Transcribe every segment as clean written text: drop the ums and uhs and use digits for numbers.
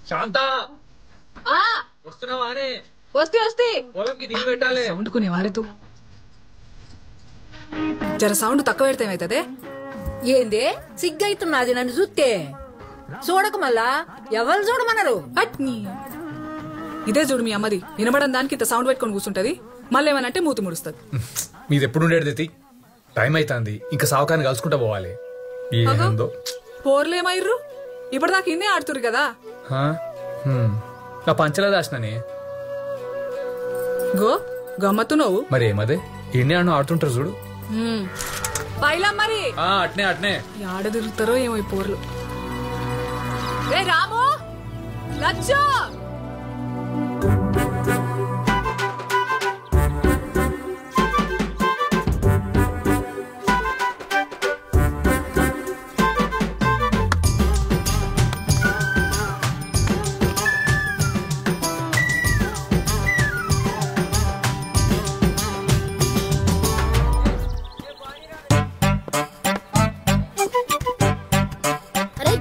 శాంత వస్తున్నావానే? వస్తే వస్తే పొలంకి నీళ్ళు పెట్టాలి. సౌండ్కునే వారితో జర సౌండ్ తక్కువ పెడితే ఏమైతుంది? ఏందే సిగ్గైతున్నది నన్ను చూస్తే? చూడక మళ్ళా ఎవరు చూడమన్నారు? అట్నీ ఇదే చూడు మీ అమ్మది వినబడని దానికి ఇంత సౌండ్ పెట్టుకొని కూర్చుంటది. మళ్ళీ ఏమనంటే మూతి ముడుస్తుంది. మీది ఎప్పుడు ఉండేది? టైం అవుతుంది, ఇంకా సావకాన్ని కలుసుకుంటా పోవాలి. ఏందో పోర్లేమైర్రు ఇప్పటిదాకా ఇన్నే ఆడుతురు కదా. నా పంచలా దాచినానే. గో గమ్మత్తు నువ్వు మరి ఏమదే ఇన్నే అన్న ఆడుతుంటారు చూడు. పైలా మరి అట్నే అట్నే ఆడ తిరుగుతారో ఏమో ఈ పోర్లు. రే రాము లచ్చో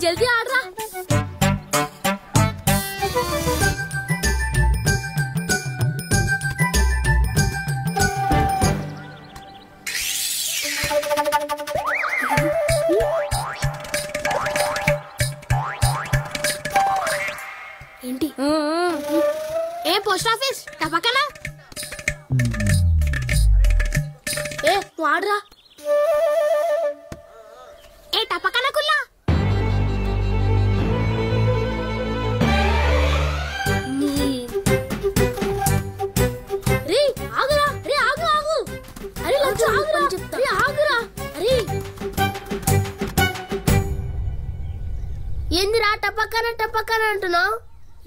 జల్దీ ఆడరా. ఏంటి ఏ పోస్ట్ ఆఫీస్ టపకనా? ఏ నువ్వు ఆడరా. ఏ టపకనా కుల్లా. ఏందిరా టపక్కన టపక్కన అంటున్నావు?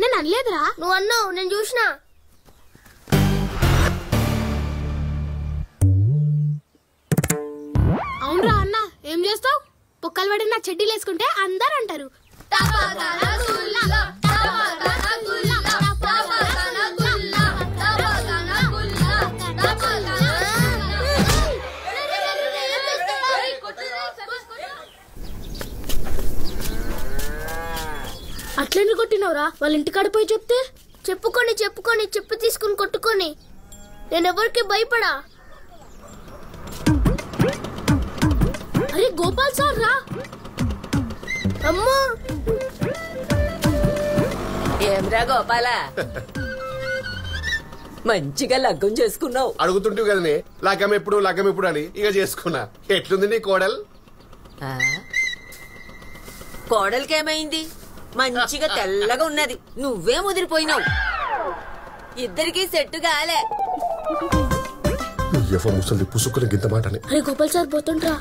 నేను అనలేదురా. నువ్వు అన్నావు, నేను చూసినా. అవునరా అన్న, ఏం చేస్తావు? పొక్కలు పడి నా చెడ్డీలు వేసుకుంటే అందరు అంటారు అట్లెందుకు కొట్టినవరా? వాళ్ళ ఇంటికాడ పోయి చెప్తే? చెప్పుకొని చెప్పు తీసుకుని కొట్టుకొని. నేనెవరికి భయపడా. అరే గోపాల్ సార్ రా. అమ్మో ఏమ్రా గోపాల, మంచిగా లగ్గం చేసుకున్నావు. అడుగుతుంటే కదనే లగ్గం ఎప్పుడు అని ఇక చేసుకున్నా. ఎట్లుంది నీ కోడలు? కోడలికేమైంది? మంచిగా తెల్లగా ఉన్నది. నువ్వే ముదిరిపోయినావు. ఇద్దరికి సెట్టు గాలే. ముసలి పుసుకుని గింత మాటని. అరే గోపాల్ సార్ పోతుండ్రా.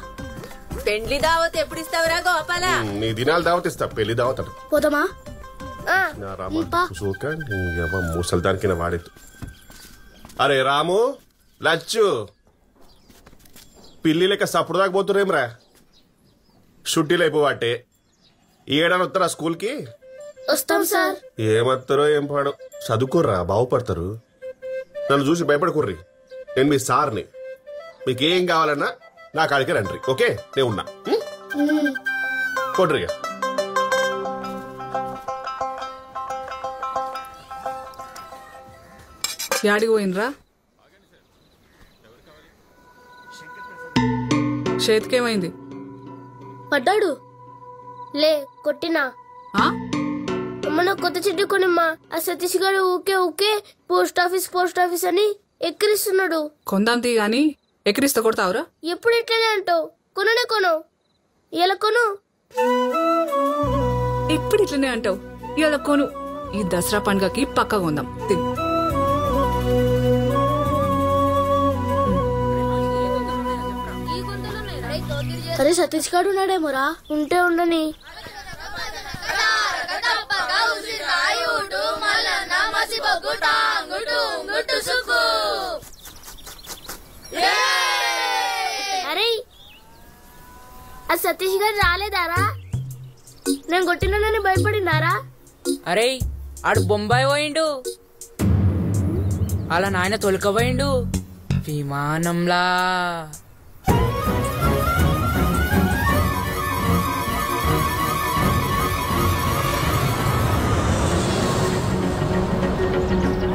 పెండ్లి దావత్ ఎప్పుడు ఇస్తావురా గోపాల? నీ దినాలు దావత్ ఇస్తా, పెళ్లి దావత్ అంట. పోదామా? ముసలి దానికి వాడేది. అరే రాము లచ్చు పిల్లి లెక్క సప్పుడు దాకా పోతురేమ్రా. షుట్టీలు అయిపోవాటే ఏడాది వస్తారా స్కూల్ కి? వస్తాం సార్. ఏమత్తారో ఏం పాడో, చదువుకోర్రా బాగుపడతారు. నన్ను చూసి భయపడకుర్రి. నేను మీ సార్ని. మీకేం కావాలన్నా నా కాడికి రండి. ఓకే, నేను ఉన్నా. కొట్రిగా యాడికి పోయినరా? చేతికేమైంది? పడ్డాడు. లే కొట్టినా. అమ్మ కొత్త చెట్టు కొనిమ్మా. ఆ సతీష్ గారు ఊకే పోస్ట్ ఆఫీస్ అని ఎక్కిరిస్తున్నాడు. కొందాం తీ గాని ఎక్కిరిస్తా కొడతావురా? ఎప్పుడు ఎట్లనే అంటావు? కొననే కొను. ఇలా కొను. ఎప్పుడు ఇట్లనే అంటావు? ఇలా కొను. ఈ దసరా పండుగకి పక్కా కొందాం. అరే సతీష్ గారు ఉన్నాడేమోరా. ఉంటే ఉండని. అరే ఆ సతీష్ గారు రాలేదారా? నేను కొట్టినానని భయపడినారా? అరే ఆడు బొంబాయి పోయిండు. అలా నాయన తొలకపోయిండు విమానంలా.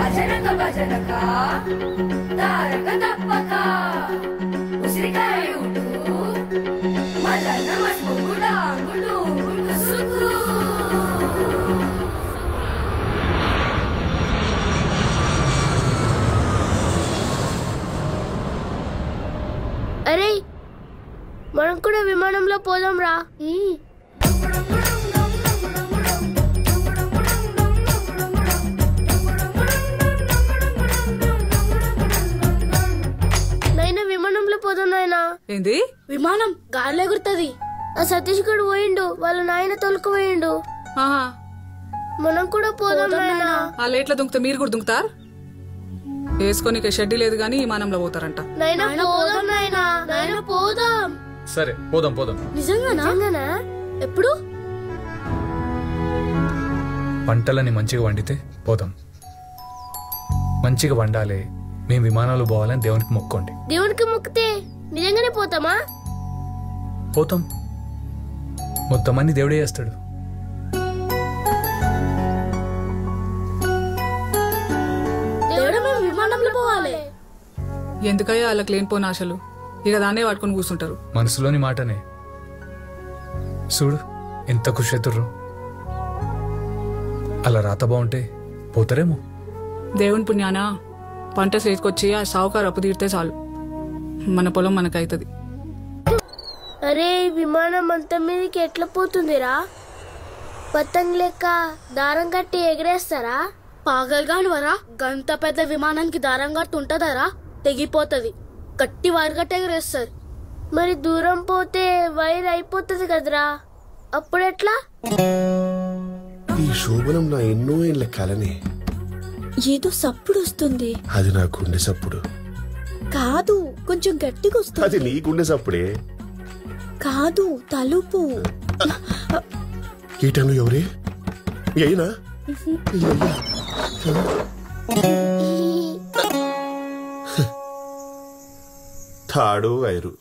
భజనక భజనక తారక తప్పక ఉసిరికాయ ఉటు మల్లన్న మస్ముగుడ గుడు గుసుకు. అరే మనం కూడా విమానంలో పోదాం రా. నైనా విమానంలో పోదాం నాయనా. ఏంది? విమానం గాలి ఎగురుతుంది. ఆ సతీష్ గడు పోయిండు, వాళ్ళ నాయన తొలకపోయిండు. ఆహా, మనం కూడా పోదాం నాయనా. ఆ లేట్ల దుంకుతే మీరు కూడా దుంకుతారు? వేసుకోనికి షెడ్డి లేదు గానీ విమానంలో పోతారంట. నాయనా పోదాం నాయనా, నాయనా పోదాం. సరే పోదాం పోదాం. నిజంగానా? ఎప్పుడు? పంటలని మంచిగా వండితే పోదాం. మంచిగా వండాలి, మేము విమానాలు పోవాలని దేవునికి మొక్కోండి. దేవునికి మొక్కితే నిజంగానే పోతామా? పోతాం, మొత్తం అన్ని దేవుడే చేస్తాడు. దేవుడు మేము విమానంలో పోవాలి. ఎందుకయ్యా వాళ్ళకి లేనిపోయిన ఆశలు? ఇక దాన్నే పట్టుకొని కూర్చుంటారు. మనసులోని మాటనే. చూడు ఎంత ఖుషి అవుతుర్రు. అలా రాత బాగుంటే పోతారేమో. దేవుని పుణ్యాన పంట చేతికొచ్చి ఆ సావుకారు అప్పు తీరితే చాలు, మన పొలం మనకైతుంది. అరే విమానం అంత మీదకి ఎట్లా పోతుందిరా? పతంగ్ లెక్క దారం కట్టి ఎగరేస్తారా? పాగల్గాని వరా, గంత పెద్ద విమానానికి దారం కట్టి ఉంటదరా? తెగిపోతుంది. గట్టి వైర్ కట్టి ఎగరేస్తారు. మరి దూరం పోతే వైర్ అయిపోతుంది కదరా, అప్పుడెట్లా? ఈ శోభనం నా ఎన్నో ఏళ్ళ కలనే. ఏదో సప్పుడు వస్తుంది. అది నా గుండె సప్పుడు కాదు, కొంచెం గట్టిగా వస్తుంది. అది నీ గుండె సప్పుడే కాదు, తలుపు. ఈ టైంలో ఎవరే? అయినా తాడు వైరు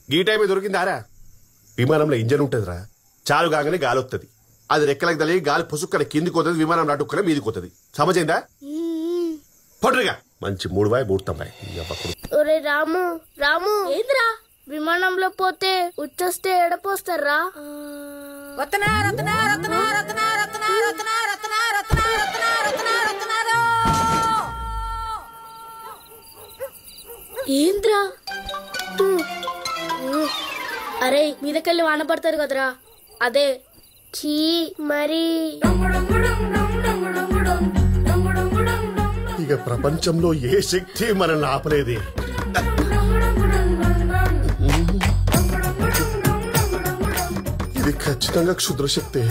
ఈ టైమే దొరికిందారా? విమానంలో ఇంజన్ ఉంటదిరా, చాలు కాగానే గాలి వస్తుంది. అది రెక్కలకు తల్లి గాలి పుసుక్కన కిందికి పోతుంది, విమానం నాటుక్కనే మీదికి పోతుంది. సమజైందా? పొట్రిగా మంచి 3 ఒరే రాము, రాము ఏంద్రా? విమానంలో పోతే ఉచ్చొస్తే ఎడపోస్తారా? ఏంద్రా? అరే మీదకెళ్ళి వాన పడతారు కదరా, అదే. చీ మరి ఇక ప్రపంచంలో ఏ శక్తి మనల్ని ఆపలేదే. ఇది ఖచ్చితంగా క్షుద్ర శక్తి.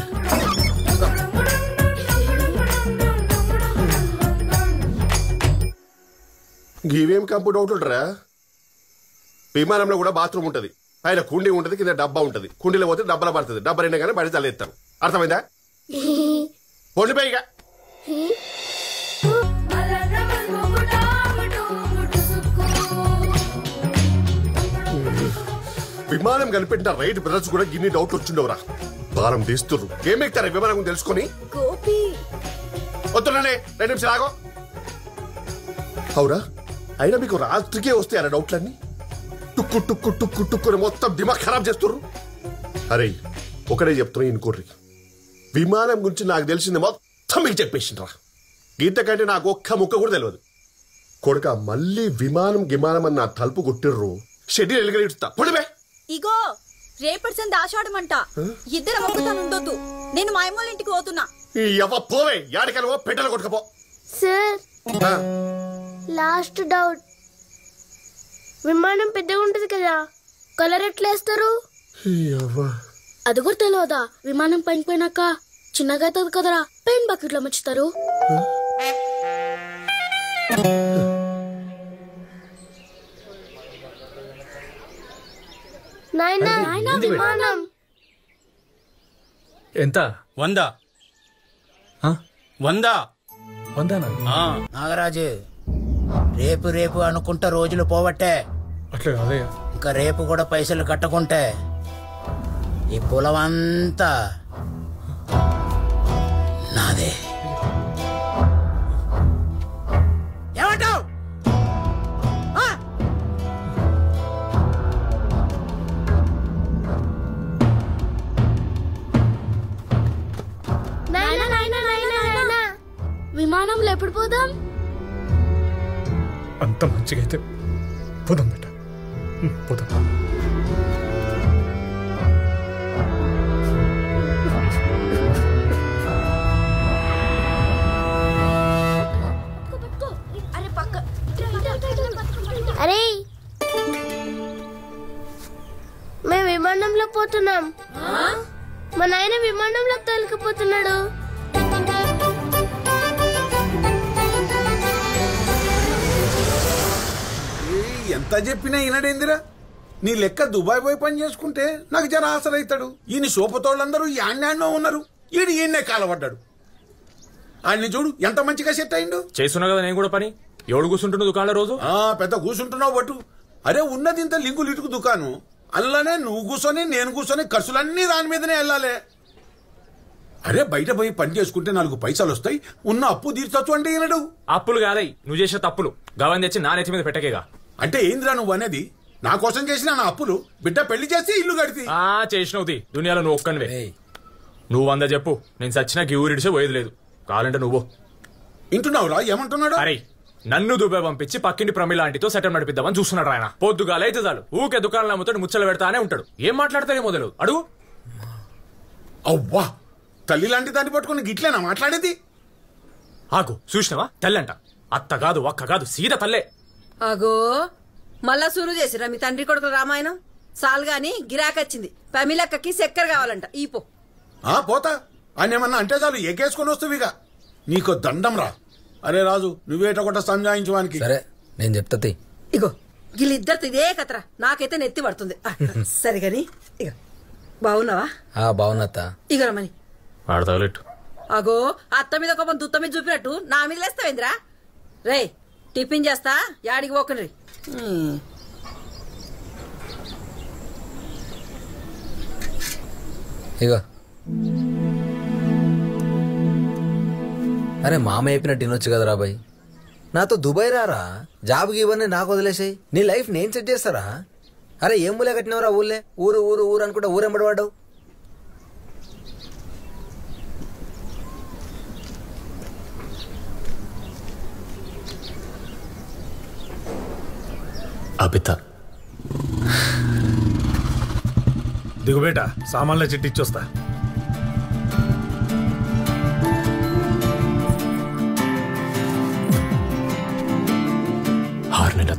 ఇవేం కంపు డౌట్లుంటారా? విమానంలో కూడా బాత్రూమ్ ఉంటది, పైన కుండీ ఉంటది, కింద డబ్బా ఉంటది. కుండీలో పోతే డబ్బాలో పడుతుంది, డబ్బా రెండగానే బయట తలెత్తాను. అర్థమైందా? పొండిపోయిగా విమానం కనిపెట్టిన రైట్ బ్రదర్స్ కూడా ఇన్ని డౌట్లు వచ్చిండవురా. భారం తీస్తుర్రు. ఏమెక్తారా విమానం తెలుసుకొని? వద్దులనే 2 నిమిషాలు ఆగో. అవురా, అయినా మీకు రాత్రికే వస్తాయరా డౌట్లన్నీ? టుక్కు టుక్కు టుక్కు టుక్కుని మొత్తం దిమాగ్ ఖరాబ్ చేస్తుర్రు. అరే ఒకటే చెప్తున్నా ఇనుకోర్రి, విమానం గురించి నాకు తెలిసింది మొత్తం మీకు చెప్పేసిండ్రా. గీత కంటే నాకు ఒక్క ముక్క కూడా తెలియదు. కొడుక మళ్ళీ విమానం అని నా తలుపు కొట్టిర్రు, షెడ్యూల్ ఎలుగలిస్తా పొడివే. ఇగో రేపటి సంది ఆషాఢమంట, ఇద్దరు ఒక్కతాను ఉండొద్దు. నేను మా అమ్మోళ్ళ ఇంటికి పోతున్నా. పోవే, యాడికల్వో పెట్టెలు కొట్టుకపో. సార్ లాస్ట్ డౌట్, విమానం పెద్దగా ఉంటది కదా, కలర్ ఎట్లా వేస్తారు? అది కూడా తెలియదా? విమానం పైన పోయినాక చిన్నగా అవుతుంది కదరా, పెయిన్ బకెట్లో ముంచుతారు. నాయనా విమానం ఎంత? 100. 100 నాగరాజు, రేపు రేపు అనుకుంటా రోజులు పోవట్టే. అట్లే అదే. ఇంకా రేపు కూడా పైసలు కట్టకుంటే ఈ పొలం అంతా నాదే. ఎప్పుడు పోదాం? అంత మంచిగా అయితే పోదాం బేట, పోదాం. అరే మేము విమానంలో పోతున్నాం. మా నాయన విమానంలో తొలికిపోతున్నాడు. ఎంత చెప్పినా ఈనడేందిరా? నీ లెక్క దుబాయ్ పోయి పని చేసుకుంటే నాకు జర ఆసరైతాడు. ఈయన సోపతోళ్ళందరూ యాడ్నో ఉన్నారు, ఈయన్నే కాలపడ్డాడు. ఆయన్ని చూడు ఎంత మంచిగా సెట్ అయిండు. చేస్తున్నా కదా నేను కూడా పని. ఎవడు కూర్చుంటున్నా దుకాణంలో రోజు? పెద్ద కూర్చుంటున్నావు బట్టు. అరే ఉన్నది ఇంత లింకులు ఇటుకు దుకాణం, అల్లనే నువ్వు కూర్చొని నేను కూర్చొని ఖర్చులన్నీ దాని మీదనే వెళ్ళాలి. అరే బయట పోయి పని చేసుకుంటే 4 పైసలు వస్తాయి, ఉన్న అప్పు తీర్చొచ్చు అంటే ఈనడు. అప్పులు కాదై నువ్వు చేసే తప్పులు గవని తెచ్చి నా నెత్తి మీద పెట్టకేగా. అంటే ఏందిరా నువ్వు అనేది? నా కోసం చేసిన నా అప్పులు బిడ్డ పెళ్లి చేసి ఇల్లు కడితే చేసినవుది. దునియాలో నువ్వు ఒక్కనివే. నువ్వు 100 చెప్పు, నేను సచ్చినా గిఊరిడిసే పోయేది లేదు. కావాలంటే నువ్వు వింటున్నావురా ఏమంటున్నాడు? అరే నన్ను దుబాయ్ పంపించి పక్కింటి ప్రమిళ ఆంటీతో సెటల్ నడిపిద్దామని చూస్తున్నాడు ఆయన. పొద్దుగాలైతే చాలు ఊకే దుకాణంలో అమ్ముతాడు, ముచ్చలు పెడతానే ఉంటాడు. ఏం మాట్లాడతానే మొదలు అడుగు. అవ్వా తల్లి లాంటి దాన్ని పట్టుకుని గిట్లేనా మాట్లాడేది? ఆగు చూసినవా? తల్లంట. అత్త కాదు ఒక్క కాదు సీత తల్లే. అగో మళ్ళా సూరు చేసిరా మీ తండ్రి కొడుకుల రామాయణం. సాల్గాని గిరాకొచ్చింది, పమిలక్కకి చక్కెర కావాలంట. ఈపో పోతా ఆయన ఏమన్నా అంటే చాలు ఎగేసుకొని వస్తువిగా. నీకో దండం రా. అరే రాజు నువ్వేట కొట్ట సంజాయించడానికి. సరే నేను చెప్తా. ఇగో వీళ్ళిద్దరితో ఇదే కథరా, నాకైతే నెత్తి పడుతుంది. సరిగాని ఇగో బాగున్నావా? బాగున్నత్త. ఇగో రమని ఆడతావులెట్టు. అగో అత్త మీద కోపం దుత్త మీద చూపినట్టు నా మీద లేస్తావేంద్రా? రే టిఫిన్ చేస్తా, యాడికి పోకండి. ఇగో అరే మామ చెప్పినట్టు తినొచ్చు కదా రాబాయ్. నాతో దుబాయ్ రారా, జాబ్కి ఇవన్నీ నాకు వదిలేసాయి. నీ లైఫ్ నేను సెట్ చేస్తారా? అరే ఏం మూలే కట్టినవరా ఊళ్ళే? ఊరు ఊరు ఊరు అనుకుంటా ఊరెంబడి పడ్డావు. అబిత దిగుబేట, సామాన్ల చిట్టి ఇచ్చొస్తా.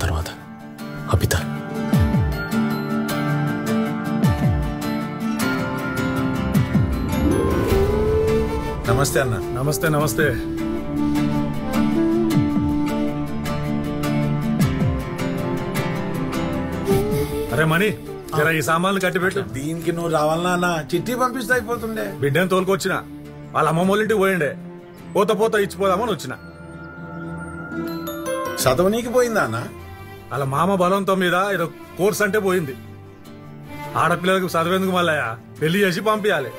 తర్వాత అబిత నమస్తే అన్న. నమస్తే నమస్తే. అరే మణి జర ఈ సామాన్లు కట్టిపెట్టు. దీనికి నువ్వు రావాలన్నా అన్న, చిట్టి పంపిస్తే అయిపోతుండే. బిడ్డని తోలుకొచ్చిన వాళ్ళ అమ్మమ్మ వాళ్ళ ఇంటికి పోయిండే, పోత పోత ఇచ్చిపోదామని వచ్చిన. చదువు నీకు పోయిందా అన్న? వాళ్ళ మామ బలంతో మీద ఏదో కోర్స్ అంటే పోయింది. ఆడపిల్లలకు చదివేందుకు మళ్ళా పెళ్లి చేసి పంపించాలి.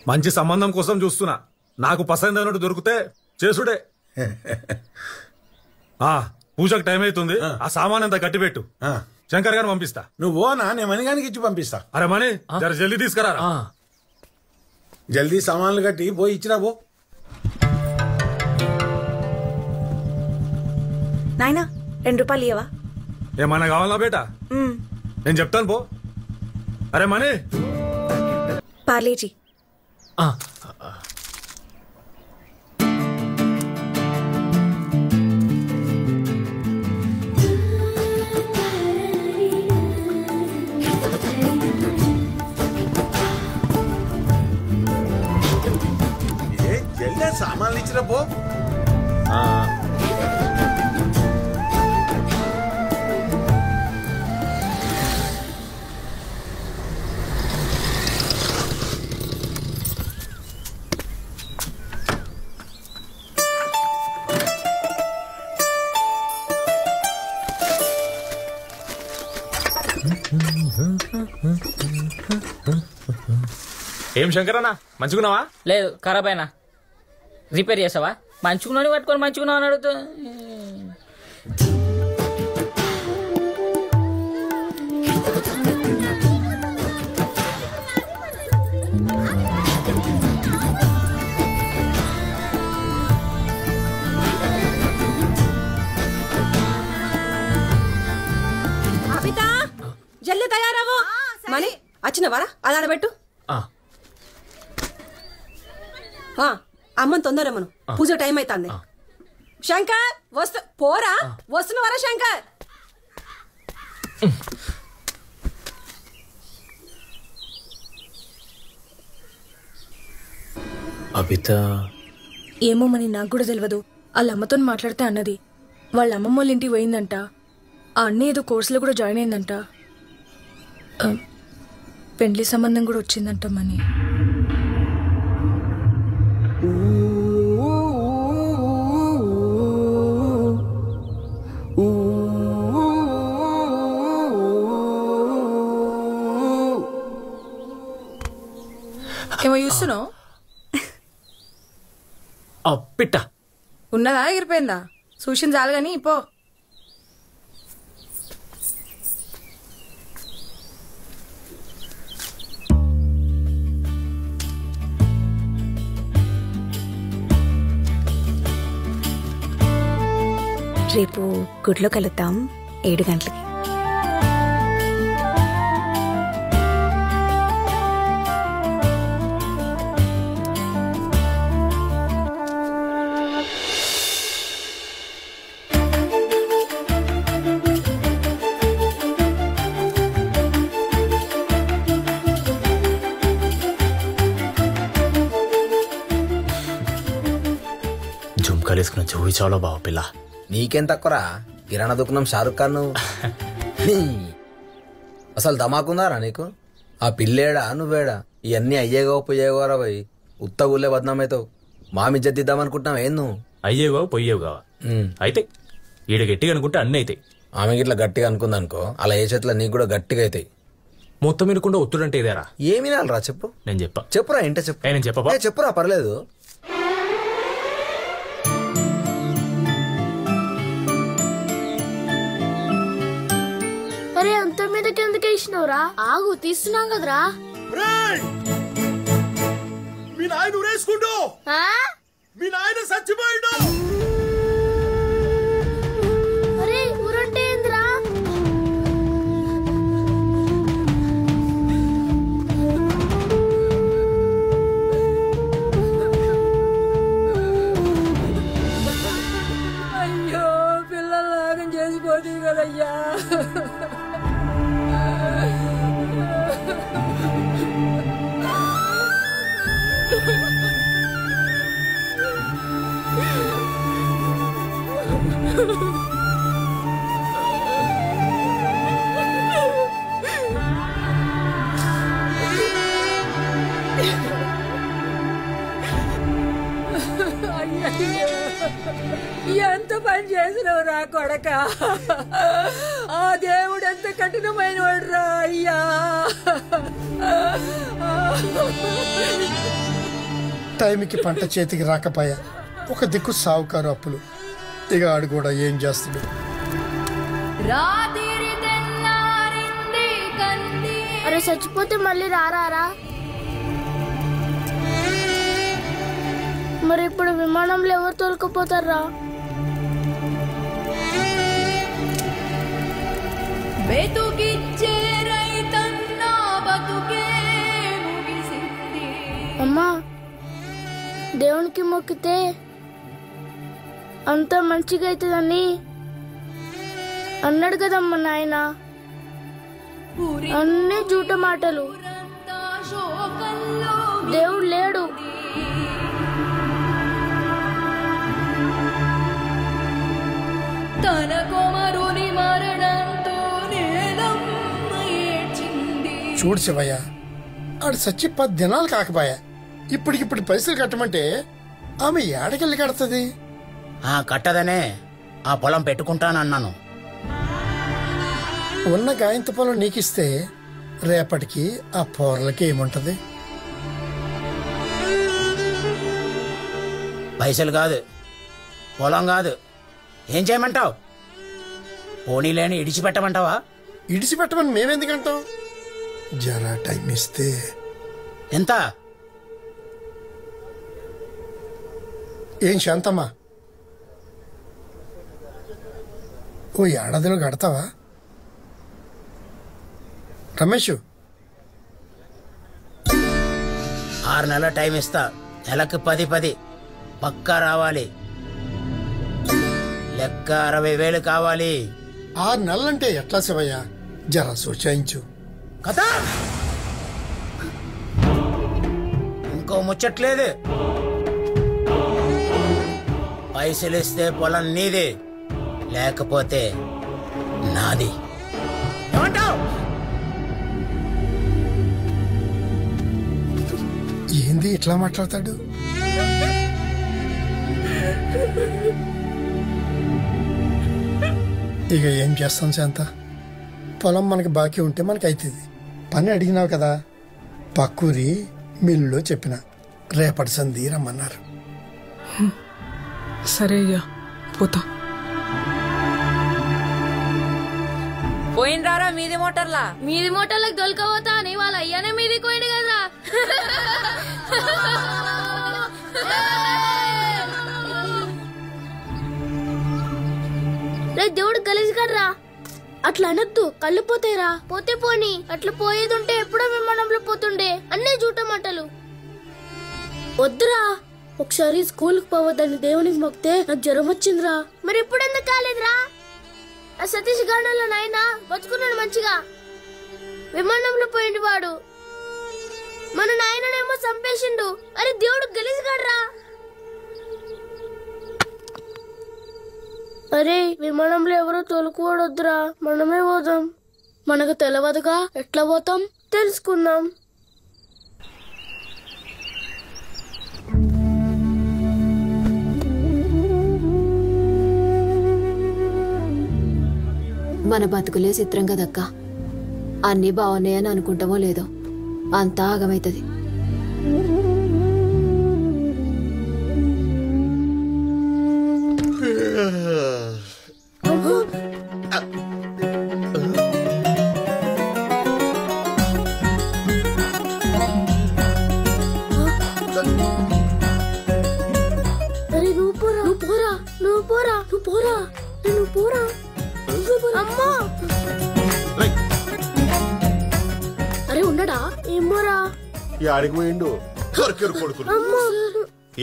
మంచి సంబంధం కోసం చూస్తున్నా, నాకు పసంద్ అయినట్టు దొరికితే చేసుడే. పూజకు టైం అవుతుంది, ఆ సామాన్ అంతా కట్టిపెట్టు. శంకర్ గారిని పంపిస్తా. నువ్వు నేను మణిగానికి ఇచ్చి పంపిస్తా. అరే మణి జర జల్దీ తీసుకురా. జల్దీ సామాన్లు కట్టి పోయి ఇచ్చిరా పో. నాయనా 2 రూపాయలు ఇవ్వవా? ఏమన్నా కావాలా బేటా? నేను చెప్తాను పో. అరే మణి పార్లేజీ. జల్దీ సామాన్లు ఇచ్చిరా పో. ఏం శంకరన్నా మంచుకున్నావా? లేదు ఖరాబ్ అయినా. రిపేర్ చేసావా? మంచుకున్నాను పట్టుకొని మంచుకున్నావు అని అడుగుతా. జల్దీ తయారవు. మని వచ్చినవారా? అది ఆడబెట్టు. అమ్మని తొందరమ్మను, పూజ టైం అవుతుంది. శంకర్ పోరా, వస్తున్నవారా శంకర్? అబిత ఏమో మరి నాకు కూడా తెలియదు. వాళ్ళ అమ్మతో మాట్లాడితే అన్నది వాళ్ళ అమ్మమ్మ వాళ్ళ ఇంటికి పోయిందంట. ఆ అన్న ఏదో కోర్సులో కూడా జాయిన్ అయిందంట. పెండ్లి సంబంధం కూడా వచ్చిందంట. మని ఏమో చూస్తున్నావు? పిట్ట ఉన్నదా ఎగిరిపోయిందా? చూసిన చాలు గాని పో. రేపు గుడిలో కలుద్దాం 7 గంటలకి. జుంకాలేసుకున్న చెవి చాలా బావ పిల్ల. నీకేం తక్కువరా? కిరాణా దుకాణం షారుఖ్ ఖాన్ నువ్వు. అసలు ధమాకుందారా నీకు? ఆ పిల్లేడా నువ్వేడా? ఇవన్నీ అయ్యేగో పొయ్యేగోరా భయ్. ఉత్తగుల్లే బద్నామైతావు. మామిజ్జద్దిద్దామనుకుంటున్నావు ఏం నువ్వు? అయ్యేవా పొయ్యేవు అయితే ఈడ గట్టిగా అనుకుంటే అన్నీ అవుతాయి. ఆమె గిట్లా గట్టిగా అనుకుందనుకో, అలా ఏ చేతిలో నీకు కూడా గట్టిగా అవుతాయి. మొత్తం వినకుండా ఒత్తుడంటే ఇదేరా? ఏమి నాలరా చెప్పు. నేను చెప్పురా ఏంటో చెప్పు. నేను చెప్పా చెప్పురా పర్లేదు. అరే అంత మీదకి ఎందుకు వేసినవురా? ఆగు తీస్తున్నాం కదరా. మీ నాయన ఊరేసుకుంటూ మీ నాయన చచ్చిపోయిండు. అరే ఊరంటే ఏందిరా? అయ్యో పిల్లలు లాగం చేసిపోతుంది కదయ్యా. ఎంత పని చేసినవు రా కొడక. ఆ దేవుడు ఎంత కఠినమైన వాడు రా అయ్యా. టైంకి పంట చేతికి రాకపోయా. ఒక దిక్కు సావుకారు అప్పులు. ఇక ఆడు కూడా ఏం చేస్తాడు? అరే చచ్చిపోతే మళ్ళీ రారా? మరి ఇప్పుడు విమానంలో ఎవరు తోలుకుపోతారా? అమ్మా దేవునికి మొక్కితే అంత మంచిగా అవుతుందని అన్నాడు కదమ్మా నాయన. అన్నీ జూట మాటలు. దేవుడు లేడు. తన కుమారుని మరణంతో చూడు శివయ్య, ఆడు చచ్చి 10 దినాలు కాకపోయా. ఇప్పటికిప్పుడు పైసలు కట్టమంటే ఆమె ఏడకెళ్ళి కడుతుంది? కట్టదనే ఆ పొలం పెట్టుకుంటానన్నాను. ఉన్న గాయంత పొలం నీకిస్తే రేపటికి ఆ పోర్లకి ఏముంటది? పైసలు కాదు, పొలం కాదు, ఏం చేయమంటావు? పోనీలేని ఇడిచిపెట్టమంటావా? ఇడిచిపెట్టమని మేమెందుకంటాం? జరా టైం ఇస్తే. ఎంత? ఏం శాంతమ్మా, ఓ ఏడాదిలో కడతావా? రమేష్ 6 నెలల టైం ఇస్తా. నెలకు 10 పక్కా రావాలి. లెక్క 60,000 కావాలి. 6 నెలలంటే ఎట్లా శివయ్య? జర సూచించు. కథ ఇంకో ముచ్చట్లేదు. పైసలిస్తే పొలం నీది, లేకపోతే నాది. ఏమంటావ్? ఏంది ఇట్లా మాట్లాడతాడు? ఇక ఏం చేస్తాం శాంత? పొలం మనకి బాకీ ఉంటే మనకి అవుతుంది. పని అడిగినావు కదా, పక్కూరి మిల్లులో చెప్పిన రేపటి సంధి రమ్మన్నారు. సరే అయ్యా, పోతా. పోయిండ్రారా మీది మోటార్లా? మీది మోటార్లకు దొలకపోతా అని వాళ్ళ అయ్యానే మీది పోయిండు కదా. రే దేవుడు గలీజ్ కర్రా, అట్లా అనొద్దు, కళ్ళు పోతాయిరా. పోతే పోని, అట్లా పోయేదుంటే ఎప్పుడో విమానంలో పోతుండే. అన్నీ జూట మాటలు వద్దురా. ఒకసారి స్కూల్కి పోవద్దని దేవునికి మొక్కితే నాకు జ్వరం వచ్చిందిరా. మరి ఇప్పుడు ఎందుకు కాలేదురా? ఆ సతీష్ గార్డెన్లో నాయనా బతుకున్నాడు మంచిగా. విమానంలో పోయిండు వాడు. మన నాయననేమో చంపేసిండు. అరే దేవుడు గలీజ్ గాడ్రా. అరే విమానంలో ఎవరో తోలుకోవద్దురా, మనమే పోదాం. మనకు తెలియదుగా, ఎట్లా పోతాం? తెలుసుకుందాం. మన బతుకులే చిత్రం కదక్క. అన్నీ బాగున్నాయని అనుకుంటామో లేదో అంతా ఆగమైతుంది. అరే నువ్వు పోరా, నువ్వు పోరా, నువ్వు పోరా, నువ్వు పోరా, నువ్వు పోరా. అమ్మా అరే ఉండడా? ఏమోరా ఆడికి పోయిండు.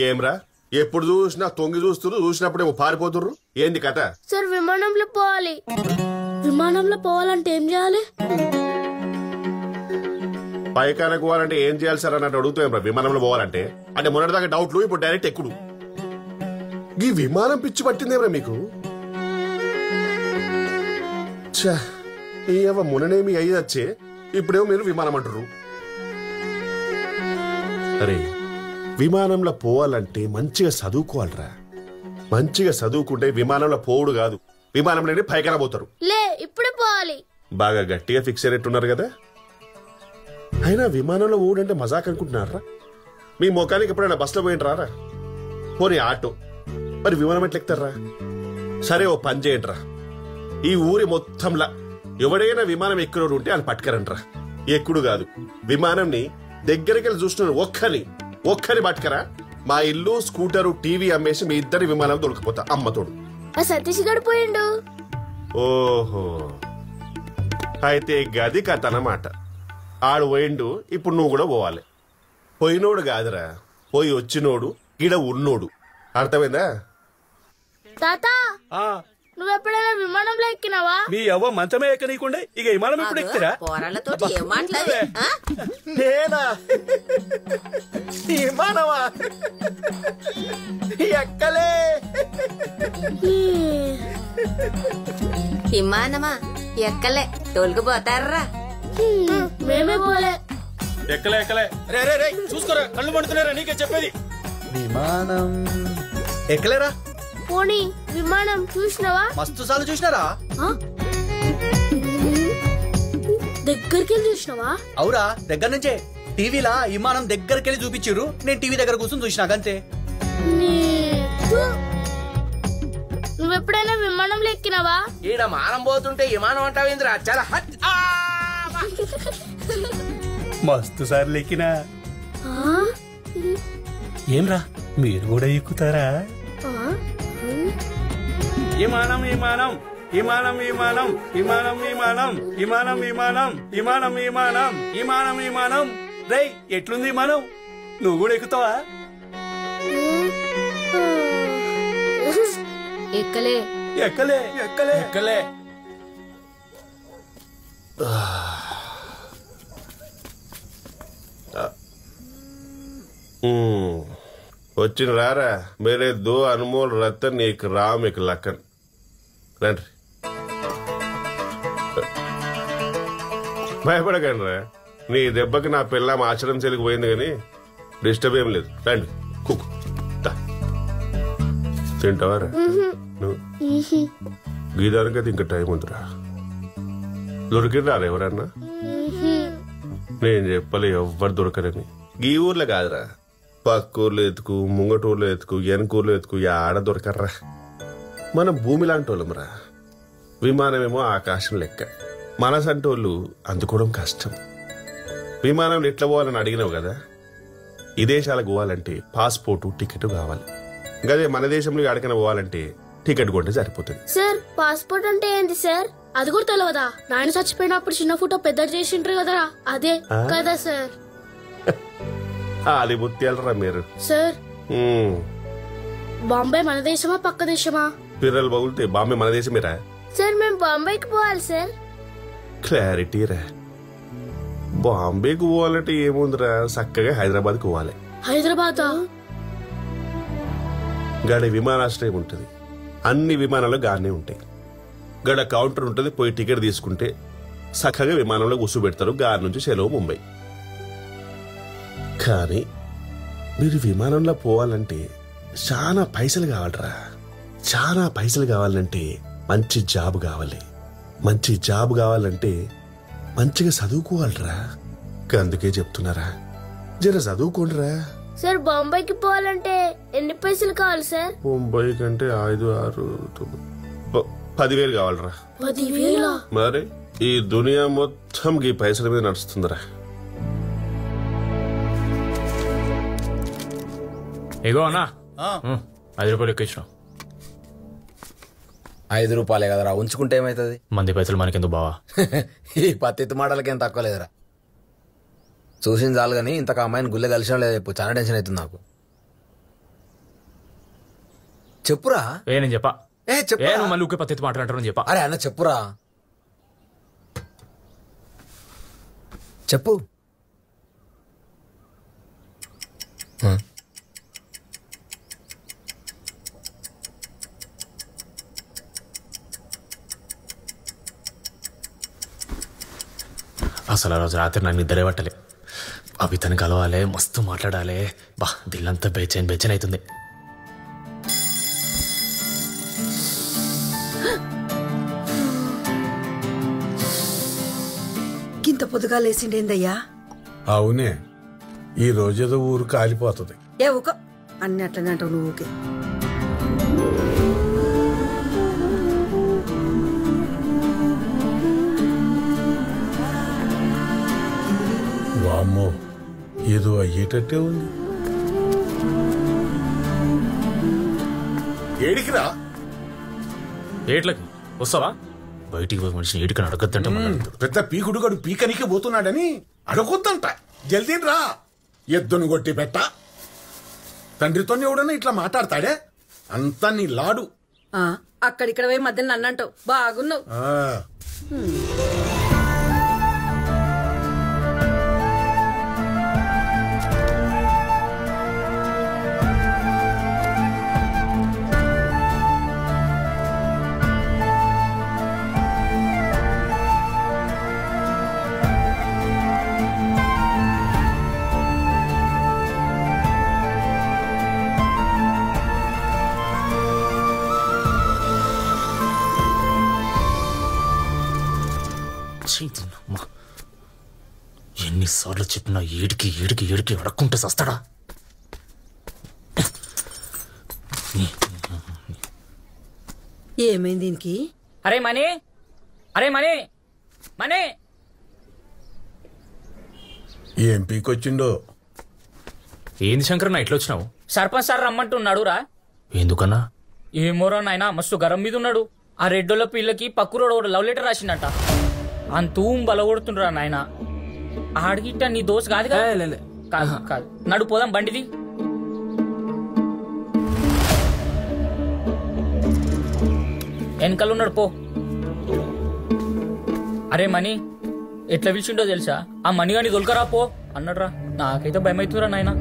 ఏమ్రా ఎప్పుడు చూసినా తొంగి చూస్తున్నారు, చూసినప్పుడేమో పారిపోతుర్రు. ఏంది కథ? సార్ విమానంలో పోవాలి. విమానంలో పోవాలంటే ఏం చేయాలి? పైకానకు పోవాలంటే ఏం చేయాలి సార్ అన్నట్టు అడుగుతాం. విమానంలో పోవాలంటే అంటే మొన్నటిదాకా డౌట్లు, ఇప్పుడు డైరెక్ట్ ఎక్కుడు. ఈ విమానం పిచ్చి పట్టిందేమ్రా మీకు? ముననేమి అయ్యొచ్చే, ఇప్పుడేమో మీరు విమానం అంటారు. అరే విమానంలో పోవాలంటే మంచిగా చదువుకోవాలరా. మంచిగా చదువుకుంటే విమానంలో పోవుడు కాదు, విమానంలోనే పైకన పోతారు. లే ఇప్పుడే పోవాలి. బాగా గట్టిగా ఫిక్స్ అయినట్టున్నారు కదా. అయినా విమానంలో పోవుడంటే మజాక్ అనుకుంటున్నారా? మీ ముఖానికి ఎప్పుడైనా బస్సులో పోయింటారా? పోనీ ఆటో, మరి విమానం ఎట్లా ఎక్కుతారా? సరే ఓ పని చేయండిరా, ఈ ఊరి మొత్తంలా ఎవడైనా విమానం ఎక్కునోడు ఉంటే అని పట్టుకరంట్రా. ఎక్కుడు కాదు, విమానంని దగ్గరికి వెళ్ళి చూస్తున్న ఒక్కని పట్టుకరా. మా ఇల్లు, స్కూటరు, టీవీ అమ్మేసి మీ ఇద్దరి విమానం దొరికిపోతా అమ్మతోడు. ఆ సతీష్ గడు పోయిండు. ఓహో, అయితే గది కథ అన్నమాట. ఆడు పోయిండు, ఇప్పుడు నువ్వు కూడా పోవాలి. పోయినోడు కాదురా, పోయి వచ్చినోడు, ఈడ ఉన్నోడు. అర్థమైందా? తాత నువ్వెప్పుడైనా విమానంలో ఎక్కినావా? మీ అవ్వ మంచమే ఎక్కనీకుండే, ఇక విమానం ఎప్పుడు ఎక్కుతారా? నేనా? విమానమా? ఎక్కలే. విమానమా ఎక్కలే, తోలుకుపోతారా? మేమే పోలే. ఎక్కలే. రే రే రే చూసుకోరా, కళ్ళు మండుతున్నారా? నీకే చెప్పేది. విమానం ఎక్కలేరా? పోనీ విమానం చూసినావా? మస్తు సార్లు చూసినారా? దగ్గరికి వెళ్ళి చూసినావా? అవురా, దగ్గర నుంచే. టీవీలా విమానం దగ్గరికి వెళ్ళి చూపించారు, నేను టీవీ దగ్గర కూర్చొని చూసినా అంతే. నువ్వెప్పుడైనా విమానంలో ఎక్కినావా? ఈడ మానం పోతుంటే విమానం అంటావేంద్రా? చాలా మస్తు సార్లు ఎక్కినా. ఏమ్రా మీరు కూడా ఎక్కుతారా? విమానం విమానం విమానం విమానం విమానం విమానం విమానం విమానం విమానం విమానం విమానం రేయ్ ఎట్లుంది విమానం నువ్వు కూడా ఎక్కుతావా ఎక్కలే ఎక్కలే ఎక్కలే ఎక్కలే వచ్చిన రారా మేరే దో అన్మోల్ రతన్ ఏక్ రామ్ ఏక్ లక్కన్ రండి భయపడకండి రా నీ దెబ్బకి నా పిల్లం ఆశ్రమం చెలికి పోయింది కానీ డిస్టర్బ్ ఏం లేదు రండి కుక్ తింటావారా నువ్వు గీదానికైతే ఇంకా టైం ఉందిరా దొరికిరా ఎవరన్నా నేను చెప్పలే ఎవ్వరు దొరకరని ఈ ఊర్లో కాదురా పక్కూర్లో ఎత్తుకు ముంగటూర్లో ఎత్తుకు వెనకూర్లో ఎత్తుకు ఆడ దొరకర్రా మనం భూమి లాంటి వాళ్ళంరా విమానమేమో ఆకాశం లెక్క మనసంటోళ్ళు అందుకోవడం కష్టం విమానంలో ఎట్లా పోవాలని అడిగినావు కదా ఈ దేశాలకు పోవాలంటే పాస్పోర్టు టికెట్ కావాలి గదే మన దేశంలో ఎక్కడికైనా పోవాలంటే టికెట్ కొంటే సరిపోతుంది. సార్ పాస్పోర్ట్ అంటే ఏంటి సార్? అది కూడా తెలియదా? నాయన చచ్చిపోయినప్పుడు చిన్న ఫోటో పెద్ద చేసిండ్రు కదా అదే కదా సార్? అది ముత్యాలరా మీరు. సార్ బాంబే మన దేశమా పక్క దేశమా? పిల్లలు బాగుంటే బాంబే మన దేశమేరా? సార్ మేము బాంబేకి పోవాలి సార్. క్లారిటీ రా. బాంబేకి పోవాలంటే ఏముందిరా, చక్కగా హైదరాబాద్కి పోవాలి. హైదరాబాద్ గడ విమానాశ్రయం ఉంటది, అన్ని విమానాలు గానే ఉంటాయి. గడ కౌంటర్ ఉంటది, పోయి టికెట్ తీసుకుంటే చక్కగా విమానంలో కూర్చోబెడతారు. గారి నుంచి సెలవు ముంబై. కానీ మీరు విమానంలో పోవాలంటే చాలా పైసలు కావాలరా. చాలా పైసలు కావాలంటే మంచి జాబ్ కావాలి. మంచి జాబ్ కావాలంటే మంచిగా చదువుకోవాలరా. అందుకే చెప్తున్నారా, జర చదువుకోండిరా. సార్ బాంబేకి పోవాలంటే ఎన్ని పైసలు కావాలి సార్? ముంబై కంటే 5, 6, 10,000 కావాలరా. 10,000? మరి ఈ దునియా మొత్తం ఈ పైసల మీద నడుస్తుందిరా. ఇగో అన్నా 5 రూపాయలు ఎక్కించిన. 5 రూపాయలే కదరా, ఉంచుకుంటే ఏమైతుంది? మంది పైసలు మనకెందుకు బావా? ఈ పత్తి మాటలకేం తక్కువ లేదురా. చూసింది చాలు కానీ ఇంతకు అమ్మాయిని గుళ్ళె కలిసిన లేదు. ఇప్పుడు చాలా టెన్షన్ అవుతుంది నాకు. చెప్పురా. నేను చెప్పా. చెప్పు మళ్ళీ ఊకే పత్తి మాట్లాడతారని చెప్పా. అరే అన్న చెప్పురా. చెప్పు. అసలు ఆ రోజు రాత్రి నాకు నిద్రే పట్టలే. అవి తను కలవాలి, మస్తు మాట్లాడాలి. బా దిల్లంతా బేచైన్ బేచైన్ అవుతుంది. గింత పొద్దుగా లేచిండేందయ్యా? అవునే, ఈ రోజేదో ఊరు కాలిపోతుంది. ఏ ఊక అన్ని అట్లనే అంటావు నువ్వు. ఊకే వామ్మో, ఏదో అయ్యేటట్టే ఉంది. ఏడికిరా? ఏట్లకి వస్తావా? బయటికి పోయి మనిషిని ఏడికని అడగద్దంట. పెద్ద పీకుడు గడు పీకనికి పోతున్నాడని అడగొద్దంట. జల్దీ రా, ఎద్దును కొట్టి పెట్ట. తండ్రితో ఎవడన్నా ఇట్లా మాట్లాడతాడే? అంతా నీ లాడు. అక్కడిక్కడ పోయి మధ్యలో నన్ను అంటావు. బాగున్నావు. ఎన్నిసార్లు చెప్పినా ఏడికి ఏడికి ఏడికి అడక్కుంటే సస్తాడా? ఏమైంది దీనికి? అరే మనీ, అరే మనీ, మనీ ఏం పీకొచ్చిండో? ఏంది శంకర్ నా ఇట్లా వచ్చినావు? సర్పంచ్ సార్ రమ్మంటున్నాడు రా. ఎందుకన్నా? ఏమోరా నాయనా, మస్తు గరం మీద ఉన్నాడు. ఆ రెడ్డోళ్ళ పిల్లకి పక్కురోడు ఒకటి లవ్ లెటర్ రాసిండట అంతూ బలగొడుతుండ్రా నాయన. ఆడిగిట్ట నీ దోస్త్ కాదు కదా? కాదు కాదు, నడు పోదాం బండిది. వెనకాల ఉన్నాడు పో. అరే మనీ ఎట్లా పిలిచిండో తెలుసా? ఆ మనీ గాని దొలకరా పో అన్నాడ్రా. నాకైతే భయం అవుతుందిరా నాయన.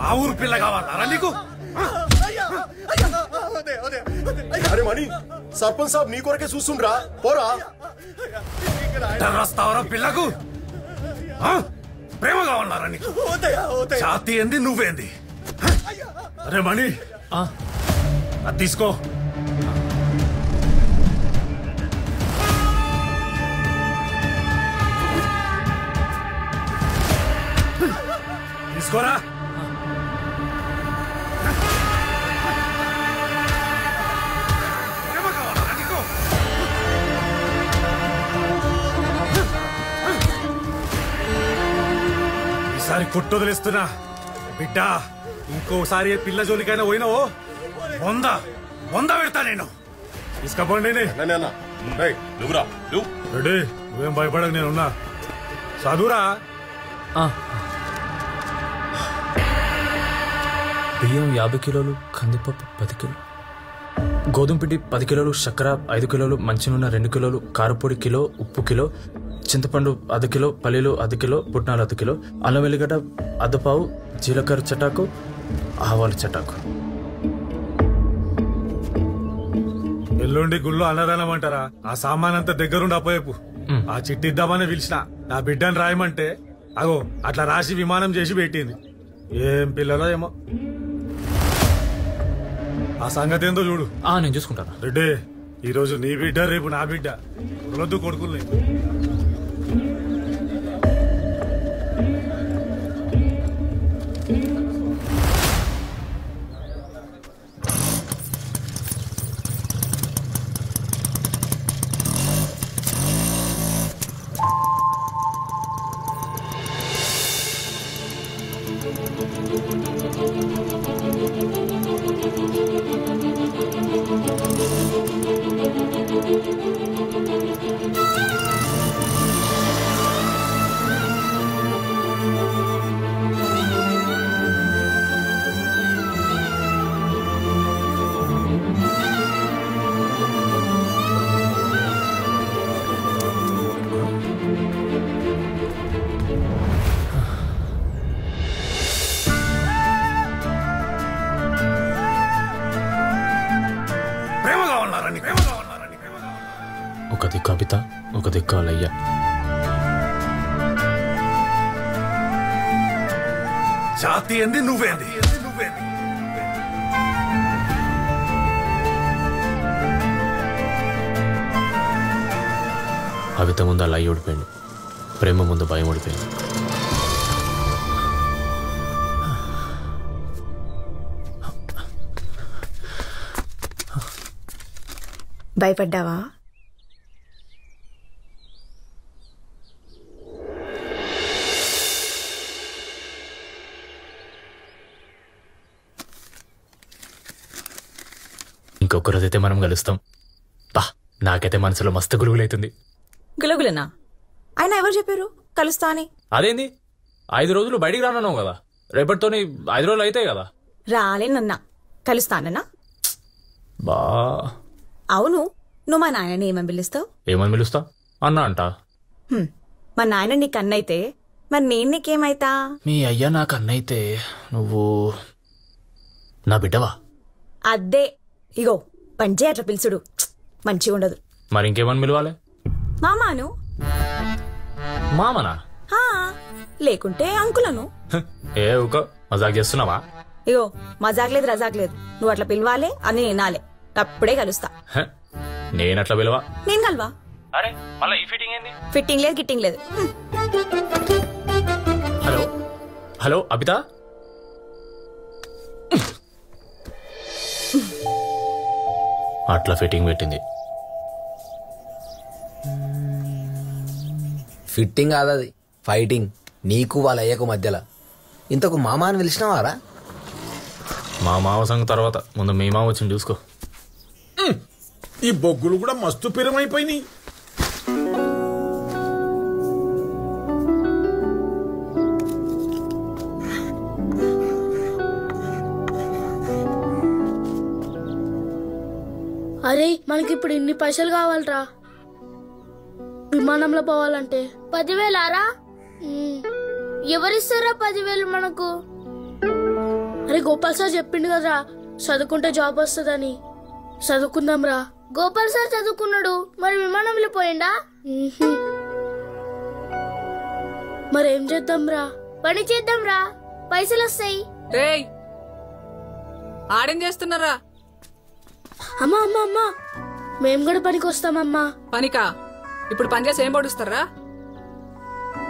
ఆ ఊరు పిల్ల కావాలా నీకు? అరే మణి, సర్పంచ్ సాబ్ నీ కొరకే చూస్తుండ్రా, పోరా. రాస్తావరా పిల్లకు? ప్రేమ కావాలరా నీకు? జాతి ఏంది, నువ్వేంది? అరే మణి, అది తీసుకో. తీసుకోరా. ఈసారి కొట్టొదిలేస్తున్నా బిడ్డ. ఇంకోసారి పిల్ల జోలికైనా పోయినావో వంద పెడతా నేను. తీసుకపోండి. రెడీ, నువ్వేం భయపడకు, నేనున్నా. చదువురా. బియ్యం 50 కిలోలు, కందిపప్పు 10 కిలోలు, గోధుమ పిండి 10 కిలోలు, చక్కెర 5 కిలోలు, మంచినూనె 2 కిలోలు, కారపొడి కిలో, ఉప్పు కిలో, చింతపండు 1/2 కిలో, పల్లీలు 1/2 కిలో, పుట్నాలు 1/2 కిలో, అల్లం వెల్లిగడ్డ 1/2 పావు, జీలకర్ర చటాకు, ఆవాల చటాకు. ఎల్లుండి గుళ్ళో అన్నదానం అంటారా? ఆ సామాన్ అంతా దగ్గరుండి అపోయేపు. ఆ చిట్టి ఇద్దామని పిలిచిన. నా బిడ్డని రాయమంటే అగో అట్లా రాసి విమానం చేసి పెట్టింది. ఏం పిల్లలో ఏమో. ఆ సంగతి ఏందో చూడు. నేను చూసుకుంటాను. రెడ్డి, ఈ రోజు నీ బిడ్డ, రేపు నా బిడ్డ. వదలొద్దు కొడుకుల్ని. ఒక దిక్కు కవిత, ఒక దిక్కు అలయ్య. జాతి ఏంది, నువ్వేంది? కవిత ముందు అలయ్య ఓడిపోయింది, ప్రేమ ముందు భయం ఓడిపోయింది. భయపడ్డావా? ఇంకొక రోజైతే మనం కలుస్తాం. నాకైతే మనసులో మస్తు గురుగులైతుంది. గులగులనా? ఆయన ఎవరు చెప్పారు కలుస్తా అని? అదేంది, 5 రోజులు బయటికి రానన్నావు కదా, రేపటితోని 5 రోజులు అవుతాయి కదా. రాలేనన్నా, కలుస్తానన్నా. బా అవును, నువ్వు మా నాయనని ఏమని పిలుస్తావు? ఏమని పిలుస్తా? అన్నా అంట. మా నాయన నీకు అన్నైతే మరి నేను నీకేమైతా? మీ అయ్యా నాకు అన్నైతే నువ్వు నా బిడ్డవా? అద్దే, ఇగో పంచే అట్లా పిలుచుడు మంచిగా ఉండదు. మరి ఇంకేమని పిలవాలి? మామాను. మామనా? లేకుంటే అంకులను. ఏ ఊక మజాక్ చేస్తున్నావా? ఇగో మజాక్ లేదు రజాక్ లేదు, నువ్వు అట్లా పిలవాలి అని నేనాలే, అప్పుడే కలుస్తా. నేనట్లా పిలవా? నేను కలవా? అరే మళ్ళీ ఈ ఫిట్టింగ్ ఏంది? ఫిట్టింగ్ లేదు గిట్టింగ్ లేదు. హలో హలో అబిత, అట్లా ఫిట్టింగ్ పెట్టింది. ఫిట్టింగ్ కాదు అది, ఫైటింగ్. నీకు వాళ్ళ అయ్యకు మధ్యలో. ఇంతకు మామ అని పిలిచినవారా? మా మావ సంగతి తర్వాత, ముందు మీ మావ వచ్చింది చూసుకో. ఈ బొగ్గులు కూడా మస్తు పిరమైపోయినాయి. అరే మనకి ఇప్పుడు ఇన్ని పైసలు కావాలరా విమానంలో పోవాలంటే. 10,000రా? ఎవరిస్తారా 10,000 మనకు? అరే గోపాల్ సార్ చెప్పిండు కదరా చదువుకుంటే జాబ్ వస్తుందని. చదువుకుందాం రా. గోపాల్ సార్ చదువుకున్నాడు, మరి విమానంలో పోయిండా? మరేం చేద్దాం రా? పని చేద్దాం రా, పైసలు వస్తాయి. రేయ్ ఆడేం చేస్తున్నారా? అమ్మా అమ్మా అమ్మా, మేము కూడా పనికి వస్తామమ్మా. పనికా? ఇప్పుడు పని చేసి ఏం పడుస్తారా?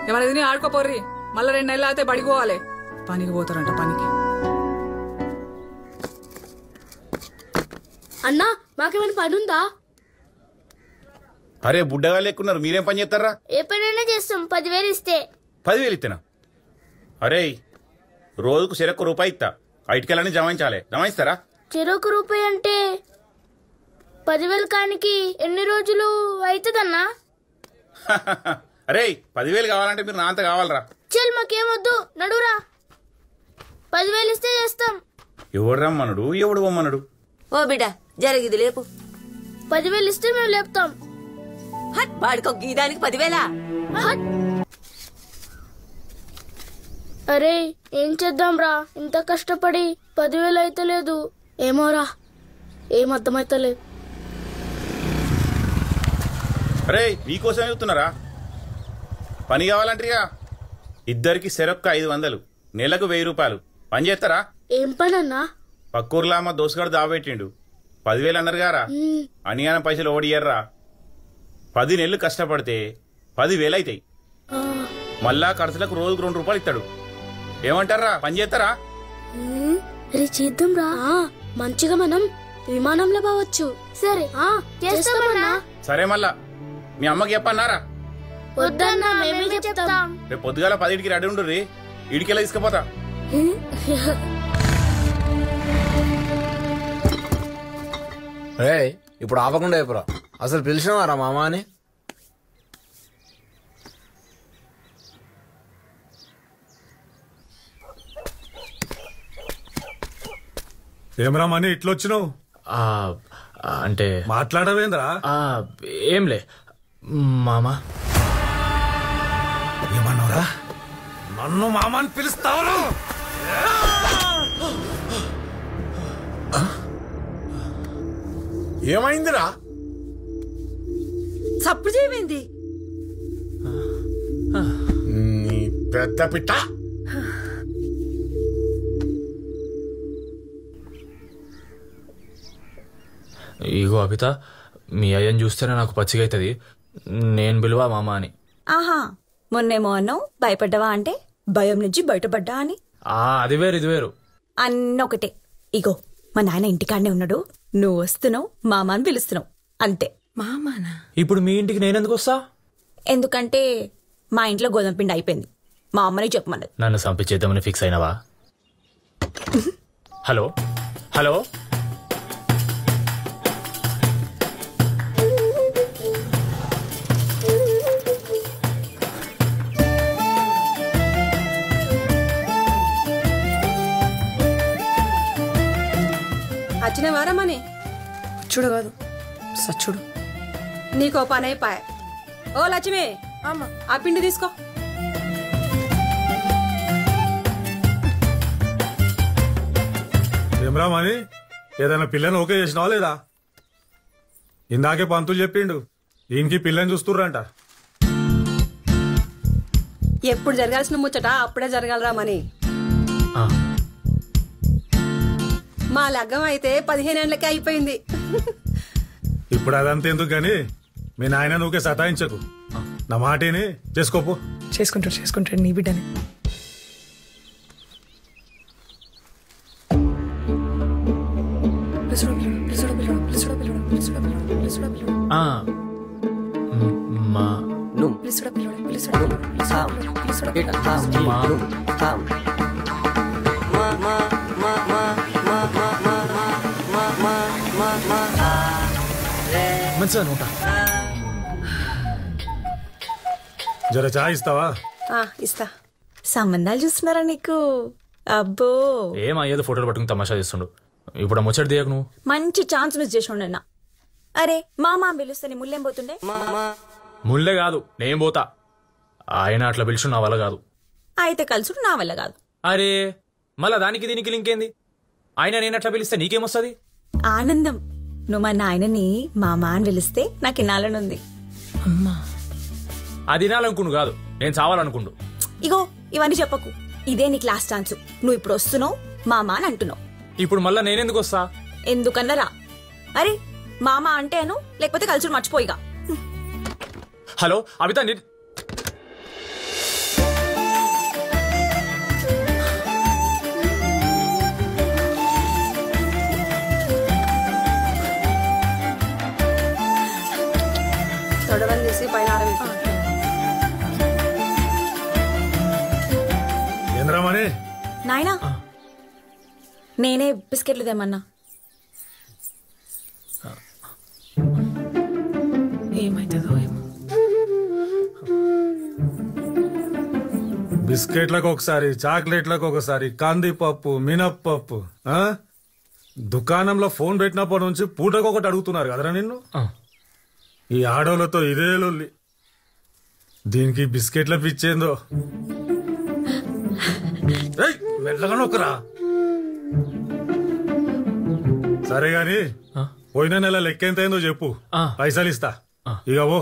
ఏమైనా తిని ఆడుకోపోర్రి, మళ్ళీ 2 నెలలు అయితే బడికి పోవాలి. పనికి పోతారంట పనికి. అన్నా మాకేమైనా పని ఉందా? అరే బుడ్డగా లేకున్నారు, మీరేం పని చేస్తారా? ఏ పనైనా చేస్తాం, 10,000 ఇస్తే. 10,000 ఇస్తేనా? అరే రోజుకు చెరకు రూపాయి ఇస్తా, ఐటికెళ్ళని జమాయించాలి, జమాయిస్తారా? చెరొక రూపాయి అంటే 10,000 కానికి ఎన్ని రోజులు అవుతుందన్నా? అరే 10,000 కావాలంటే మీరు నా అంత కావాలరా? చల్ మాకేమొద్దు, నడురా. 10,000 ఇస్తే చేస్తాం. ఎవడు రమ్మనుడు, ఎవడు బొమ్మనుడు? ఓ బిడ్డ జరిగిది లేపు. 10,000 ఇస్తే మేము లేపుతాం. వాడికి గీదానికి 10,000? అరే ఏం చేద్దాం రా, ఇంత కష్టపడి 10,000 అయితే లేదు. ఏమోరా, ఏం అర్థమైతలేదు. అరే మీకోసం చెప్తున్నారా? పని కావాలంటారుగా, ఇద్దరికి సెరొక్క 500, నెలకు 1000 రూపాయలు. పని చేస్తారా? ఏం పని అన్నా? పక్కూర్లా మా దోసుగాడు దాబెట్టిండు, 10,000 అన్నారు గారా. అనియాన పైసలు ఓడియర్రా. 10 నెలలు కష్టపడితే 10,000 అవుతాయి. మళ్ళా ఖర్చులకు రోజుకు 2 రూపాయలు ఇస్తాడు. ఏమంటారా, పని చేస్తారా? అరే చేద్దాం రా, మంచిగా మనం విమానంలో పోవచ్చు. సరే చేస్తామన్నా. సరే మళ్ళా మీ అమ్మకి చెప్పన్నారా? వద్దన్నా, మేమే చెప్తాం. రేపు పొద్దుగాల 10కి రెడీ ఉండు రీ, ఇడికెలా తీసుకుపోతా. ఇప్పుడు ఆపకుండా చెప్పురా, అసలు పిలిచినవారా మామ అని? ఏమరా మని ఇట్లొచ్చినావు? అంటే మాట్లాడవేంద్రా? ఏంలే మామా. ఏమన్నారా? నన్ను మామ అని పిలుస్తావు? ఏమైందిరా? చప్పుడు చేయమైంది. పెద్ద పిట్ట. ఇగో అభిత, మీ అయ్యని చూస్తేనే నాకు పచ్చిగా అవుతుంది. నేను పిలువా మామ అని. ఆహా, మొన్నేమో అన్నావు భయపడ్డావా అంటే భయం నుంచి బయటపడ్డా అని. అది వేరు ఇది వేరు. అన్నొకటే. ఇగో మా నాయన ఇంటికాడనే ఉన్నాడు, నువ్వు వస్తున్నావు మామ అని పిలుస్తున్నావు అంతే. మామానా? ఇప్పుడు మీ ఇంటికి నేనెందుకు వస్తా? ఎందుకంటే మా ఇంట్లో గోధుమ పిండి అయిపోయింది, మా అమ్మని చెప్పమన్నది. నన్ను సంపించేద్దామని ఫిక్స్ అయినవా? హలో హలో, వచ్చిన వారమని చూడు కాదు సచ్చుడు. నీకో పని అయిపోయా. ఓ లక్ష్మి, ఆ పిండి తీసుకో. ఏమరా మని, ఏదైనా పిల్లని ఓకే చేసినావా లేదా? ఇందాకే పంతులు చెప్పిండు దీనికి పిల్లని చూస్తుర్రంట. ఎప్పుడు జరగాల్సిన ముచ్చట అప్పుడే జరగాలరా మని. మా లగ్గం అయితే 15 ఏళ్ళకే అయిపోయింది. ఇప్పుడు అదంతా ఎందుకు గాని మీ నాయన నువ్వుకే సతాయించకు, నా మాటేని చేసుకోపో. చేసుకుంటాడు నీ బిడ్డని. మంచిగా ఉంటా. జర చాయ్ ఇస్తావా? ఇస్తా. సంబంధాలు చూస్తున్నారా నీకు? అబ్బో ఏం అయ్యేది ఫోటోలు పట్టుకుని తమాషా చేస్తుండు. ఇప్పుడు ముచ్చటి దియకు నువ్వు. మంచి ఛాన్స్ మిస్ చేసి ఉండన్నా. అరే మామ పిలుస్తే నీ ముళ్ళేం పోతుండే? ముళ్ళే కాదు నేను పోతా. ఆయన అట్లా పిలుచు నా వల్ల కాదు. అయితే కలుసుడు నా వల్ల కాదు. అరే మళ్ళా దానికి దీనికి లింకేంది? ఆయన నేను అట్లా పిలిస్తే నీకేమొస్తుంది? ఆనందం. నువ్వు మా నాయనని మామ అని పిలిస్తే నాకు ఇనాలనుంది. అమ్మా అది వినాలనుకుండు కాదు, నేను చావాలనుకుండు. ఇగో ఇవన్నీ చెప్పకు. ఇదే నీకు లాస్ట్ ఛాన్స్. నువ్వు ఇప్పుడు వస్తున్నావు మామ అని అంటున్నావు. ఇప్పుడు మళ్ళా నేనెందుకు వస్తా? ఎందుకన్నరా? అరే మామ అంటేను, లేకపోతే కలుసుడు మర్చిపోయిగా. హలో అబిత, తొడవని తీసి పైన ఏంద్రమని నాయనా నేనే బిస్కెట్లు తెమ్మన్నా. ఏమైతుందో ఏమో. బిస్కెట్లకు ఒకసారి, చాక్లెట్లకు ఒకసారి, కందిపప్పు, మినప్పప్పు. దుకాణంలో ఫోన్ పెట్టినప్పటి నుంచి పూటకు ఒకటి అడుగుతున్నారు కదరా నిన్ను. ఈ ఆడోళ్ళతో ఇదే లొల్లి. దీనికి బిస్కెట్ల పిచ్చేందో. మెల్లగా నొక్కరా. సరే గాని పోయిన నెల లెక్కెంతైందో చెప్పు, పైసలు ఇస్తా. ఇక ఓ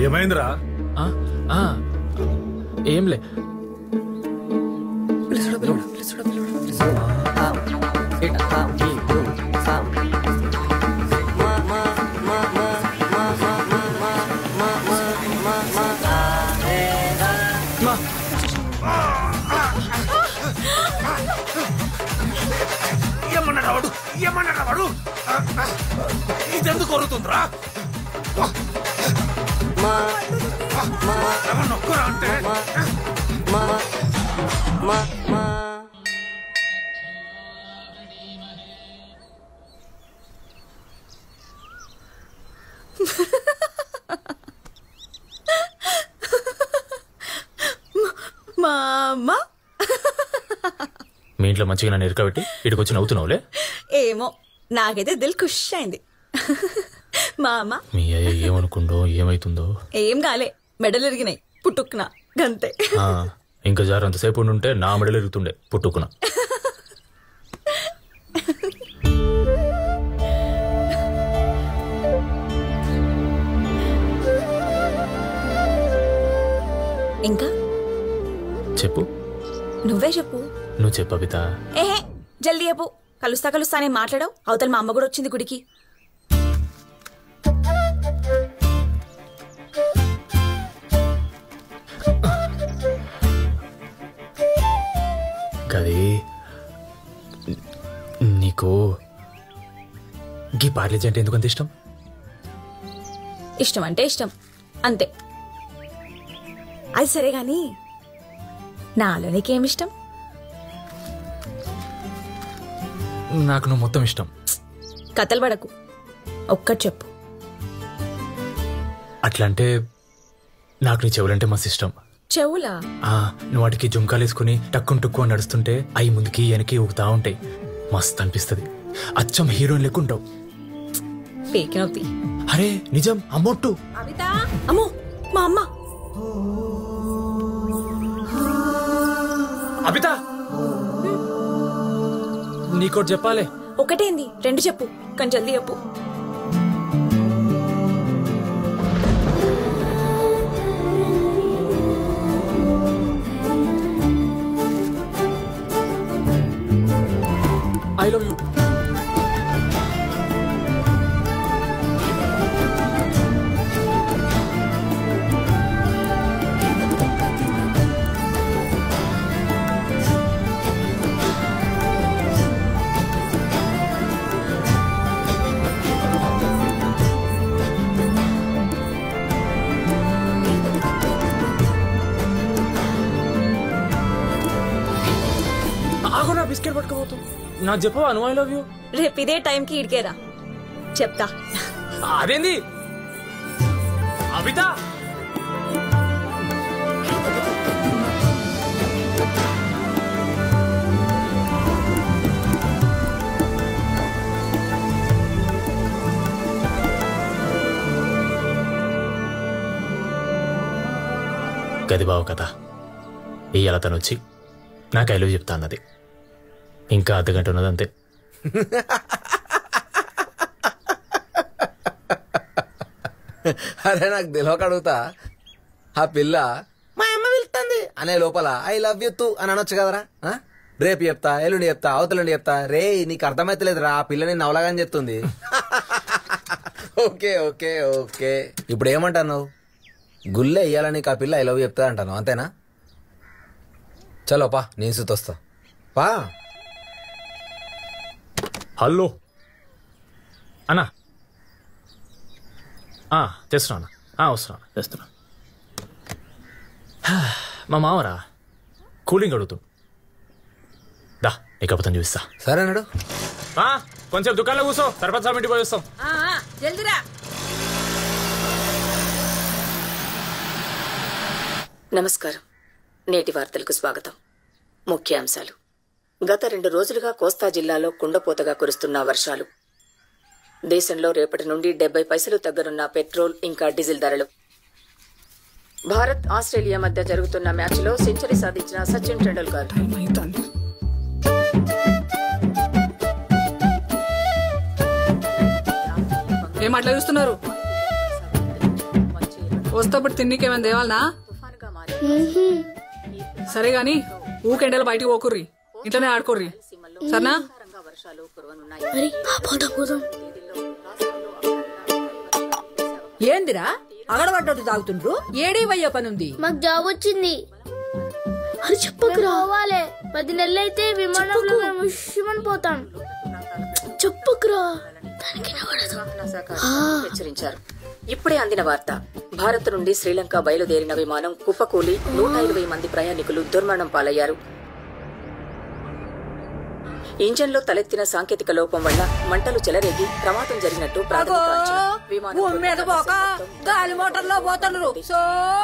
ఏమైందిరా? ఏంలే. ఏమన్నాడు వాడు? ఇదెందుకు కొరుతుందిరా? నొక్కురా అంటే మామ మీ ఇంట్లో మంచిగా నన్ను ఇరకబెట్టి ఇటుకు వచ్చి నవ్వుతున్నావులే. ఏమో నాకైతే దిల్ ఖుష్ అయింది. మామ మీ అయ్య ఏమనుకుందో ఏమైతుందో. ఏం కాలే, మెడలు ఎరిగినాయి పుట్టుకున్నా గంతే. ఇంకా జారు అంతసేపు ఉండుంటే నా మెడలు ఎరుగుతుండే పుట్టుకున్నా. ఇంకా చెప్పు. నువ్వే చెప్పు. నువ్వు చెప్పు అబిత. ఏహే జల్దీ చెప్పు. కలుస్తానే మాట్లాడావు. అవతల మా అమ్మ కూడా వచ్చింది గుడికి. గది నీకు గీ పార్లేజీ అంటే ఎందుకంత ఇష్టం? ఇష్టం అంటే ఇష్టం అంతే. అది సరే గాని నాలో నీకేమిష్టం? నాకు నువ్వు మొత్తం ఇష్టం. కథలు పడకు, ఒక్కటి చెప్పు. అట్లా అంటే నాకు నీ చెవులంటే మస్తు ఇష్టం. చెవులా? నువ్వు వాటికి జుంకాలు వేసుకుని టక్కుని టుక్కు అని నడుస్తుంటే అవి ముందుకి వెనక్కి ఊగుతా ఉంటాయి. మస్తు అనిపిస్తుంది. అచ్చం హీరోయిన్ లెక్కుంటావు. పేకినవుతి. అరే నిజం. అమ్మొట్టు. అమ్మో మా అమ్మ. అబిత నీకోటి చెప్పాలి. ఒకటేంది, రెండు చెప్పు, కానీ జల్దీ చెప్పు. I love you. ఆగు, నా బిస్కెట్ పట్టుకోబోతు. నాకు చెప్పవా నువ్వు ఐ లవ్ యూ? రేపు ఇదే టైంకి ఇడికేరా చెప్తా. అదేంది అవిత? గది బావు కదా, ఇయ్యాల తను వచ్చి నాకు ఐ లవ్ చెప్తా అన్నది. ఇంకా అర్ధగంట ఉన్నది అంతే. అరే నాకు తెలియక అడుగుతా, ఆ పిల్ల మా అమ్మ వెళ్తుంది అనే లోపల ఐ లవ్ యూ తూ అని అనొచ్చు కదరా? రేపు చెప్తా, ఎల్లుండి చెప్తా, అవతలుండి చెప్తా. రే నీకు అర్థమైతలేదురా, ఆ పిల్ల నేను అవలాగని చెప్తుంది. ఓకే ఓకే ఓకే, ఇప్పుడు ఏమంటాను? గుల్లే ఇయ్యాలని ఆ పిల్ల ఐ లవ్ చెప్తా అంటాను, అంతేనా? చలో పా, నేను సుతొస్తా పా. హలో అన్నా, తెస్తున్నా వస్తున్నా తెస్తున్నా. మా మామరా కూలింగ్ అడుగుతూ దా నీకు అబద్ధం చూపిస్తా. సరే అన్నాడు. కొంచెం దుకాణంలో కూర్చో, సర్పంచ్ సార్ ఇంటికి పోయి వస్తాం. జల్దిరా. నమస్కారం. నేటి వార్తలకు స్వాగతం. ముఖ్యాంశాలు. గత 2 రోజులుగా కోస్తా జిల్లాలో కుండపోతగా కురుస్తున్న వర్షాలు. దేశంలో రేపటి నుండి 70 పైసలు తగ్గనున్న పెట్రోల్ ఇంకా డీజిల్ ధరలు. భారత్ ఆస్ట్రేలియా మధ్య జరుగుతున్న మ్యాచ్లో సెంచరీ సాధించిన సచిన్ టెండూల్కర్. ఏం అట్లా చూస్తున్నారు? వస్తేప్పుడు తిన్నీకేమైనా దేవాలనా? సరే గాని ఊకెండలు బయటికి పోకుర్రి, ఇంట్లోనే ఆడుకోర్రి, సరేనా? ఏందిరా అగడబడ్డట్టు తాగుతుండ్రు? ఏడీ వయ్యో పనుంది. మాకు జాబ్ వచ్చింది. అది చెప్పకురావాలే. 10 నెలలైతే విమానంలో మేము విషయమని పోతాం. చెప్పకురా. హెచ్చరించారు. ఇప్పుడే అందిన వార్త. భారత్ నుండి శ్రీలంక బయలుదేరిన విమానం కుప్పకూలి 120 మంది ప్రయాణికులు దుర్మరణం పాలయ్యారు. ఇంజన్లో తలెత్తిన సాంకేతిక లోపం వల్ల మంటలు చెలరేగి ప్రమాదం జరిగినట్టు ప్రాథమిక అంచనా.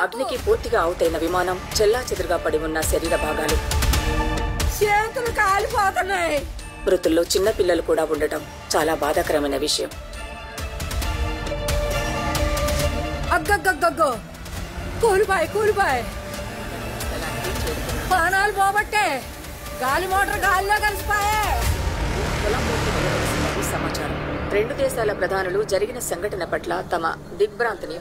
అగ్నికి పూర్తిగా అవుతైన విమానం చెల్లాచెదురుగా పడి ఉన్న శరీర భాగాలు. చేతులు కాలిపోతున్నాయి. మృతుల్లో చిన్న పిల్లలు కూడా ఉండటం చాలా బాధాకరమైన విషయం. అగ్గగ్గగ్గో కూలిపాయ్ ప్రాణాలు పోబట్టే గాలి మోటార్ గాలిలో కలిసిపోయే. సమాచారం. 2 దేశాల ప్రధానులు జరిగిన సంఘటన పట్ల తమ దిగ్భ్రాంతిని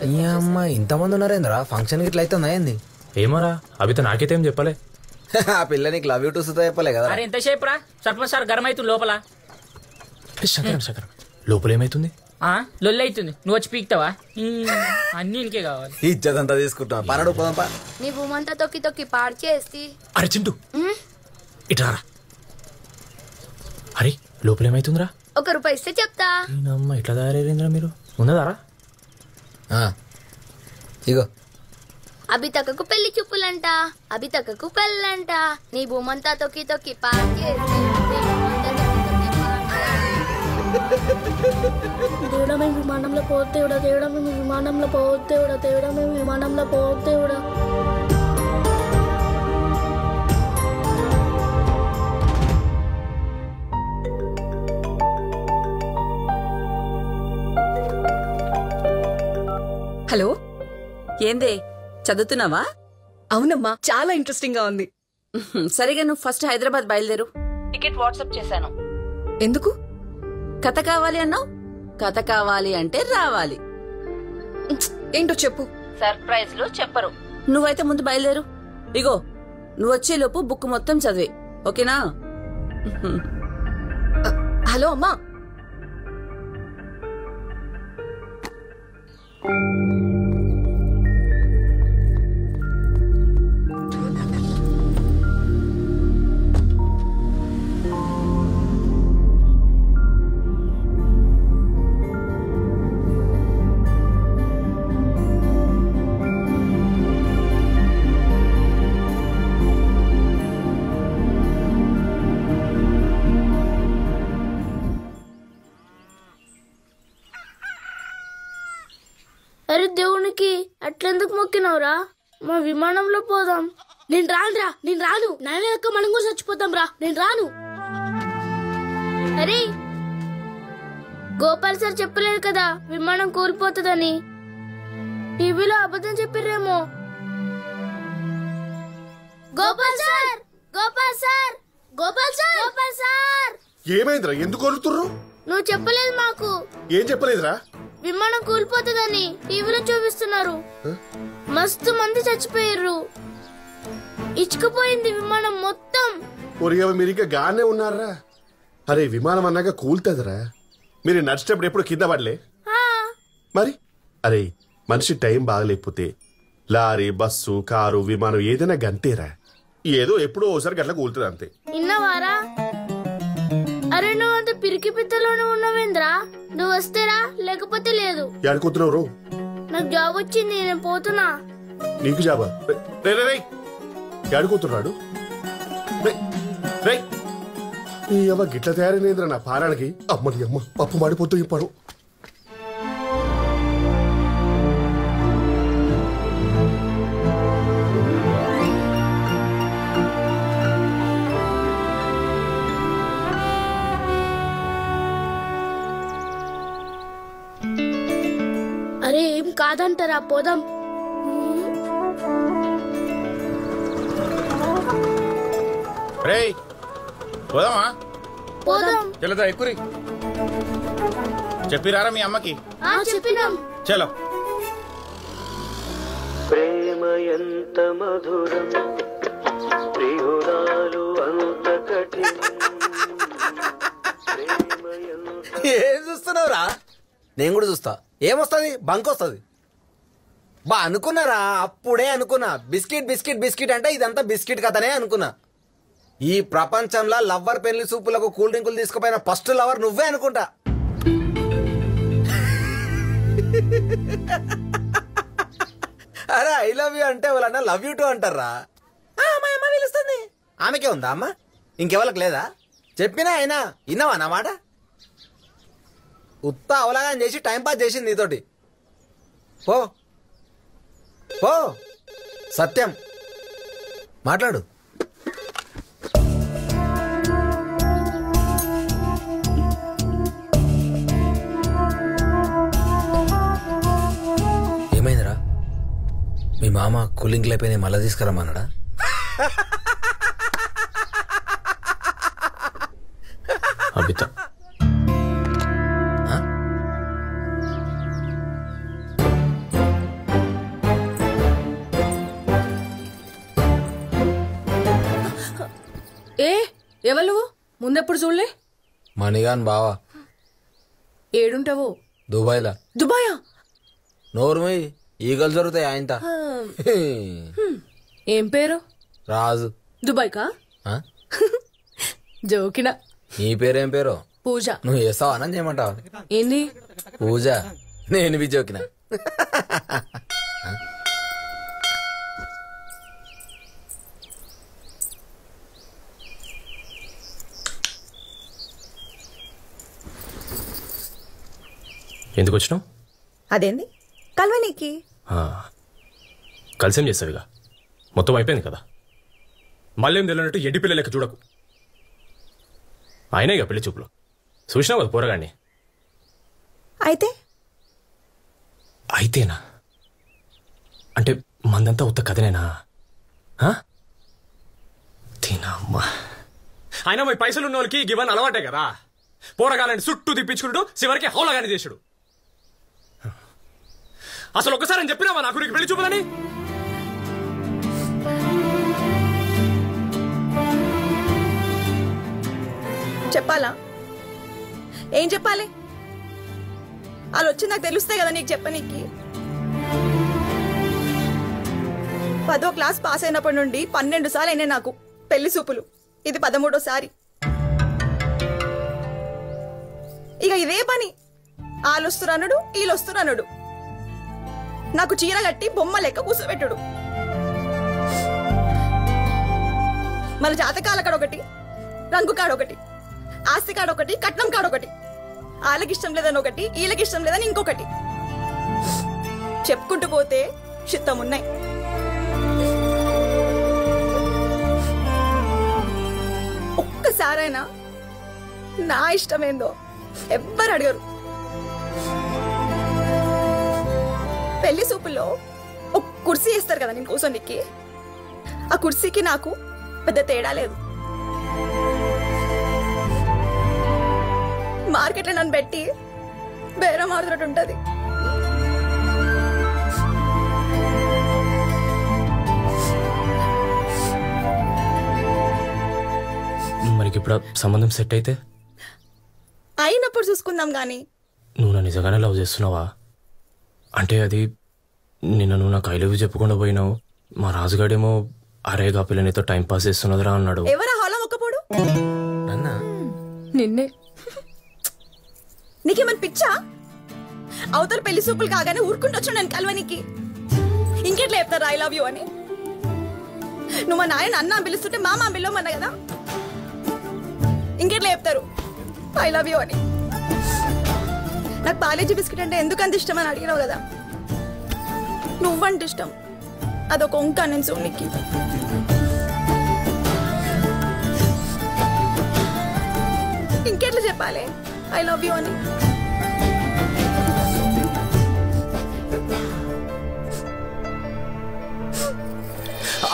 ఇంతమంది ఉన్నారేంద్రా? ఫంక్షన్ గిట్ల అయితే ఉన్నాయండి. ఏమోరా అవిత నాకైతే ఏం చెప్పలే. ఆ పిల్ల నీకు లవ్ యూ టు సుతా చెప్పలే కదా? అరే ఎంతసేపు రా, సర్పంచ్ సార్ గరం అవుతుంది లోపల. లోపల ఏమైతుంది? లొల్లి అవుతుంది, నువ్వు వచ్చి పీక్తావా? అన్ని ఇంకే కావాలి. ఇజ్జతంతా తీసుకుంటాం. పనడు పోదాంపా. నీ భూమంతా తొక్కి తొక్కి పాడు చేసి. అరే చింటూ ఇట్రారా. అరే లోపల ఏమైతుందిరా? 1 రూపాయి ఇస్తే చెప్తా. ఇట్లా తయారైందిరా మీరు. ఉన్నదారా? ఇగో అభితకకు పెళ్లి చూపులంట, అభితకకు పెళ్ళంట. నీ భూమంతా తొక్కి తొక్కి పాడు చేసి. దేవుడా మేము విమానంలో పోతేవుడా, దేవుడా మేము విమానంలో పోతేవుడా, దేవుడా మేము విమానంలో పోతేవుడా. హలో, ఏందే చదువుతున్నావా? అవునమ్మా, చాలా ఇంట్రెస్టింగ్ గా ఉంది. సరిగా నువ్వు ఫస్ట్ హైదరాబాద్ బయలుదేరు. టికెట్ వాట్సాప్ చేశాను. ఎందుకు? కథ కావాలి అన్నావు. కథ కావాలి అంటే రావాలి. ఏంటో చెప్పు. సర్ప్రైజ్ లో చెప్పరు. నువ్వైతే ముందు బయలుదేరు. ఇగో నువ్వు వచ్చేలోపు బుక్ మొత్తం చదివే, ఓకేనా? హలో అమ్మా. అరే దేవునికి అట్లెందుకు మొక్కినవురా? మా విమానంలో పోదాం. నేను రాను. నాయన యొక్క మనం కూడా చచ్చిపోతాం రా. నేను రాను. అరే గోపాల్ సార్ చెప్పలేదు కదా విమానం కూలిపోతుందని. టీవీలో అబద్ధం చెప్పిర్రేమో. Gopal sir, Gopal sir, Gopal sir, Gopal sir. ఏమైందిరా? ఎందుకు కొడుతుర్రు? నువ్వు చెప్పలేదు మాకు. ఏం చెప్పలేదురా? విమానం కూలిపోతుందని టీవీలో చూపిస్తున్నారు. మస్తు మంది చచ్చిపోయారు. ఇచ్చుకుపోయింది విమానం మొత్తం. ఒరియవ మీరు ఇంకా గానే ఉన్నారా? అరే విమానం అన్నాక కూల్తుందిరా. మీరు నడిచేటప్పుడు ఎప్పుడు కింద పడలే మరి? అరే మనిషి టైం బాగలేకపోతే లారీ, బస్సు, కారు, విమానం ఏదైనా గంతేరా. ఏదో ఎప్పుడో ఓసారి గట్ల కూలుతుంది అంతే. విన్నవారా? అరే నువ్వు అంత పిరికి పిత్తలోనే ఉన్నావేంద్రా? నువ్వు వస్తేరా, లేకపోతే లేదు. ఎడుకుతున్నావు? నాకు జాబ్ వచ్చింది, నేను పోతున్నా. నీకు జాబా? ఎడుకుతున్నాడు గిట్ల తయారైందిరా నా పారానికి. అమ్మని అమ్మ పప్పు మాడిపోతూ ఇప్పుడు. అరే ఏం కాదంటారా, పోదాం. పోదామా? పోదాం. చలో ఎక్కురి. చెప్పిరారా మీ అమ్మకి? చెప్పినాం. చలో. ప్రేమ ఎంత మధురం, ప్రియురాలు అంత కఠినం. ఏం చూస్తున్నావురా? నేను కూడా చూస్తా. ఏమొస్తుంది? బంక్ వస్తుంది. బా అనుకున్నారా? అప్పుడే అనుకున్నా బిస్కెట్ బిస్కెట్ బిస్కెట్ అంటే ఇదంతా బిస్కెట్ కథనే అనుకున్నా. ఈ ప్రపంచంలో లవ్వర్ పెళ్లి సూపులకు కూల్ డ్రింకులు తీసుకుపోయిన ఫస్ట్ లవర్ నువ్వే అనుకుంటా. అరే ఐ లవ్ యూ అంటే వాళ్ళన్నా లవ్ యూ టూ అంటారా? మా అమ్మ పిలుస్తుంది. ఆమెకే ఉందా అమ్మ? ఇంకెవరికి లేదా? చెప్పినా అయినా విన్నావా నా మాట? ఉత్త అవలాగా చేసి టైంపాస్ చేసింది నీతోటి. పో పో, సత్యం మాట్లాడు. ఏమైందిరా? మీ మామ కూలింగ్ లేపని మళ్ళా తీసుకురమ్మన్నాడా? అబిత ఎవరు? ముందెప్పుడు చూడలే? మణిగాన్ బావా. ఏడుంటావు? దుబాయ్లా. దుబాయా? నోర్మయ్, ఈగలు జరుగుతాయి ఆయనత. ఏం పేరు? రాజు. దుబాయ్ కా? జోకినా. నీ పేరేం పేరు? పూజ. నువ్వు చేస్తావా అని చేయమంటావా? ఏంది పూజ? నేను బి జోకినా. ఎందుకు వచ్చినావు? అదేంది కల్వనీకి? కలిసేం చేస్తావుగా? మొత్తం అయిపోయింది కదా. మళ్ళీ ఏం తెలియనట్టు ఎడ్డి పిల్ల లెక్క చూడకు. అయినా ఇక పెళ్లి చూపులు చూసినావు కదా పోరగాన్ని. అయితే అయితేనా అంటే మందంతా ఉత్త కథనేనా? తినమ్మా. అయినా మీ పైసలు ఉన్న వాళ్ళకి గివన్ అలవాటే కదా. పోరగాలని చుట్టూ తిప్పించుకుంటూ చివరికి హౌలగాని చేసుడు. అసలు ఒక్కసారి అని చెప్పినావా నాకు నీకు పెళ్లి చూపులని? చెప్పాలా? ఏం చెప్పాలి? వాళ్ళు వచ్చి నాకు తెలుస్తాయి కదా నీకు చెప్పనీకి. 10వ క్లాస్ పాస్ అయినప్పటి నుండి 12 సార్లు అయినాయి నాకు పెళ్లి చూపులు. ఇది 13వసారి. ఇక ఇదే పని. వాళ్ళు వస్తురన్నాడు, వీళ్ళు వస్తురన్నాడు. నాకు చీర కట్టి బొమ్మ లెక్క కూర్చోబెట్టుడు. మన జాతకాల కాడొకటి, రంగు కాడొకటి, ఆస్తి కాడొకటి, కట్నం కాడొకటి. వాళ్ళకి ఇష్టం లేదని ఒకటి, వీళ్ళకి ఇష్టం లేదని ఇంకొకటి. చెప్పుకుంటూ పోతే చిత్తమున్నాయి. ఒక్కసారైనా నా ఇష్టమేందో ఎవ్వరు అడగరు. పెళ్లి సూపుల్లో ఒక కుర్చీ వేస్తారు కదా నేను కూర్చోనికి, ఆ కుర్చీకి నాకు పెద్ద తేడా లేదు. మార్కెట్లో నన్ను పెట్టి బేరం ఆడుతున్నట్టు ఉంటది. మరికి ఇప్పుడు సంబంధం సెట్ అయితే అయినప్పుడు చూసుకుందాం గాని. నువ్వు నా నిజంగానే లవ్ చేస్తున్నావా? అంటే అది నిన్న నువ్వు నాకు ఐ లవ్ యూ చెప్పకుండా పోయినావు, మా రాజుగాడేమో అరేగా పిల్లనితో టైం పాస్ చేస్తున్నదిరా అన్నాడు. ఎవరా హాలో ఒక్కపోడు? నిన్నే. నీకేమని పిచ్చా? అవతల పెళ్లి సూపులు కాగానే ఊరుకుంటూ వచ్చా నేను కలవనికి. ఇంకెట్లా చెప్తారా ఐ లవ్ యూ అని? నువ్వు మా నాయన అన్న పిలుస్తుంటే మామ పిలవమన్నా కదా, ఇంకెట్లా చెప్తారు ఐ లవ్ యూ అని? నాకు పాలేజీ బిస్కెట్ అంటే ఎందుకంత ఇష్టం అని అడిగినావు కదా, నువ్వంటే ఇష్టం, అదొక వంక నేను సోనికి. ఇంకెట్లా చెప్పాలి ఐ లవ్ యూ అని?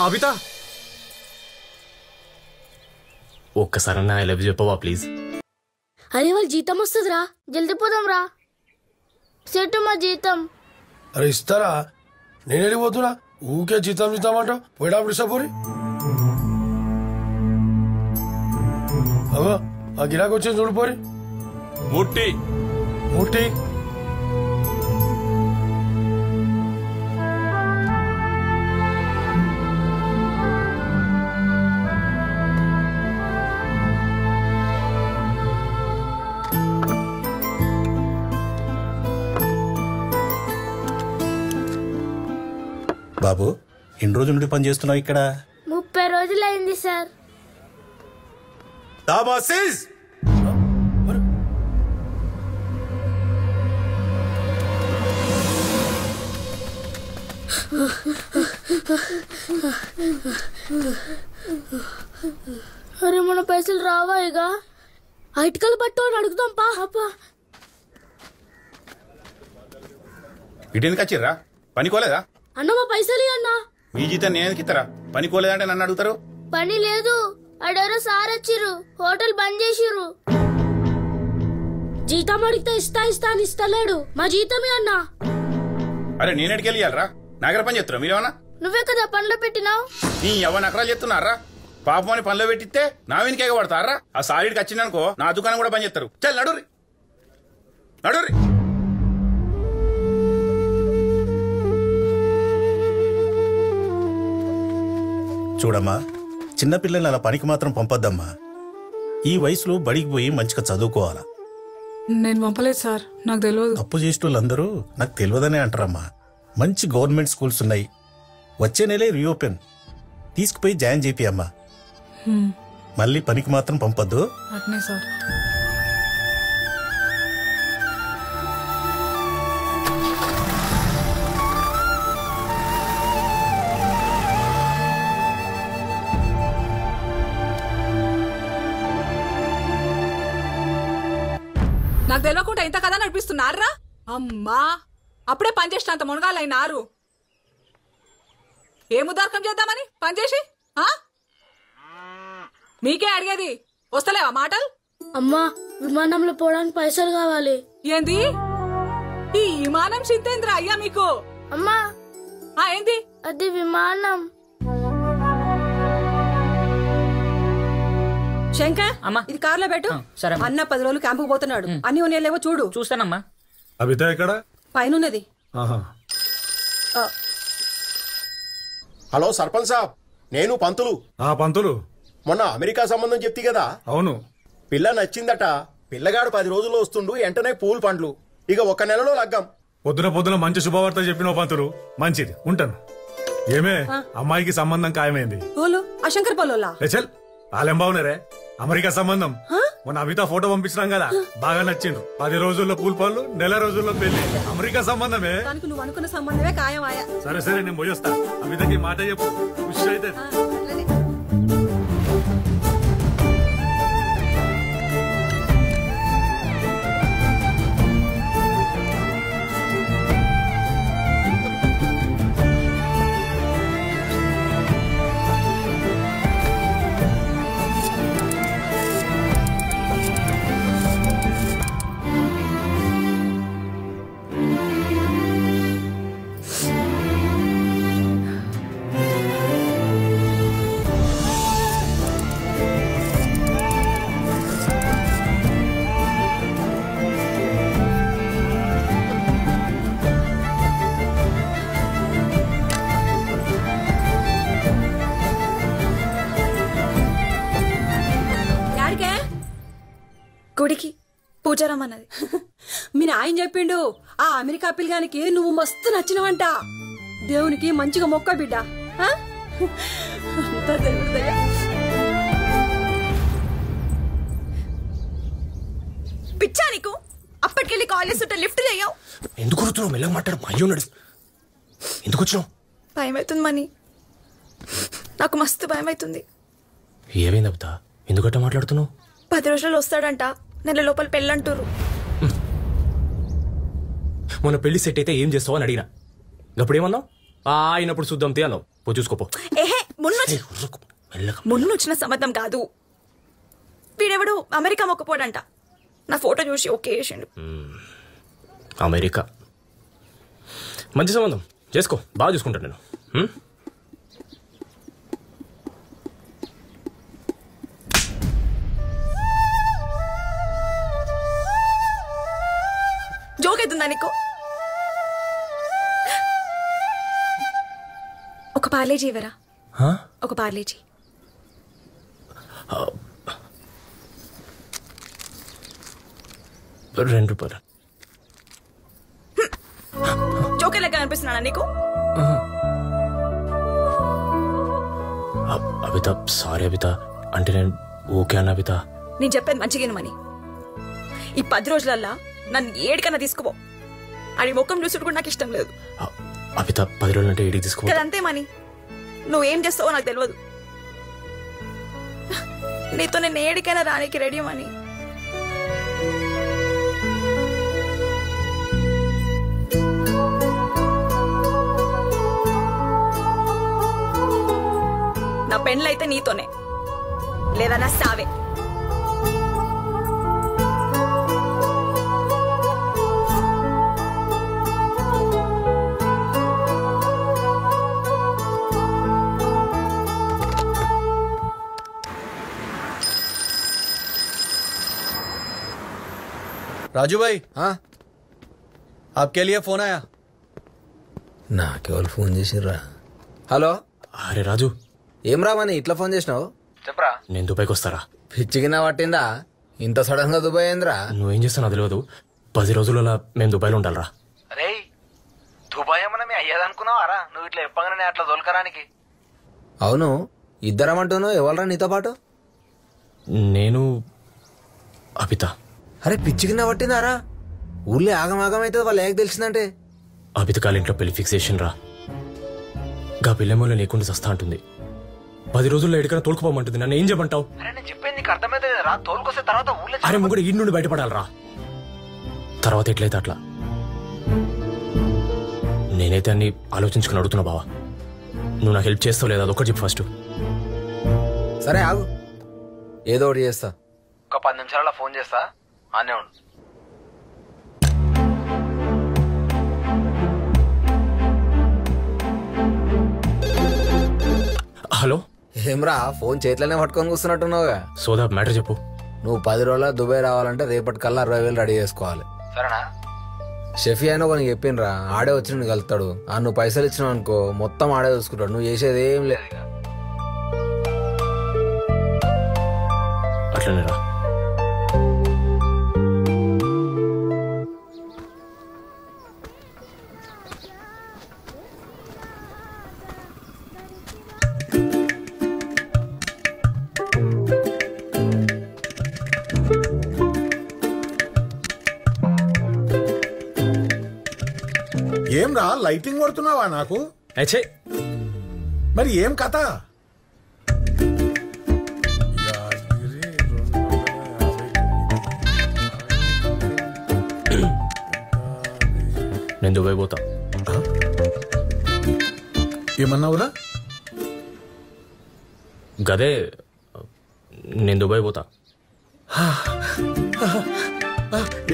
అబిత ఒక్కసారన్నా ఐ లవ్ యూ చెప్పవా ప్లీజ్? అరే వాళ్ళ జీతం వస్తుందిరా, జల్దీ పోదాం రా. సెట్ మా జీతం. అరే ఇస్తారా? నేను వెళ్ళిపోతున్నా, ఊకే జీతం జీతామంటావు. పోయేటప్పుడు ఇస్తా పోరి. అగో ఆ గిరాకి వచ్చింది చూడు పోరి. ముట్టి ముట్టి బాబు, ఎన్ని రోజుల నుండి పని చేస్తున్నావు ఇక్కడ? 30 రోజులైంది సార్. అరే మన పైసలు రావా? ఇక ఐటికలు పట్టు అని అడుగుదాం పా. ఇటెందుకు వచ్చిర్రా? పనికోలేదా? అన్న మా పైసలు అన్నా. మీ జీతం నేను ఇస్తారా? పనికోలేదంటే నన్ను అడుగుతారు. పని లేదు, అడెవరో సార్ వచ్చిర్రు, హోటల్ బంద్ చేసిర్రు. జీతం అడిగితే ఇస్తా అని ఇస్తలేడు. మా జీతమే అన్నా. అరే నేనేటికి వెళ్ళాలరా? నాగర పని చేస్తున్నా మీరేమన్నా? నువ్వే కదా పనిలో పెట్టినావు. నీ ఎవరు నకరాలు చెప్తున్నారా? పాపం అని పనిలో పెట్టిస్తే నా వెనుక పడతారా? ఆ సారీడికి వచ్చిందనుకో నా దుకాణం కూడా పని చేస్తారు. చల్ నడురి నడురి. చూడమ్మా, చిన్నపిల్లల్ని అలా పనికి మాత్రం పంపొద్దమ్మా. ఈ వయసులో బడికి పోయి మంచిగా చదువుకోవాలా. నేను పంపలేదు సార్, నాకు తెలియదు. తప్పు చేసేటోళ్ళందరూ నాకు తెలియదనే అంటారమ్మా. మంచి గవర్నమెంట్ స్కూల్స్ ఉన్నాయి, వచ్చే నెలే రీఓపెన్. తీసుకుపోయి జాయిన్ చేపి అమ్మా. మళ్ళీ పనికి మాత్రం పంపొద్దు. అట్నే సార్. నాకు తెలియకుండా ఇంత కదా నడిపిస్తున్నారా? అమ్మా అప్పుడే పనిచేసిన అంత మునగాలైనారు. ఏం ఉదార్కం చేద్దామని పనిచేసి మీకే అడిగేది, వస్తలేవా మాటలు? అమ్మా విమానంలో పోవడానికి పైసలు కావాలి. ఏంది ఈ విమానం సిద్ధేంద్ర అయ్యా మీకు? అమ్మా ఏంది అది విమానం. శంకర్ ఇది కార్లో పెట్టు. అన్న 10 రోజులు క్యాంపుకు పోతున్నాడు, అన్ని ఉన్నాయేమో చూడు. చూస్తానమ్మా. అబిత ఎక్కడ? పైనన్నది. హలో సర్పంచ్ సాబ్, నేను పంతులు. పంతులు, మొన్న అమెరికా సంబంధం చెప్తి కదా? అవును. పిల్ల నచ్చిందట. పిల్లగాడు 10 రోజుల్లో వస్తుండు, వెంటనే పూలు పండ్లు. ఇక 1 నెలలో లగ్గం. పొద్దున మంచి శుభవార్త చెప్పిన పంతులు. మంచిది, ఉంటాను. ఏమే అమ్మాయికి సంబంధం ఖాయమైంది. అశంకర్ పొలోలా చల్ వాళ్ళేం బాగున్నారే? అమెరికా సంబంధం మొన్న అమితా ఫోటో పంపించినాం కదా బాగా నచ్చిండ్రు 10 రోజుల్లో పూల్ పనులు నెల రోజుల్లో పెళ్లి అమెరికా సంబంధమే దానికి నువ్వు అనుకున్న సంబంధమే ఖాయమాయా. సరే నేను పోయొస్తా అమితకి మాట చెప్పు ఖుషి అయితే గుడికి పూజారమ్మన్నది. మీ నాయన చెప్పిండు ఆ అమెరికా పిల్లగానికి నువ్వు మస్తు నచ్చినవంట. దేవునికి మంచిగా మొక్క బిడ్డ. అంతా దేవుడి దయ. పిచ్చా నీకు? అప్పటికెళ్ళి కాలేజ్ చుట్టూ లిఫ్ట్ చేయవు. ఎందుకు కూర్చున్నావు? మెల్లగా మాట్లాడు. మా అయ్యో నడు. ఎందుకు వచ్చినావు? భయం అవుతుంది మనీ, నాకు మస్తు భయం అవుతుంది. ఏమైంది అబిత? ఎందుకట్ట మాట్లాడుతున్నావు? 10 రోజుల్లో వస్తాడంట, నెల లోపల పెళ్ళంటారు. మొన్న పెళ్లి సెట్ అయితే ఏం చేస్తావు అని అడిగినా. అప్పుడేమన్నావు? అయినప్పుడు చూద్దాం తే అన్నావు. పో చూసుకోపో. ఏహే మొన్న వచ్చిన సంబంధం కాదు. వీడెవడు అమెరికా మొక్కపోడంట. నా ఫోటో చూసి ఓకే చేసిండు. అమెరికా మంచి సంబంధం, చేసుకో. బాగా చూసుకుంటాను నేను. జోక్ అవుతుందా నీకు? ఒక పార్లేజీ ఇవ్వరా? ఒక పార్లేజీ. ₹2. జోకే లెక్క అనిపిస్తున్నానా నీకు? అబిత సారీ అబిత. అంటే నేను ఓకే అన్న అబిత. నేను చెప్పేది మంచిగా మని. ఈ 10 రోజులల్లా నన్ను ఏడికన్నా తీసుకుపో. అది ముఖం చూసుడు కూడా నాకు ఇష్టం లేదు. అబిత 10 రోజులు అంటే ఏడికి తీసుకో. అంతే మని, నువ్వేం చేస్తావో నాకు తెలియదు. నీతో నేను ఏడికైనా రానికి రెడీ మని. నా పెళ్ళైతే నీతోనే, లేదా నా సావే. राजू भाई, हाँ आपके लिए फोन आया. నా కేవల్ ఫోన్ చేసిర్రా. హలో. అరే రాజు, ఏం రామని ఇట్లా ఫోన్ చేసినావు? చెప్పరా. నేను దుబాయ్కి వస్తారా? పిచ్చిగినా పట్టిందా? ఇంత సడన్ గా దుబాయ్ ఏంద్రా? నువ్వేం చేస్తానో తెలియదు. 10 రోజులలో మేము దుబాయ్లో ఉండాలరా. అరే దుబాయ్ ఏమన్నా మీ అయ్యేదనుకున్నావారా? నువ్వు ఇట్లా చెప్పగానే అట్లా దొలకరానికి. అవును, ఇద్దరమంటున్నావు. ఎవరరా నీతో పాటు? నేను అబిత. అరే పిచ్చి కింద పట్టిందారా? ఊళ్ళో ఆగమాగం అయితే వాళ్ళు ఏక తెలిసిందంటే. అబిత కాలింట్లో పెళ్లి ఫిక్స్ చేసిండ్రా. గా పిల్లెమ్మలో లేకుండా సస్తా అంటుంది. 10 రోజుల్లో ఎడికైనా తోలుకుపోమంటుంది. నన్ను ఏం చెప్పంటావు? అరే ముగ్గురు ఈ నుండి బయటపడాలరా. తర్వాత ఎట్లయితే అట్లా. నేనైతే అన్ని ఆలోచించుకుని అడుగుతున్నా బావా. నువ్వు నాకు హెల్ప్ చేస్తావు లేదా అదొక్కటి చెప్పు ఫస్ట్. సరే ఆగు, ఏదో ఒకటి చేస్తా. ఒక 10 నిమిషాలలో ఫోన్ చేస్తా, ఆనే ఉండు. హలో. ఏమ్రా ఫోన్ చేతిలోనే పట్టుకొని కూర్చున్నట్టున్నావుగా. సోదా మ్యాటర్ చెప్పు. నువ్వు 10 రోజుల దుబాయ్ రావాలంటే రేపటికల్లా 60,000 రెడీ చేసుకోవాలి. సరేనా? షెఫీ అయినా కొన్ని చెప్పిండ్రా, ఆడే వచ్చి నేను కలుతాడు. నువ్వు పైసలు ఇచ్చినావు అనుకో, మొత్తం ఆడే చూసుకుంటాడు. నువ్వు చేసేది ఏం లేదు ఇక. అట్లనే రా. ఏం రా లైటింగ్ కొడుతున్నావా నాకు? మరి ఏం కథ? నేను దుబాయ్ పోతా. ఏమన్నావురా? గదే నేను దుబాయ్ పోతా.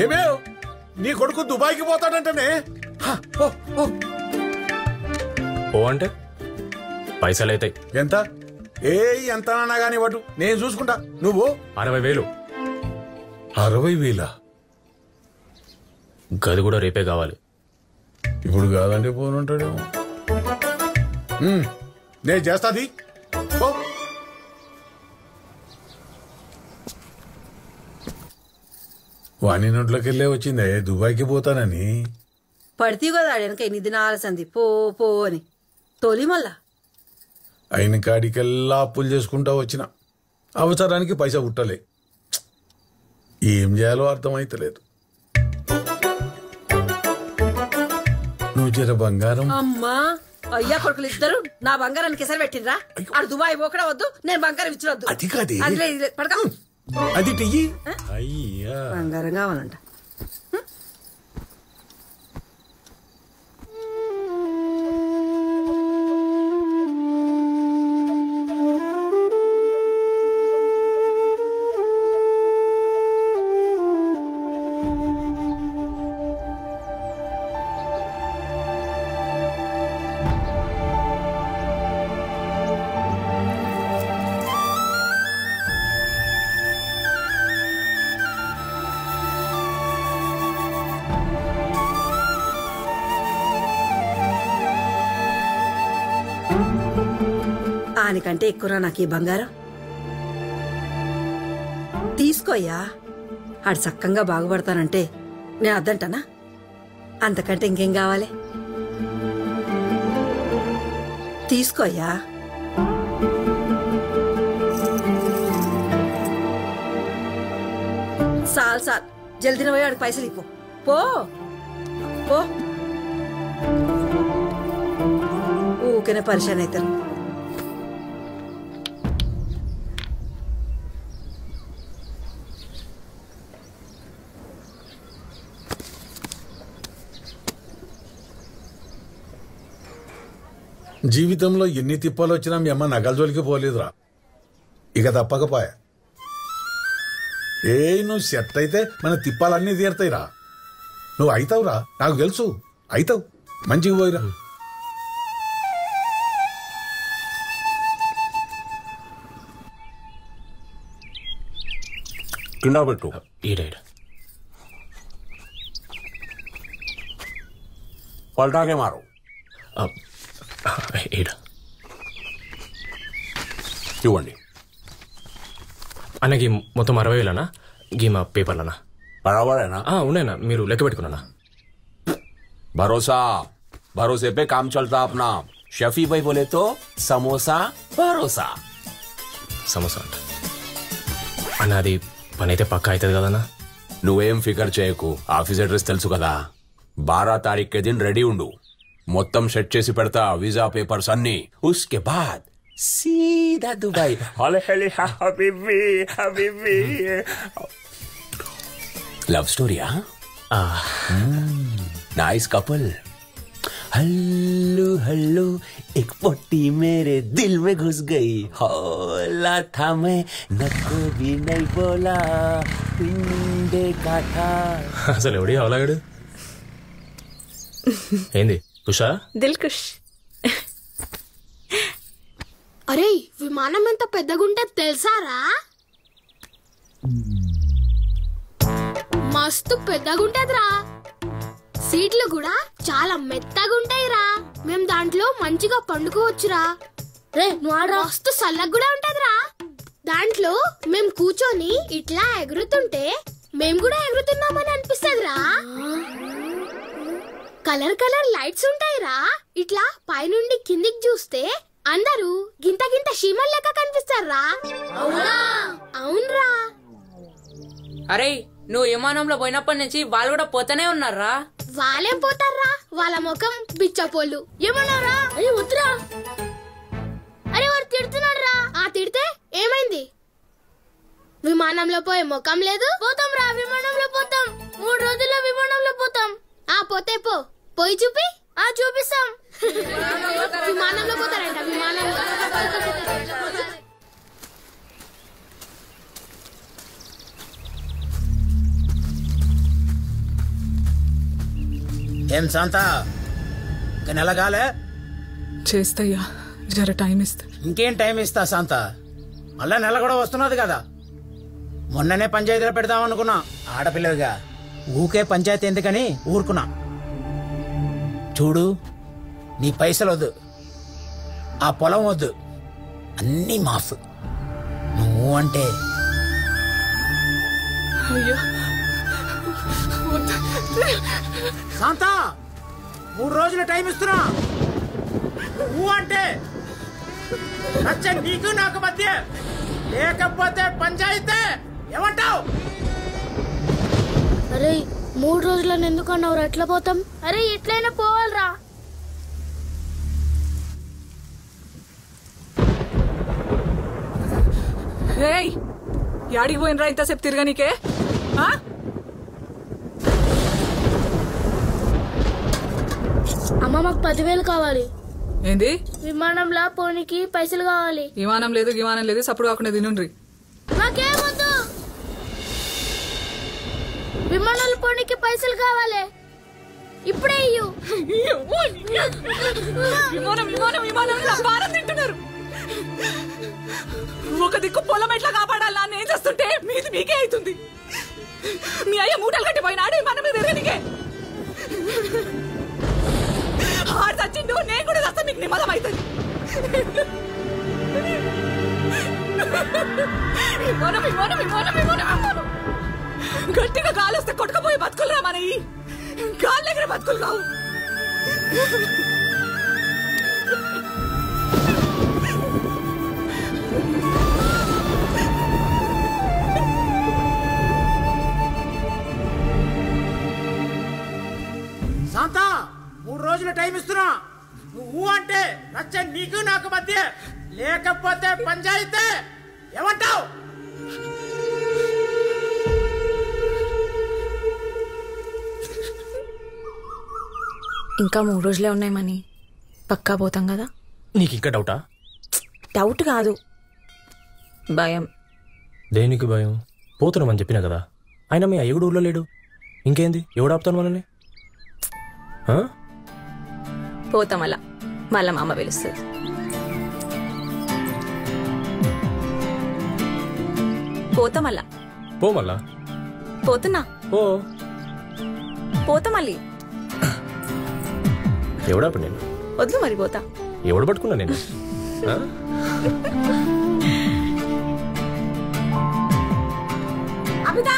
ఏమే నీ కొడుకు దుబాయ్కి పోతాడంటనే? ఓ అంటే పైసలు అవుతాయి. ఎంత? ఎంత అన్నా గానీ వాడు నేను చూసుకుంటా. నువ్వు 60,000. 60,000? గది కూడా రేపే కావాలి. ఇప్పుడు కాదంటే పోనుంటాడేమో. నేను చేస్తాది. వాణి నోట్లోకి వెళ్ళే వచ్చిందే దుబాయ్కి పోతానని. పడితే కదా వెనక ఎన్ని దినాల సంది పో పో అని తోలి మళ్ళా అయిన కాడికెల్లా అప్పులు చేసుకుంటా వచ్చిన. అవసరానికి పైసా పుట్టలే. ఏం చేయాలో అర్థమైతలేదు. నువ్వు జర బంగారం. అమ్మా అయ్యా కొడుకులు ఇద్దరు నా బంగారానికి ఎసరు పెట్టినరా? ఆడు దుబాయ్ పోకడా వద్దు, నేను బంగారం ఇచ్చినొద్దు. అది కాదే. పడక అది టియ్యి. బంగారం కావాలంట. ఆనికంటే ఎక్కువరా నాకు ఈ బంగారం. తీసుకోయ్యా, ఆడు చక్కంగా బాగుపడతానంటే నేను అద్దంటానా? అంతకంటే ఇంకేం కావాలి? తీసుకోయ్యా. సాల్ సాల్ జల్దీన పోయి ఆడికి పైసలు ఇప్పు. పో పో. ఊకనే పరిశాన్ అవుతారు. జీవితంలో ఎన్ని తిప్పాలు వచ్చినా మీ అమ్మ నగల జోలికి పోలేదురా. ఇక తప్పకపోయా. నువ్వు సెట్ అయితే మన తిప్పాలన్నీ తీరుతాయిరా. నువ్వు అవుతావురా, నాకు తెలుసు. అవుతావు. మంచిగా పోయిరా. కింద పెట్టు. పల్టాకే మారు. ఇవ్వండి. అన్నకి మొత్తం 60,000 గీమా పేపర్లనా? బరాబరేనా? ఉన్నాయన్నా, మీరు లెక్క పెట్టుకున్నా. भरोसा भरोसे पे काम चलता अपना. शफी भाई बोले तो समोसा भरोसा. సమోసా అంట అన్న. అది పని అయితే పక్కా అవుతుంది కదన్నా? నువ్వేం ఫికర్ చేయకు. ఆఫీస్ అడ్రస్ తెలుసు కదా. 12 तारीख के दिन రెడీ ఉండు. మొత్తం సెట్ చేసి పెడతా వీసా పేపర్స్ అన్ని. ఉస్కే బాద్ సీదా దుబాయ్. హబీబీ హబీబీ. లవ్ స్టోరీయా? Nice couple. हल्लू हल्लू एक पट्टी मेरे दिल में घुस गई. हौला था मैं नको भी नहीं बोला. पिंडे का था. అసలు ఎవడి అవలాగాడు? ఏంది కుషా? దిల్కుష్. అరే విమానం ఎంత పెద్దగుంటే తెలుసారా? మస్తు పెద్దగుంటదిరా. సీట్లు కూడా చాలా మెత్తగా ఉంటాయిరా. మేం దాంట్లో మంచిగా పండుకోవచ్చురా. రే నువ్వు ఆడరా. మస్తు చల్లగా కూడా ఉంటదిరా. దాంట్లో మేం కూర్చొని ఇట్లా ఎగురుతుంటే మేం కూడా ఎగురుతున్నామని అనిపిస్తదిరా. కలర్ కలర్ లైట్స్ ఉంటాయిరా. ఇట్లా పైనుండి కిందికి చూస్తే అందరూ గింత గింత చీమల్ లెక్క కనిపిస్తారా. అవునా? అవునరా. అరే నువ్వు విమానంలో పోయినప్పటి నుంచి వాళ్ళు కూడా పోతానే ఉన్నారా? వాళ్ళేం పోతారా, వాళ్ళ ముఖం బిచ్చపోళ్ళు. ఏమన్నారా? అయ్యో వద్దురా. అరే వాడు తిడుతున్నాడు రా. ఆ తిడితే ఏమైంది? విమానంలో పోయే ముఖం లేదు. పోతాం రా, విమానంలో పోతాం. 3 రోజుల్లో విమానంలో పోతాం. ఆ పోతే పోయి చూపి. ఆ చూపిస్తాం. విమానంలో పోతారంట, విమానంలో. ఏం శాంత నెలగాలే చేస్తయ్యా, జర టైం ఇస్తా. ఇంకేం టైం ఇస్తా శాంత, మళ్ళా నెల కూడా వస్తున్నది కదా. మొన్ననే పంచాయతీలో పెడదాం అనుకున్నా, ఆడపిల్లవిగా ఊకే పంచాయతీ ఎందుకని ఊరుకున్నా. చూడు, నీ పైసలు వద్దు, ఆ పొలం వద్దు, అన్నీ మాఫ్. నువ్వు అంటే శాంత 3 రోజులు టైం ఇస్తున్నా. నువ్వు అంటే నీకు నాకు మధ్య, లేకపోతే పంచాయతీ ఏమంటావు? అరే 3 రోజులను ఎందుకు అన్నావు? ఎట్లా పోతాం? అరే ఎట్లయినా పోవాలరా. యాడికి పోయినరా ఇంతసేపు తిరగనీకే? అమ్మ మాకు 10,000 కావాలి. ఏంది? విమానంలో పోనీకి పైసలు కావాలి. విమానం లేదు, విమానం లేదు, సప్పుడు కాకుండా తినుండ్రి. మాకేమొద్దు, విమానాలు పోనీకి పైసలు కావాలి. ఇప్పుడే ఇయ్యు. విమానం తింటున్నారు. ఒక దిక్కు పొలం ఎట్లా కాపాడాలా అని ఏం చేస్తుంటే మీది మీకే అవుతుంది. మీ అయ్య మూటలు కట్టిపోయినాడు మన మీద ఎరగనికే. ఆడు చచ్చిండు, నేను కూడా చస్తా, మీకు నిమ్మలం అవుతుంది. గట్టిగా కాలుస్తే కొట్టుకుపోయి బతుకులరా మనవి. గాలి దగ్గర బతుకులు కావు. శాంత 3 రోజులు టైం ఇస్తున్నా. నువ్వు అంటే నీకు నాకు మధ్య, లేకపోతే పంచాయతీ ఏమంటావు? ఇంకా 3 రోజులే ఉన్నాయి మనీ, పక్కా పోతాం కదా. నీకు ఇంకా డౌటా? డౌట్ కాదు, భయం. దేనికి భయం? పోతున్నామని చెప్పినా కదా. అయినా మీ అయ్య కూడా ఊళ్ళో లేడు, ఇంకేంది? ఎవడు ఆపుతాను మనల్ని? పోతాం అలా, మళ్ళా మా అమ్మ పిలుస్తుంది. పోతాం అలా. పో మళ్ళా. పోతున్నా. పోతా మళ్ళీ. ఎవడాపు నేను? వద్దు మరి, పోతా. ఎవడు పట్టుకున్నా నేను? అమితా,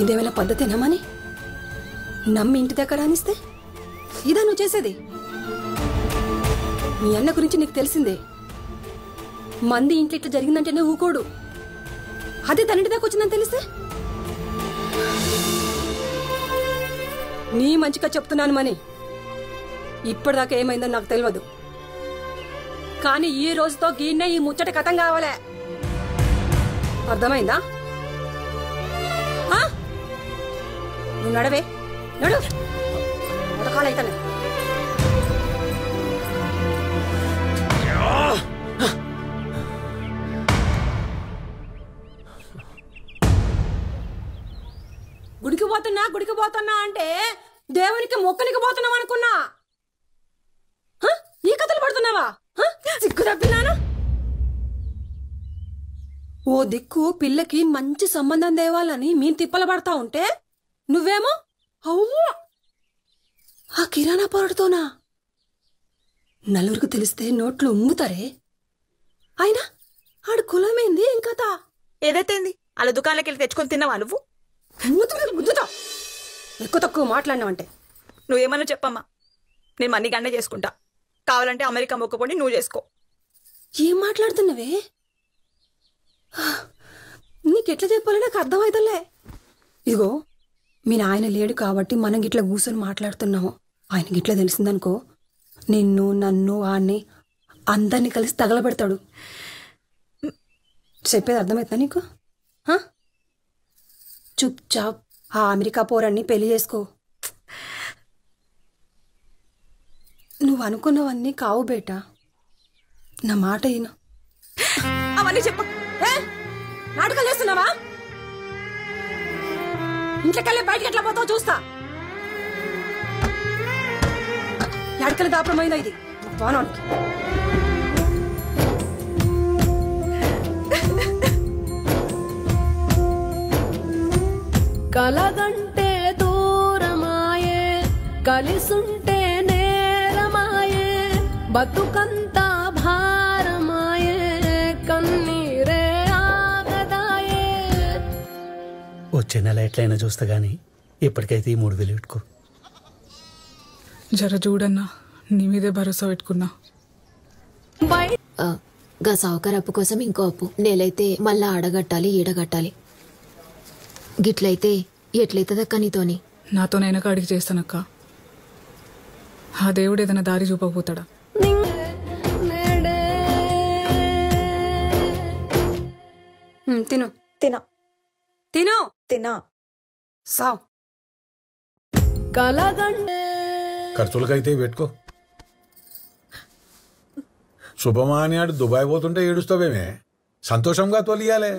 ఇదేమైనా పద్ధతేనామని నమ్మి ఇంటి దగ్గర అనిస్తే ఇదా నువ్వు చేసేది? మీ అన్న గురించి నీకు తెలిసిందే. మంది ఇంట్లో ఇట్లా జరిగిందంటేనే ఊకోడు. అదే తనింటి దాకా వచ్చిందని తెలిస్తే? నీ మంచిగా చెప్తున్నాను మని. ఇప్పటిదాకా ఏమైందో నాకు తెలియదు, కానీ ఈ రోజుతో గీన్నే ఈ ముచ్చట కథం కావాలే. అర్థమైందా? నువ్వు నడవే, నడు. ఉదకాలైతానే. గుడికి పోతున్నా అంటే దేవునికి మొక్కలికి పోతున్నావు అనుకున్నా. ఈ కథలు పడుతున్నావా? సిగ్గు తప్పినాను. ఓ దిక్కు పిల్లకి మంచి సంబంధం తేవాలని మేము తిప్పలు పడతా ఉంటే నువ్వేమో అవ్వా ఆ కిరాణా పొరడుతోనా? నలుగురికి తెలిస్తే నోట్లు ఉమ్ముతారే. అయినా ఆడు కులమేంది ఇంకతా? ఏదైతేంది అలా దుకాణంలోకి వెళ్ళి తెచ్చుకొని తిన్నావా నువ్వు? ఎక్కువ తక్కువ మాట్లాడినావంటే నువ్వేమన్నా చెప్పమ్మా, నేను మనీ గండే చేసుకుంటా. కావాలంటే అమెరికా మొక్కుకొని నువ్వు చేసుకో. ఏం మాట్లాడుతున్నావే? నీకెట్లా చెప్పాలో నాకు అర్థమవుతలే. ఇదిగో మీ నాయన లేడు కాబట్టి మనం గిట్లా కూర్చొని మాట్లాడుతున్నాము. ఆయన గిట్లా తెలిసిందనుకో నిన్ను నన్ను వాడిని అందరినీ కలిసి తగలబెడతాడు. చెప్పేది అర్థమవుతుందా నీకు? చుప్ చాప్ ఆ అమెరికా పోరాన్ని పెళ్లి చేసుకో. నువ్వు అనుకున్నవన్నీ కావు బేటా, నా మాట అయినా. అవన్నీ చెప్ప. నాటకాలు చేస్తున్నావా? ఇంట్లోకెళ్ళి బయటకి ఎట్లా పోతావు చూస్తా. ఎడకలు దాపరమైందా ఇది వానానికి? కలగంటే దూరమాయే, కలిసుంటే నేరమాయే, బతుకంతా భారమాయే, కన్నీరే ఆగదాయే. వచ్చే నెల ఎట్లయినా చూస్తా గానీ ఇప్పటికైతే ఈ 3,000 పెట్టుకో. జర చూడన్నా, నీ మీదే భరోసా పెట్టుకున్నా. గా సావుకారు అప్పు కోసం ఇంకో అప్పు నెలైతే మళ్ళా ఆడగట్టాలి ఈడగట్టాలి. గిట్లయితే ఎట్లయితదక్క నీతోని? నాతోనైనా కాడికి చేస్తానక్క. ఆ దేవుడు ఏదైనా దారి చూపకపోతాడా? తిను తినా తిను తినా సావ్. కలగంటే ఖర్చులకైతే పెట్టుకో. శుభమా అని ఆడు దుబాయ్ పోతుంటే ఏడుస్తావేమే? సంతోషంగా తోలియాలే.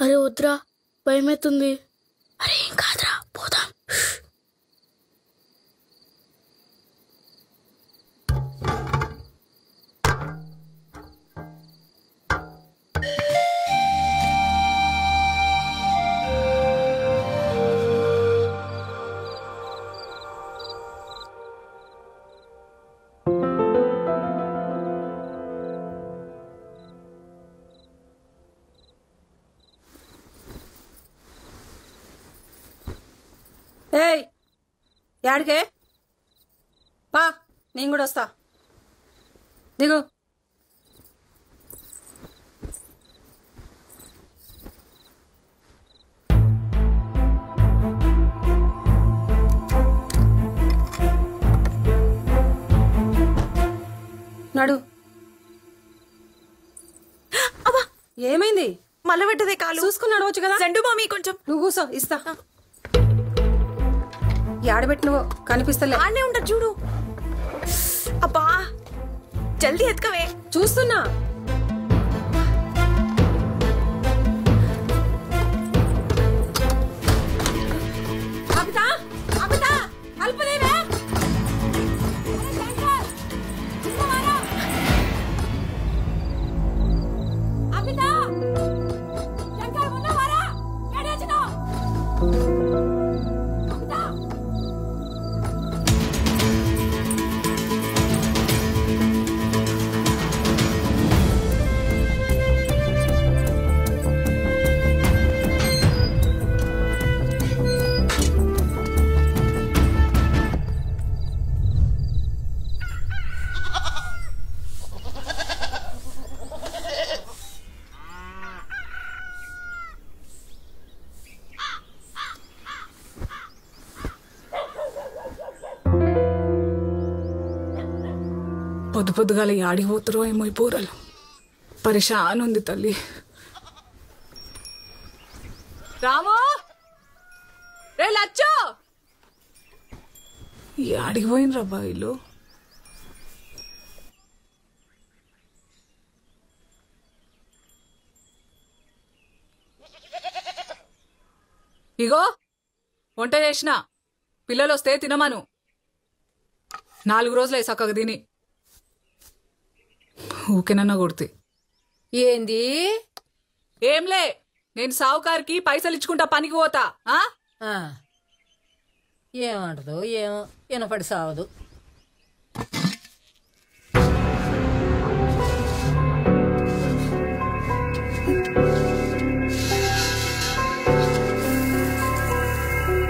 అరే వద్దురా, భయమవుతుంది. అరే ఏం కాదురా, పోదాం. ఏయ్ యాడికే పా, నేను కూడా వస్తా. దిగు. నడు. ఏమైంది? మళ్ళీ పెట్టదే కాలు. చూసుకుని నడవచ్చు కదా. సెండు మామీ కొంచెం. నువ్వు కూసో, ఇస్తా. యాడబెట్టినవో కనిపిస్తలే. ఆడనే ఉంటా చూడు. అబ్బా జల్దీ ఎత్తుకవే. చూస్తున్నా. అబితా అబితా కల్పదేవే. అబితా శంకర్ ఉన్నవారా? ఎడేచినో పొద్దు పొద్దుగాల యాడికి పోతారో ఏమో ఈ పూరలు. పరిశాన్ ఉంది తల్లి. రాము రే లచ్చో, యాడికి పోయినరా బాయిలు? ఇగో వంట చేసిన పిల్లలు వస్తే తినమను. 4 రోజులే చక్కగా తిని ఊకేనన్నా కొడితే. ఏంది? ఏంలే, నేను సావుకారికి పైసలు ఇచ్చుకుంటా పనికి పోతా. ఏమంటదో ఏమో, వినపడి సావదు.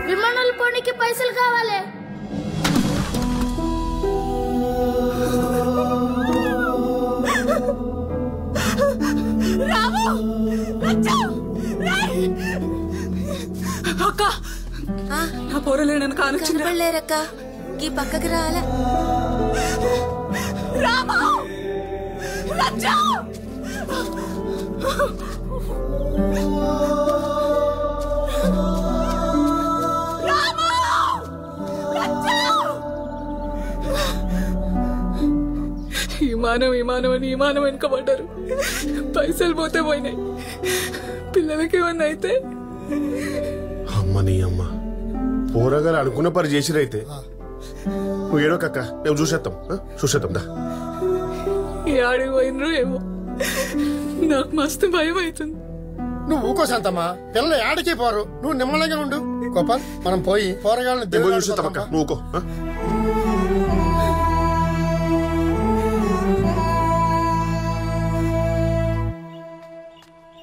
విమానాలు పోనీకి పైసలు కావాలి. అక్క, నా పొరలేనని కనపడలేరక్క, ఈ పక్కకి రాలే. రాము, రచ్చా, విమానం అని విమానం వెనుకబడ్డారు. పైసలు పోతే పోయినాయి. పిల్లలకి ఏమన్నా అయితే అమ్మని అమ్మ పోరగారు అనుకున్న పని చేసిరైతే నువ్వు ఏడో కక్క, మేము చూసేద్దాం దా. ఈ ఆడికి పోయినరు ఏమో, నాకు మస్తు భయం అవుతుంది. నువ్వు ఊకో శాంతమ్మా, పిల్లలు ఆడికి పోరు, నువ్వు నిమ్మలంగా ఉండు. గోపాల్, మనం పోయి పోరగాళ్ళని చూసేద్దాం. నువ్వు ఊకో.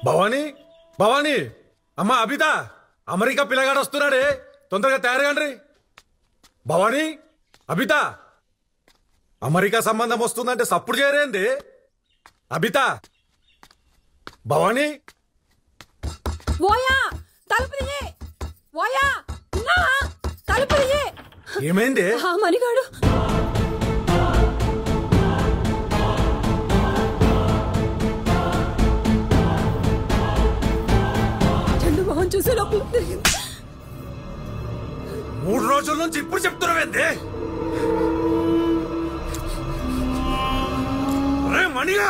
భవానీ, భవానీ, అమ్మా అబిత, అమెరికా పిల్లగాడు వస్తున్నాడే, తొందరగా తయారుగాండ్రి. భవానీ, అబిత, అమెరికా సంబంధం వస్తుందంటే సప్పుడు చేరేంది. అబిత, భవానీ, ఏమైంది? మణిగాడు మొహం చూసే లోపల 3 రోజుల నుంచి ఇప్పుడు చెప్తున్నావేంది? మణిగా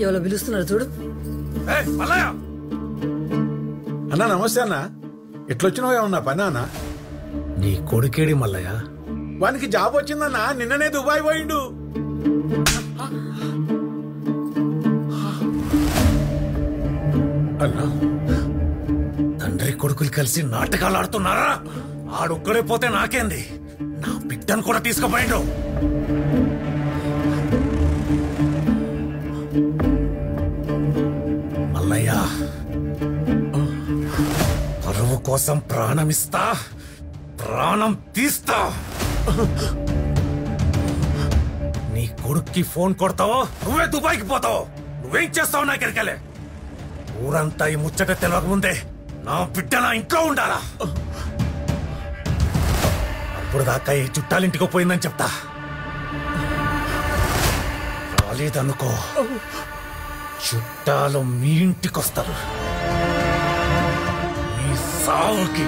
ఎవరో పిలుస్తున్నారు చూడు. అన్నా నమస్తే అన్న, ఎట్లొచ్చినావు? ఏమన్నా పని అన్న? నీ కొడుకేడి మల్లయ్య? వానికి జాబ్ వచ్చిందన్నా, నిన్ననే దుబాయ్ పోయిండు. అన్నా, తండ్రి కొడుకులు కలిసి నాటకాలు ఆడుతున్నారా? ఆడొక్కడే పోతే నాకేంది, నా బిడ్డను కూడా తీసుకుపోయిండు. మల్లయ్య, పరువు కోసం ప్రాణమిస్తా, ప్రాణం తీస్తా. నీ కొడుక్కి ఫోన్ కొడతావో నువ్వే దుబాయ్కి పోతావు. నువ్వేం చేస్తావు నాకెరకలే. ఊరంతా ఈ ముచ్చట తెలియకముందే నా బిడ్డ నా ఇంట్లో ఉండాలా. అప్పుడు దాకా ఈ చుట్టాలింటికి పోయిందని చెప్తా. రాలేదనుకో, చుట్టాలు మీ ఇంటికొస్తారు. మీ సావుకి.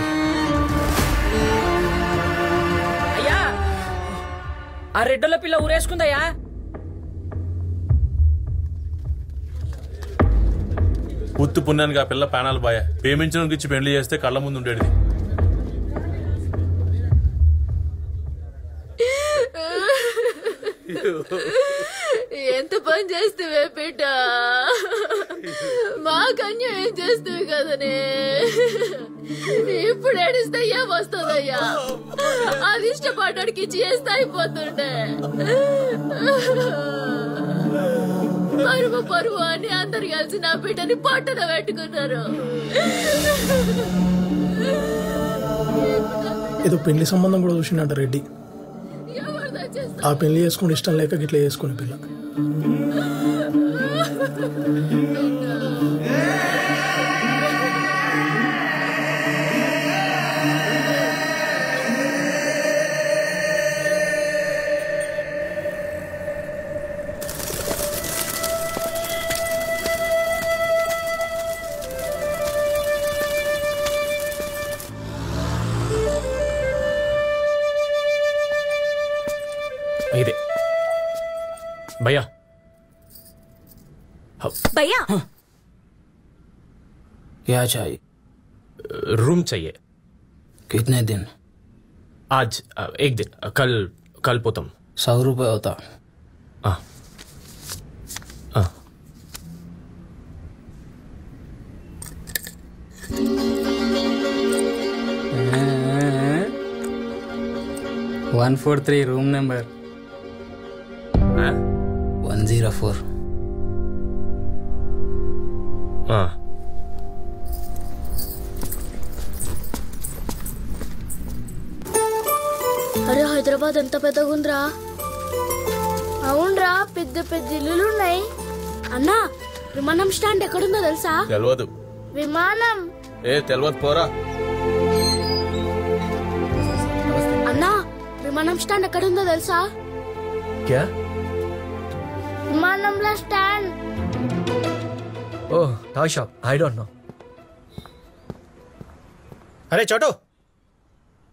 అయ్యా, ఆ రెడ్డల పిల్ల ఊరేసుకుందయ్యా. ఉత్తు పుణ్యానికి ఆ పిల్ల ప్రాణాలు బాయ. ప్రేమించడానికి ఇచ్చి పెళ్లి చేస్తే కళ్ళ ముందు ఉండేది. ఎంత పని చేస్తేవే బిడ్డ, మాకన్య ఏం చేస్తేవి కదనే. ఇప్పుడు ఏడిస్తయ్యా వస్తుందయ్యా, అది ఇష్టపడ్డానికి ఇచ్చి చేస్తే అయిపోతుండే. పరువు పరువు అని అందరు కలిసి నా బిడ్డని పట్టున పెట్టుకున్నారు. ఏదో పెళ్లి సంబంధం కూడా చూసిండట రెడ్డి. ఆ పెళ్లి చేసుకుంటే ఇష్టం లేక గిట్లా చేసుకునే పిల్ల. ఇదే భయ్యా भैया क्या चाहिए रूम चाहिए कितने दिन आज एक दिन कल पोतम 100 रुपये होता हाँ हाँ 143 रूम नंबर 104 हाँ అరే హైదరాబాద్ ఎంత పెద్దగా ఉందిరా. అవునరా, పెద్ద పెద్ద ఇల్లులు ఉన్నాయి. అన్నా, విమానం స్టాండ్ ఎక్కడుందో తెలుసా? తెలియదు. విమానం తెలియదు పోరా. అన్నా, విమానం స్టాండ్ ఎక్కడుందో తెలుసా? क्या విమానంలో stand. Oh toy shop I don't know. अरे छोटू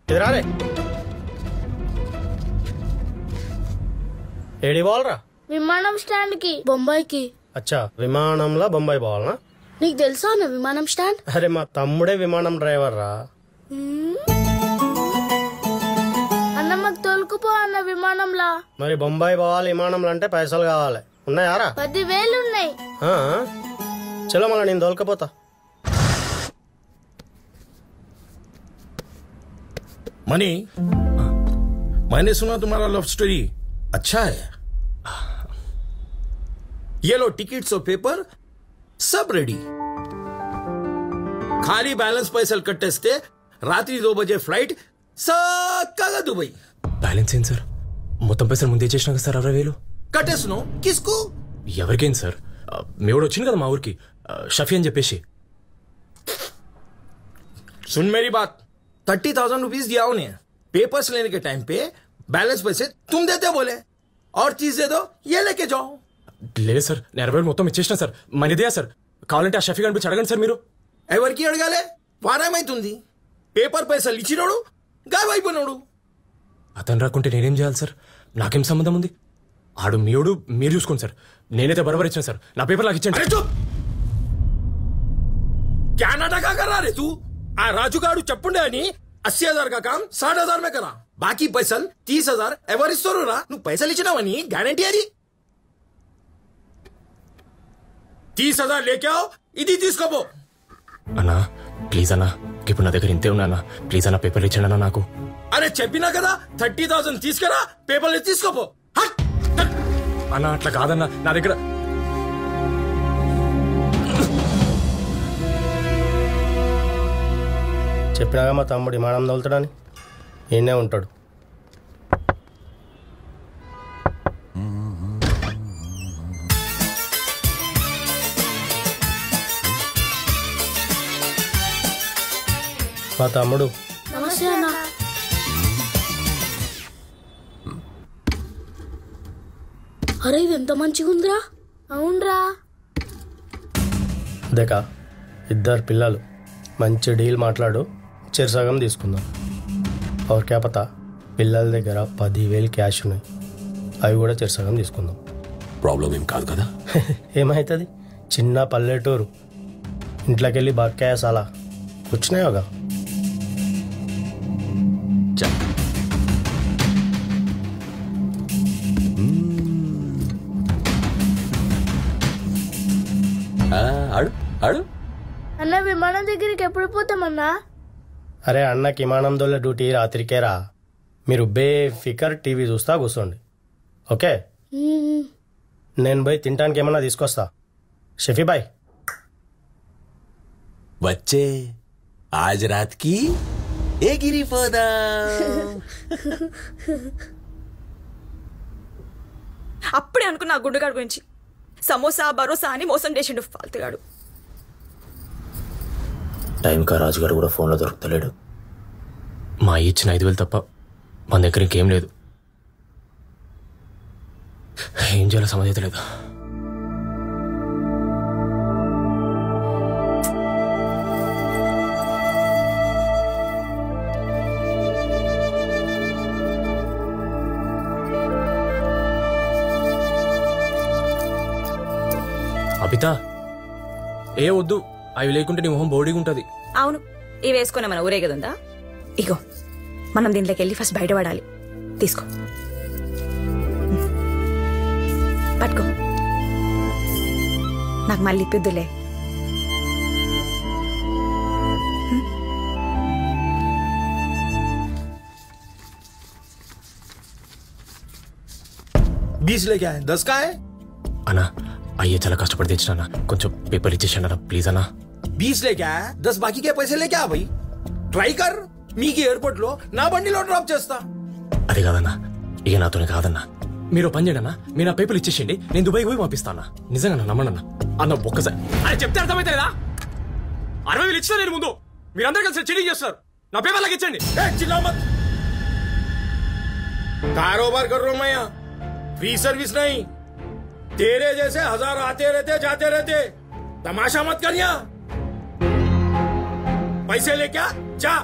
इधर आ रे. ఏడి పోవాలరా? విమానం స్టాండ్ కి, బొంబాయికి. అచ్చా, విమానంలో బొంబాయి పోవాలనా? నీకు తెలుసా అన్న విమానం స్టాండ్? అరే మా తమ్ముడే విమానం డ్రైవర్ రా. అన్న మాకు తోలుకుపో అన్న విమానంలా. మరి బొంబాయి పోవాలి విమానంలో అంటే పైసలు కావాలి. ఉన్నాయారా? 10,000 ఉన్నాయి. ఆ, చలో మళ్ళీ నేను తోలుకపోతా. मनी, मैंने सुना तुम्हारा लव स्टोरी अच्छा है. ये लो टिकट्स और पेपर सब रेडी. खाली बैलेंस पैसे कट्टेस्ते रात्रि 2 बजे फ्लाइट सक्कागा दुबई. బ్యాలెన్స్ ఏంటి సార్? మొత్తం పైసలు ముందే చేసినా కదా సార్ 60,000. కట్టేసును కిస్కు? ఎవరికేంటి సార్? మేవాడు వచ్చింది కదా మా ఊరికి, షఫీ అని చెప్పేసి. सुन मेरी बात, 30,000 रुपीज दिया उन्हें. पेपर्स लेने के टाइम पे बैलेंस पैसे तुम देते बोले, और चीज दे दो ये लेके जाओ. లేదు సార్, నేను 60,000 మొత్తం ఇచ్చేసిన సార్. మనీదే సార్. కావాలంటే ఆ షఫీ కనిపించి అడగండి సార్ మీరు. ఎవరికి అడగాలే? వారేమైతుంది? పేపర్ పైసలు ఇచ్చినోడు గాయమైపోయినోడు. అతను రాకుంటే నేనేం చేయాలి సార్? నాకేం సంబంధం ఉంది? ఆడు మీడు మీరు చూసుకోండి సార్. నేనైతే బరాబర్ ఇచ్చాను సార్. నా పేపర్ నాకు ఇచ్చండి. क्या नाटका कर रहा रे तू? आ राजू गाड़ू चप्पुंडे అని 80,000 का काम 60,000 में करा. बाकी पैसल 30,000 ఎవరిస్తారు రా? నువ్వు పైసలు ఇచ్చినావని గ్యారంటీ అది. 30,000 లేకే आओ, ఇది తీసుకోపో. అన్నా ప్లీజ్ అన్నా, ఇప్పుడు నా దగ్గర ఇంతే ఉన్నా అన్నా. ప్లీజ్ అన్నా పేపర్లు ఇచ్చండి అన్నా నాకు. అరే చెప్పినా కదా 30,000 తీసుకురా, పేపర్లు తీసుకోపో. అన్నా అట్లా కాదన్నా, నా దగ్గర చెప్పినాగా మా తమ్ముడు విమానం తోలుతాడని. ఈయనే ఉంటాడు. మా తమ్ముడు నమస్తే అన్న. అరే ఇది ఎంత మంచిగా ఉందిరా. అవునరా. అదేకా, ఇద్దరు పిల్లలు, మంచి డీల్ మాట్లాడు, చెరసగం తీసుకుందాం. और क्या पता, పిల్లల దగ్గర 10,000 క్యాష్ ఉన్నాయి, అవి కూడా చెరసగం తీసుకుందాం. ప్రాబ్లం ఏం కాదు కదా? ఏమవుతుంది? చిన్న పల్లెటూరు, ఇంట్లోకి వెళ్ళి బక్కాయసాలా కూర్చున్నాయోగా. అన్న విమానం దగ్గరికి ఎప్పుడు పోతామన్నా? అరే అన్నకి విమానం దోళ్ళ డ్యూటీ రాత్రికేరా. మీరు బేఫికర్ టీవీ చూస్తా కూర్చోండి, ఓకే? నేను పోయి తినడానికి ఏమన్నా తీసుకొస్తా. షఫీ బాయ్ बच्चे आज रात की एगिरी पोदा. అప్పుడే అనుకున్నా ఆ గుండుగాడు గురించి. సమోసా భరోసా అని మోసం చేసిండు ఫాల్తుగాడు. టైంకా రాజుగారు కూడా ఫోన్లో దొరుకుతలేడు. మా ఇచ్చిన 5,000 తప్ప మన దగ్గర ఇంకేం లేదు. ఏం చేయాలో సమజైతే లేదు. బబిత ఏ వద్దు, అవి లేకుంటే నీ మొహం బోడిగా ఉంటది. అవును, ఇవి వేసుకునే మన ఊరే కదుందా. ఇగో మనం దీంట్లోకి వెళ్ళి ఫస్ట్ బయటపడాలి. తీసుకో, పట్టుకో. నాకు మళ్ళీ ఇప్పిద్దులే. बीस लेके आए, 10 का है? అన్నా అయ్యే చాలా కష్టపడి తెచ్చినా, కొంచెం పేపర్ ఇచ్చేసాను అన్న ప్లీజ్ అన్నా. 20 लेके आया, 10 बाकी के पैसे लेके आ भाई. ట్రై కర్, మీకు ఎయిర్పోర్ట్ లో నా బండిలో డ్రాప్ చేస్తా. అది కాదన్నా, ఇక నాతోనే కాదన్నా. మీరు పని చేయండి అన్న, మీరు నా పేపర్లు ఇచ్చేసేయండి, నేను దుబాయ్ పోయి పంపిస్తాను. నిజంగా నమ్మండి అన్న ఒక్కసారి. అరే చెప్తే అర్థమైతే లేదా? 60,000 ఇచ్చినా నేను ముందు, మీరందరూ కలిసి చీటింగ్ చేస్తారు. నా పేపర్ లాగా ఇచ్చండి. कारोबार कर रहा हूं मैं यहाँ, फ्री सर्विस नहीं. तेरे जैसे 1000 आते रहते जाते रहते, तमाशा मत कर यहाँ. पैसे ले क्या जा.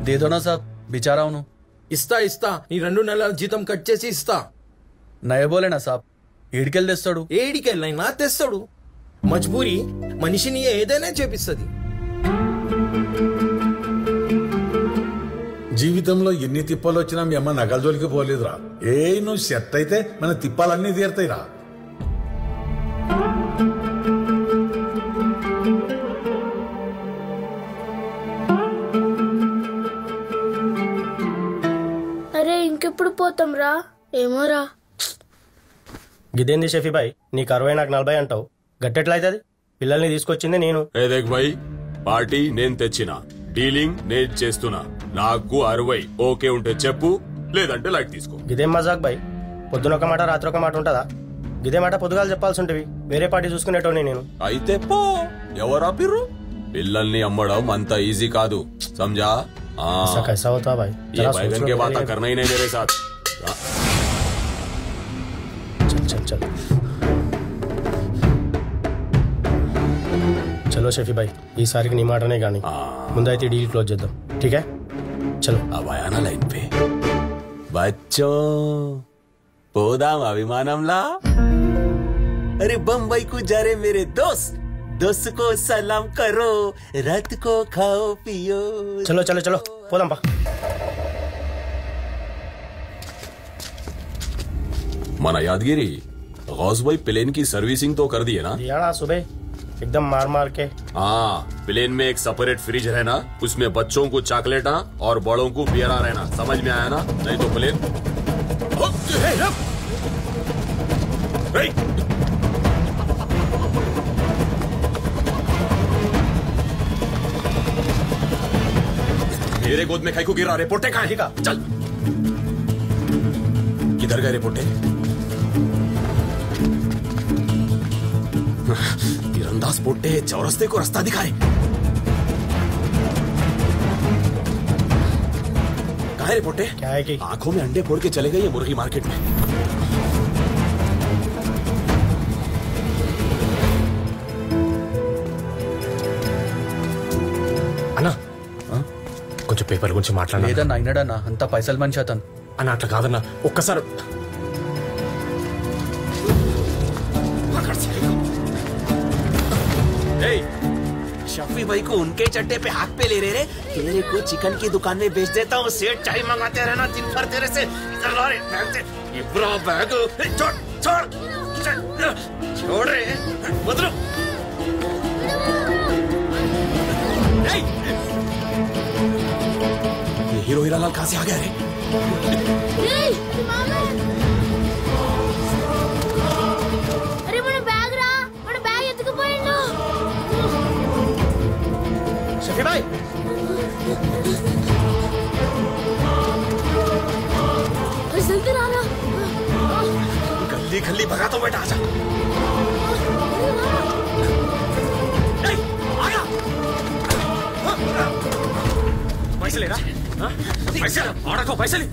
दे दो ना साहब, बेचारा हूं. ఇస్తా ఇస్తా, నీ 2 నెలల జీతం కట్ చేసి ఇస్తా. నయ బోలేనా సాబ్, ఏడికెళ్ళి తెస్తాడు. ఏడికెళ్ళైనా తెస్తాడు. మజ్బూరి మనిషిని ఏదైనా చేపిస్తుంది. జీవితంలో ఎన్ని తిప్పలు వచ్చినా మీ అమ్మ నగల జోలికి పోలేదురా. నువ్వు సెట్ అయితే మన తిప్పాలన్నీ తీరుతాయిరా. అరే ఇంకెప్పుడు పోతాం రా? ఏమోరా. గిదేంది షఫీ భాయ్, నీకు 60 నాకు 40 అంటావు, గట్టెట్లా అవుతుంది? పిల్లల్ని తీసుకొచ్చింది నేను. ఏదేక్ భాయ్, పార్టీ నేను తెచ్చిన, డీలింగ్ నేను చేస్తున్నా. నాకు 60 ఓకే ఉంటే చెప్పు, లేదంటే లైట్ తీసుకో. గిదేం మజాక్ భాయ్, పొద్దున ఒక మాట రాత్రి ఒక మాట ఉంటుందా? గిదే మాట పొద్దుగాలు చెప్పాల్సి ఉంటవి, వేరే పార్టీ చూసుకునేటోని నేను. అయితే పో, ఎవరా పిర్రు? పిల్లల్ని అమ్మడం అంత ఈజీ కాదు, సమझा? ऐसा कैसा होता भाई? ये बैगन के बात करना ही नहीं मेरे साथ. चल चल చలో షఫీ భాయ్, ఈసారికి నీ మాటనే కానీ ముందైతే డీల్ క్లోజ్ చేద్దాం. ఠీక్ హై, చలో. अब आया ना लाइन पे. बच्चों పోదామా విమానంలా? अरे बम्बई को जा रहे मेरे दोस्त, दोस्त को सलाम करो, रात को खाओ पियो. चलो चलो चलो పోదాం పా. మన यादगिरी गौस भाई प्लेन की सर्विसिंग तो कर दी है ना? यार सुबह एकदम मार मार के. हाँ, प्लेन में एक सेपरेट फ्रिज रहना, उसमें बच्चों को चॉकलेट और बड़ों को बियरा रहना. समझ में आया ना? नहीं तो प्लेन मेरे गोद में खाई को गिरा. रिपोर्टे कहाँ है? चल, किधर गए रिपोर्टे? तीरंदाज पोटे चौरस्ते को रास्ता दिखाए. कहा है रिपोर्टे? क्या है कि आंखों में अंडे फोड़ के चले गए ये मुर्गी मार्केट में. అన్నా కొంచెం పేపర్ గురించి మాట్లాడాలి. లేదన్నా అయినాడన్నా, అంత పైసలు మనిషి అతను. అన్న అట్లా కాదన్నా, ఒక్కసారి. शफी भाई को उनके चट्टे पे हाथ पे ले रहे. तेरे को चिकन की दुकान में बेच देता हूँ. सेठ चाय मंगाते रहना दिन भर तेरे से. इधर ला रे बैग से, ये बुरा बैग. छोड़ छोड़ छोड़ रे, बदलो. ये हीरो हीरालाल कहाँ से आ गया रे? అరే మన బ్యాగ్ రా, మన బ్యాగ్ ఎత్తుకుపోయిండు. షఫీ భాయ్ जल्दी आना. गली गली भगा तो बेटा, आजा. पैसे लेना, पैसे और रखो, पैसे ले.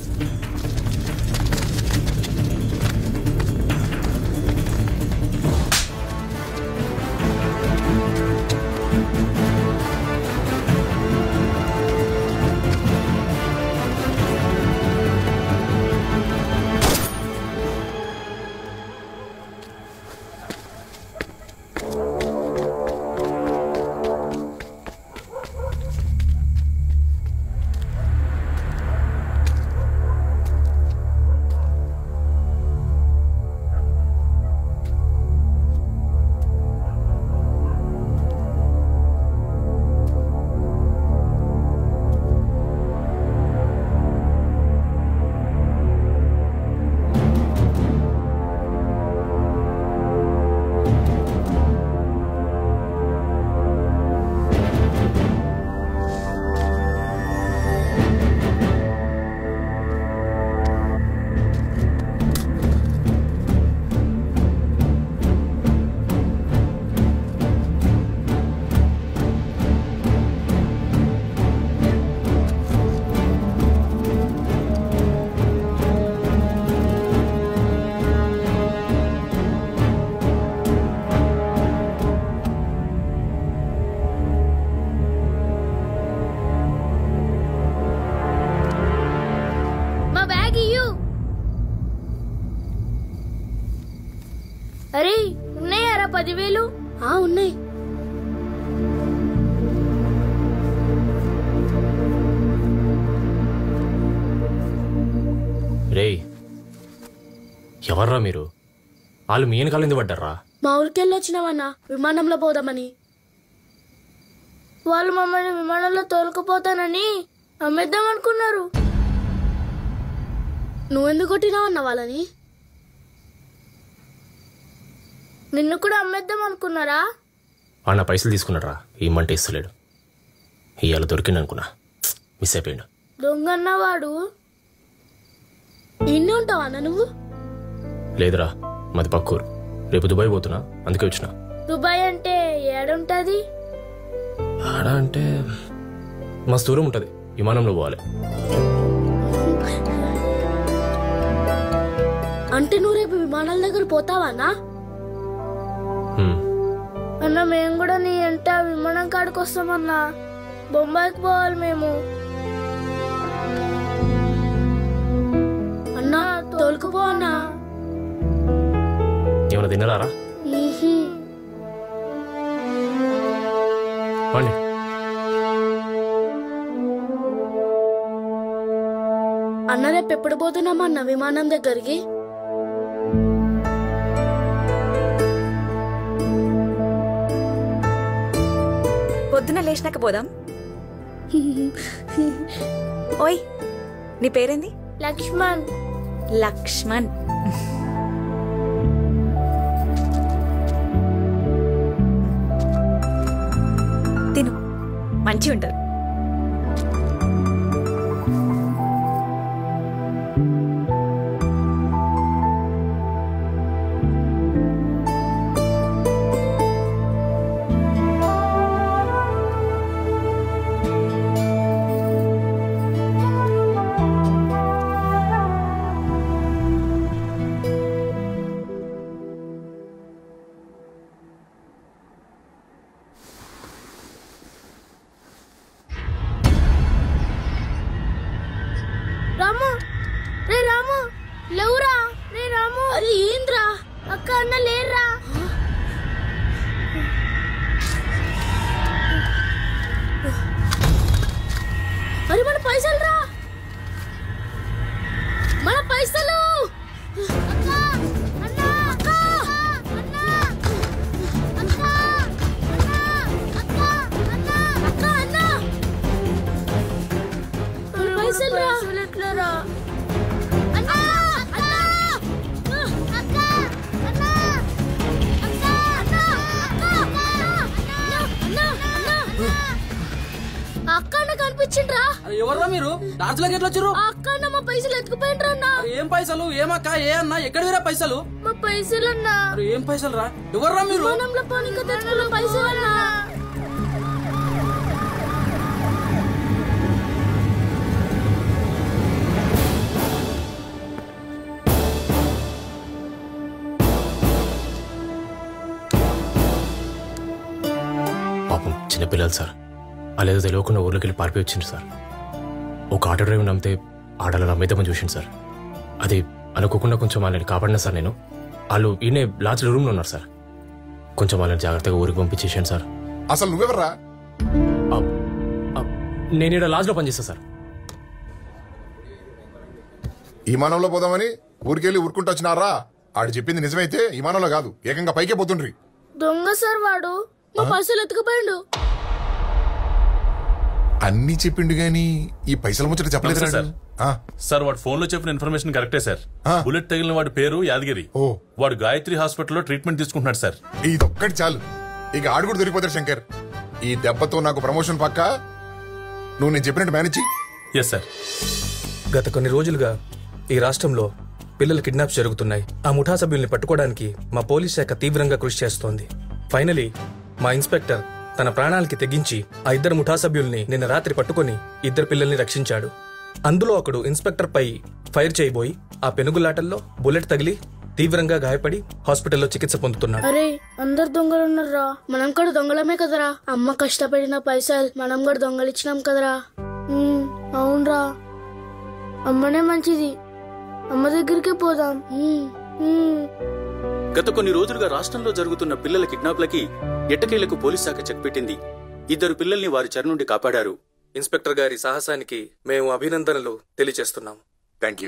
ఎవర్రా మీరు? వాళ్ళు మీ వెనకాల ఎందుకు పడ్డారా? మా ఊరికెళ్ళి వచ్చినామన్నా విమానంలో పోదామని. వాళ్ళు మమ్మల్ని విమానంలో తోలుకుపోతానని అమ్మేద్దాం అనుకున్నారు. నువ్వెందుకు కొట్టినావన్నా వాళ్ళని? నిన్ను కూడా అమ్మేద్దాం అనుకున్నారా? అన్న పైసలు తీసుకున్నారా? ఇమ్మంటే ఇస్తలేడు. ఇవాళ దొరికింది అనుకున్నా, మిస్ అయిపోయాడు. దొంగన్నవాడు. ఇన్ని ఉంటావా అన్న నువ్వు? లేదురా, మాది పక్కూరు. రేపు దుబాయ్ పోతున్నా, అందుకే వచ్చిన. దుబాయ్ అంటే ఏడుంటది? ఆడ అంటే మస్తు దూరం ఉంటుంది, విమానంలో పోవాలి. అంటే నువ్వు రేపు విమానాల దగ్గర పోతావా అన్నా? అన్న మేము కూడా నీ ఎంట విమానం కాడికి వస్తామన్నా. బొంబాయికి పోవాలి మేము. అన్నా తోలుకుపో అన్నా. ఏమైనా తినరారా? పండి. అన్న రేపు ఎప్పుడు పోతున్నామన్నా విమానం దగ్గరికి? పొద్దున లేచినాక పోదాం. ఓయ్, నీ పేరేంది? లక్ష్మణ్. లక్ష్మణ్. తిను, మంచి ఉంటుంది. రాము, రే రాము, లేవురా. రే రాము. అరే ఏంద్రా? అక్క అన్న లేర్రా. అరే మన పైసలు రా, మన పైసలు. అక్క అన్న, అక్క అన్న, అక్క అన్న, అక్క అన్న, అక్క అన్న. మన పైసలు రా. ఎట్లరా? అన్న అన్న, అక్క అన్న, అక్క అన్న, అక్క అన్న కనిపించిండ్రా? ఎవర్రా మీరు? డాన్స్లోకి ఎట్లా వచ్చారు? అక్క అన్న మా పైసలు ఎత్తుకుపోయిండ్రా అన్న. ఏం పైసలు? ఏమక్క? ఏ అన్న? ఎక్కడ వేరే పైసలు? మా పైసలు అన్న. ఏం పైసలు రా? ఎవర్రా మీరు? విమానంలో పోనీకి తెచ్చుకున్న పైసలు అన్న. పాపం చిన్నపిల్లలు సార్, అలేదో తెలియకుండా ఊర్లోకి వెళ్ళి పారిపోయి వచ్చింది సార్. ఒక ఆటో డ్రైవర్ నమ్మితే ఆటోలో నమ్మేద్దామని చూసింది సార్. అది అనుకోకుండా కొంచెం వాళ్ళని కాపాడినా సార్ నేను. వాళ్ళు ఈయనే లాడ్జ్లో రూమ్లో ఉన్నారు సార్. కొంచెం వాళ్ళని జాగ్రత్తగా ఊరికి పంపించేసాను సార్. అసలు నువ్వెవర్రా? నేను ఇక్కడ లాడ్జ్లో పనిచేస్తా సార్. విమానంలో పోదామని ఊరికెళ్ళి ఊరుకుంటూ వచ్చినారా? ఆడు చెప్పింది నిజమైతే విమానంలో కాదు, ఏకంగా పైకే పోతుండ్రి. దొంగ సార్ వాడు. మా పైసలు ఎత్తుకుపోయిండు. అన్ని చెప్పిండు గాని ఈ పైసల ముచ్చట చెప్పలేదు సార్. సార్ వాడు ఫోన్ లో చెప్పిన ఇన్ఫర్మేషన్ కరెక్టే సార్. బుల్లెట్ తగిలిన వాడి పేరు యాదగిరి. వాడు గాయత్రి హాస్పిటల్లో ట్రీట్మెంట్ తీసుకుంటున్నాడు సార్. ఇదొక్కటి చాలు, ఇక ఆడు కూడా దొరికిపోతాడు శంకర్. ఈ దెబ్బతో నాకు ప్రమోషన్ పక్కా. నువ్వు నేను చెప్పినట్టు మేనేజ్ చెయ్యి. Yes sir. గత కొన్ని రోజులుగా ఈ రాష్ట్రంలో పిల్లల కిడ్నాప్స్ జరుగుతున్నాయి. ఆ ముఠా సభ్యుల్ని పట్టుకోవడానికి మా పోలీస్ శాఖ తీవ్రంగా కృషి చేస్తోంది. ఫైనలీ మా ఇన్స్పెక్టర్ తన ప్రాణాలకి తెగించి ఆ ఇద్దరు ముఠా సభ్యుల్ని నిన్న రాత్రి పట్టుకొని ఇద్దరు పిల్లల్ని రక్షించాడు. అందులో ఒకడు ఇన్స్పెక్టర్ పై ఫైర్ చేయబోయి ఆ పెనుగులాటల్లో బుల్లెట్ తగిలి తీవ్రంగా గాయపడి హాస్పిటల్లో చికిత్స పొందుతున్నాడు. అరే అందరు దొంగలు ఉన్నారా? మనం కూడా దొంగలమే కదరా. అమ్మ కష్టపడిన పైసలు మనం కూడా దొంగలిచ్చినాం కదరా. అవునరా, అమ్మనే మంచిది. అమ్మ దగ్గరికే పోదాం. గత కొన్ని రోజులుగా రాష్ట్రంలో జరుగుతున్న పిల్లల కిడ్నాప్లకి ఎట్టకేలకు పోలీస్ శాఖ చెక్ పెట్టింది. ఇద్దరు పిల్లల్ని వారి చెర నుండి కాపాడారు. ఇన్స్పెక్టర్ గారి సాహసానికి మేము అభినందనలు తెలియజేస్తున్నాం. Thank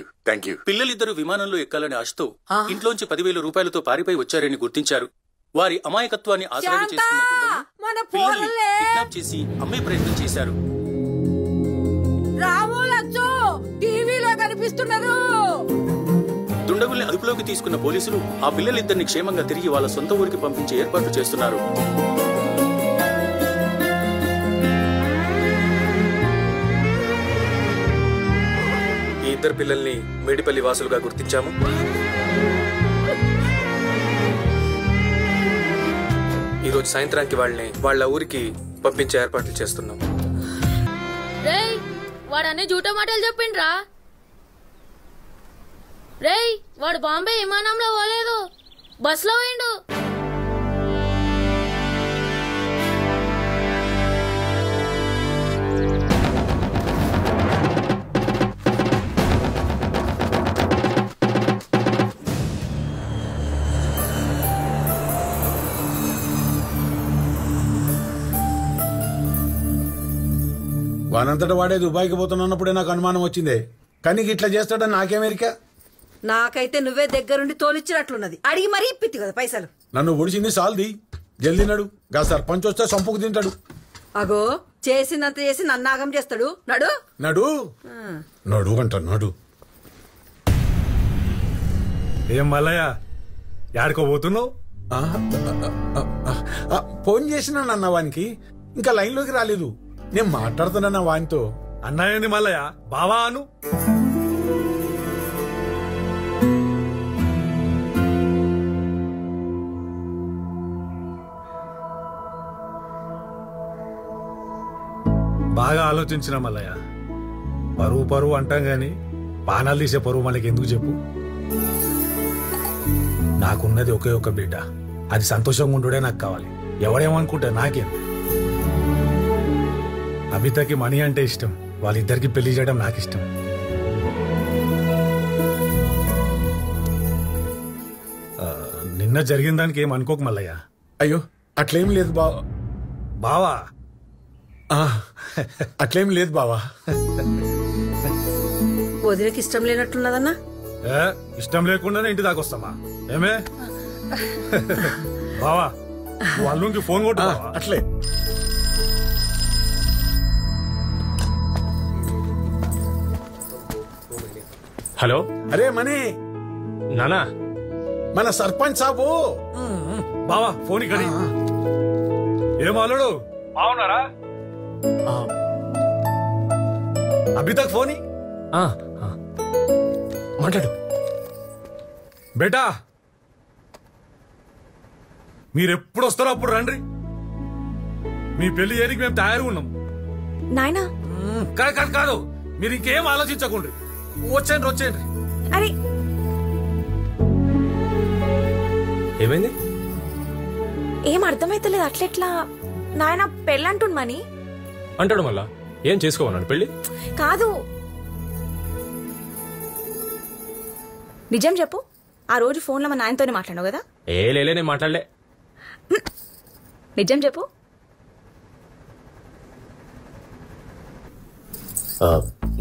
you. పిల్లలిద్దరూ విమానంలో ఎక్కాలని ఆశతో ఇంట్లోంచి 10,000 రూపాయలతో పారిపోయి వచ్చారని గుర్తించారు. వారి అమాయకత్వాన్ని ఆసరాగా చేసుకున్న దుండగులు పిల్లల్ని కిడ్నాప్ చేసి అమ్మే ప్రయత్నం చేశారు. టీవీలో కనిపిస్తున్నారు. దుండగుల్ని అదుపులోకి తీసుకున్న పోలీసులు ఆ పిల్లలిద్దరిని క్షేమంగా తిరిగి వాళ్ళ సొంత ఊరికి పంపించే ఏర్పాట్లు చేస్తున్నారు. ఈ ఇద్దరు పిల్లల్ని మేడిపల్లి వాసులుగా గుర్తించాము. ఈరోజు సాయంత్రానికి వాళ్ళ ఊరికి పంపించే ఏర్పాట్లు చేస్తున్నాం. రేయ్ వాడన్నీ జూటో మాటలు చెప్పిండ్రా. రేయ్ వాడు బాంబే విమానంలో పోలేదు, బస్లో పోయిండు. వానంతటా వాడే దుబాయ్కి పోతున్నప్పుడే నాకు అనుమానం వచ్చిందే, కానీ ఇట్లా చేస్తాడని నాకేమెరికా? నాకైతే నువ్వే దగ్గరుండి తోలిచ్చినట్లున్నది. అడిగి మరీ ఇప్పిత్తి కదా పైసలు. నన్ను ఒడిచింది సాల్ది, జల్దీ నడు. గా సర్పంచ్ వస్తే సంపుకు తింటాడు. అగో చేసినంత చేసి నన్నాగం చేస్తాడు. నడు నడు నడు అంట నడు. ఏం మల్లయ్య యాడికో పోతున్నావు? ఫోన్ చేసినా అన్న వానికి, ఇంకా లైన్లోకి రాలేదు. నేను మాట్లాడుతున్నా వానితో. అన్నాయండి మల్లయ్య, బావా అను. బాగా ఆలోచించిన మల్లయ్య. పరువు అంటాం గాని పానాలు తీసే పరువు మనకి ఎందుకు చెప్పు? నాకున్నది ఒకే ఒక బిడ్డ, అది సంతోషంగా ఉండుడే నాకు కావాలి. ఎవడేమనుకుంటా నాకేం. అబితకి మణి అంటే ఇష్టం, వాళ్ళిద్దరికి పెళ్లి చేయడం నాకు ఇష్టం. నిన్న జరిగిన దానికి ఏం అనుకోకు మల్లయ్య. అయ్యో అట్లేం లేదు బావా. అట్లేం లేదు బావా. వదిలేకి ఇష్టం లేనట్లున్నదన్నా. ఇష్టం లేకుండానే ఇంటి దాకా వస్తామా? ఏమే బావా, నువ్వు అల్లునికి ఫోన్ కొట్టు. అట్లే హలో. అరే మనీ నానా, మన సర్పంచ్ సాబు. బావా ఫోన్ ఇక్కడి. ఏం అల్లుడు బాగున్నారా? అభితక్ ఫోన్ మాట్లాడు. బేటా మీరెప్పుడు వస్తారో అప్పుడు రండి. మీ పెళ్లి చేయడానికి మేము తయారుగా ఉన్నాం. నాయనా కాదు కాదు, మీరు ఇంకేం ఆలోచించకండి. వచ్చేయండి. అరే ఏమైంది? ఏం అర్థమైతలేదు. అట్లెట్లా నాయన పెళ్ళంటుండు మని అంటాడు. మళ్ళా ఏం చేసుకోమన్నాడు పెళ్లి? కాదు, నిజం చెప్పు. ఆ రోజు ఫోన్లో మా నాయనతోనే మాట్లాడావు కదా? లేలే, నేను మాట్లాడలే. నిజం చెప్పు.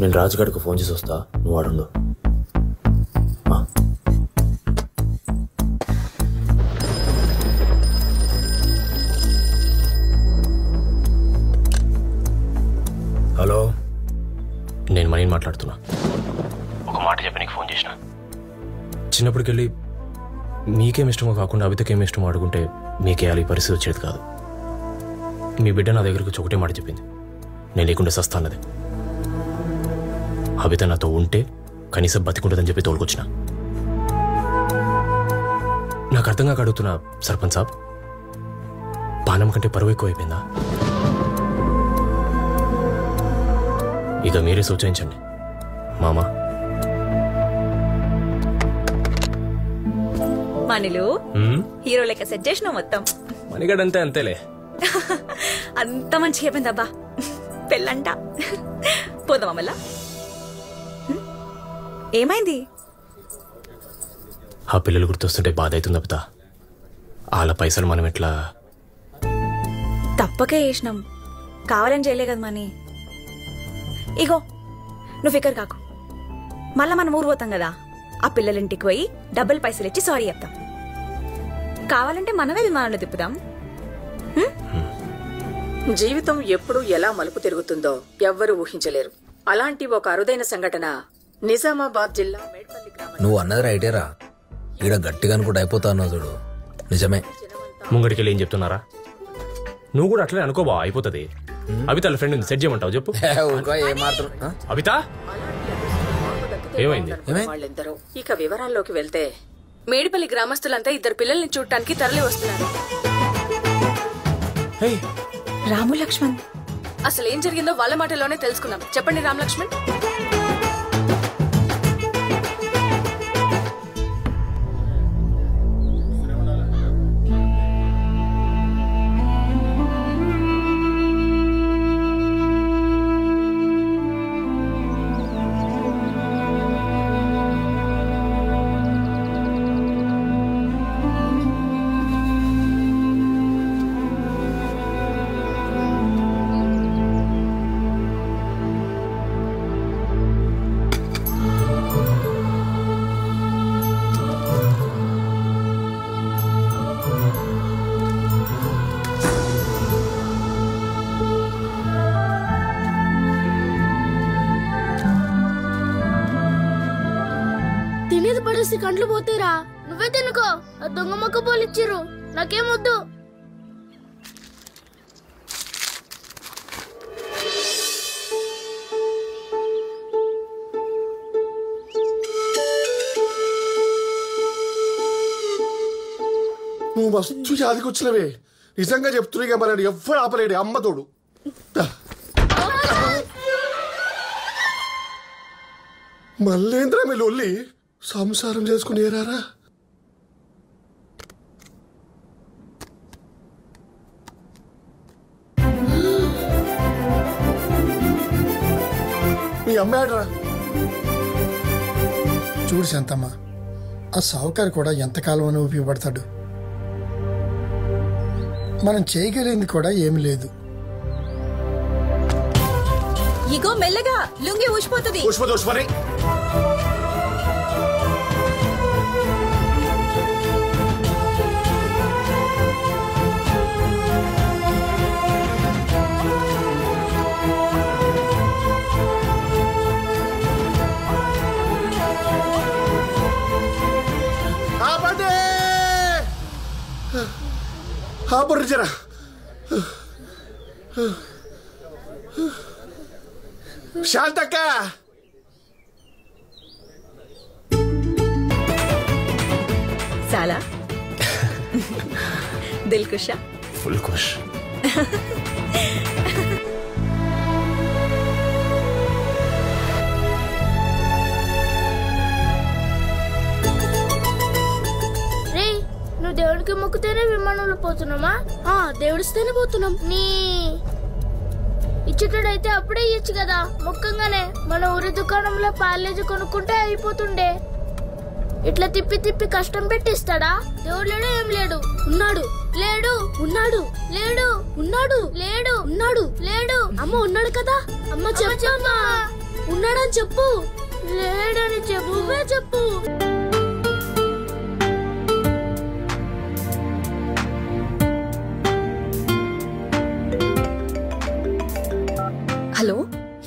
నేను రాజుగాడికి ఫోన్ చేసి వస్తా, నువ్వు వాడుండు. హలో, నేను మనీని మాట్లాడుతున్నా. ఒక మాట చెప్పి నీకు ఫోన్ చేసిన. చిన్నప్పటికెళ్ళి మీకేం ఇష్టమో కాకుండా అబితకేం ఇష్టమో అడుగుంటే మీకేయాలి ఈ పరిస్థితి వచ్చేది కాదు. మీ బిడ్డ నా దగ్గరకు వచ్చి ఒకటే మాట చెప్పింది, నేను లేకుండా సస్తాన్నది. అబిత నాతో ఉంటే కనీసం బతికుంటుందని చెప్పి తోలుకొచ్చిన. నాకు అర్థం కాక అడుగుతున్నా సర్పంచ్ సాబ్, పానం కంటే పరువు ఎక్కువ అయిపోయిందా? ఇక మీరే సూచించండి మామా. మనీలు హీరో లెక్క సెట్ చేసినావు మొత్తం. మణిగడంతే అంతేలే. అంత మంచిగా అయిపోయింది అబ్బా. పెళ్ళంట పోదామా మళ్ళా? ఏమైంది? ఆ పిల్లలు గుర్తొస్తుంటే బాధ అవుతుంది అబిత. వాళ్ళ పైసలు మనం ఎట్లా? తప్పకే చేసినాం, కావాలని చేయలే కదా మనీ. ఇగో నువ్వు ఫికర్ కాకు, మళ్ళా మనం ఊరు పోతాం కదా, ఆ పిల్లలింటికి పోయి డబ్బులు పైసలు ఇచ్చి సారీ చెప్తాం. కావాలంటే మనమే విమానంలో తిప్పుదాం. జీవితం ఎప్పుడు ఎలా మలుపు తిరుగుతుందో ఎవ్వరూ ఊహించలేరు. అలాంటి ఒక అరుదైన సంఘటన నిజామాబాద్ జిల్లా మేడ్పల్లి గ్రామం. నువ్వు అన్నది రైటేరా, ఈడ గట్టిగా అనుకుంటూ అయిపోతావు చూడు. నిజమే. ముంగడికి వెళ్ళి ఏం చెప్తున్నారా? నువ్వు కూడా అట్లనే అనుకోబా, అయిపోతుంది. అబిత వాళ్ళ ఫ్రెండ్ సెట్ చేయమంటావు చెప్పు. అబిత ఏమైంది? వాళ్ళిద్దరూ ఇక వివరాల్లోకి వెళ్తే, మేడిపల్లి గ్రామస్తులంతా ఇద్దరు పిల్లల్ని చూడటానికి తరలి వస్తున్నారు. రాము లక్ష్మణ్, అసలు ఏం జరిగిందో వాళ్ళ మాటలోనే తెలుసుకున్నాం. చెప్పండి రామ్ లక్ష్మణ్. తినేది పడేసి కండ్లు పోతేరా, నువ్వే తినుకో. ఆ దొంగ మొక్క పోలిచ్చిర్రు, నాకేమొద్దు. నువ్వు మస్తు జాతికొచ్చినవే, నిజంగా చెప్తున్నా. మరి ఎవ్వరు ఆపలేడు, అమ్మతోడు. మల్లేంద్ర మీ లొల్లి సంసారం చేసుకునేరారా? మీ అమ్మాడరా? చూడు శాంతమ్మ, ఆ సావుకారు కూడా ఎంతకాలం అని ఉపయోగపడతాడు. మనం చేయగలిగింది కూడా ఏమి లేదు. ఇగో మెల్లగా లుంగి ఊసిపోతుంది. జరా శాంతక్క, చాలా దిల్ ఖుషా? ఫుల్ ఖుష్. నువ్వు దేవుడికి మొక్కుతేనే విమానంలో పోతున్నామా? దేవుడిస్తేనే పోతున్నాం. నీ ఇచ్చేటోడైతే అప్పుడే ఇయ్యచ్చు కదా. మొక్కంగానే మన ఊరి దుకాణంలో పాలేజీ కొనుక్కుంటే అయిపోతుండే. ఇట్లా తిప్పి తిప్పి కష్టం పెట్టిస్తాడా? దేవుడు లేడు, ఏం లేడు. ఉన్నాడు, లేడు, ఉన్నాడు, లేడు, ఉన్నాడు, లేడు, ఉన్నాడు, లేడు. అమ్మ ఉన్నాడు కదా. అమ్మ చెప్పమ్మా, ఉన్నాడని చెప్పు. లేడని చెప్పు, నువ్వే చెప్పు. హలో,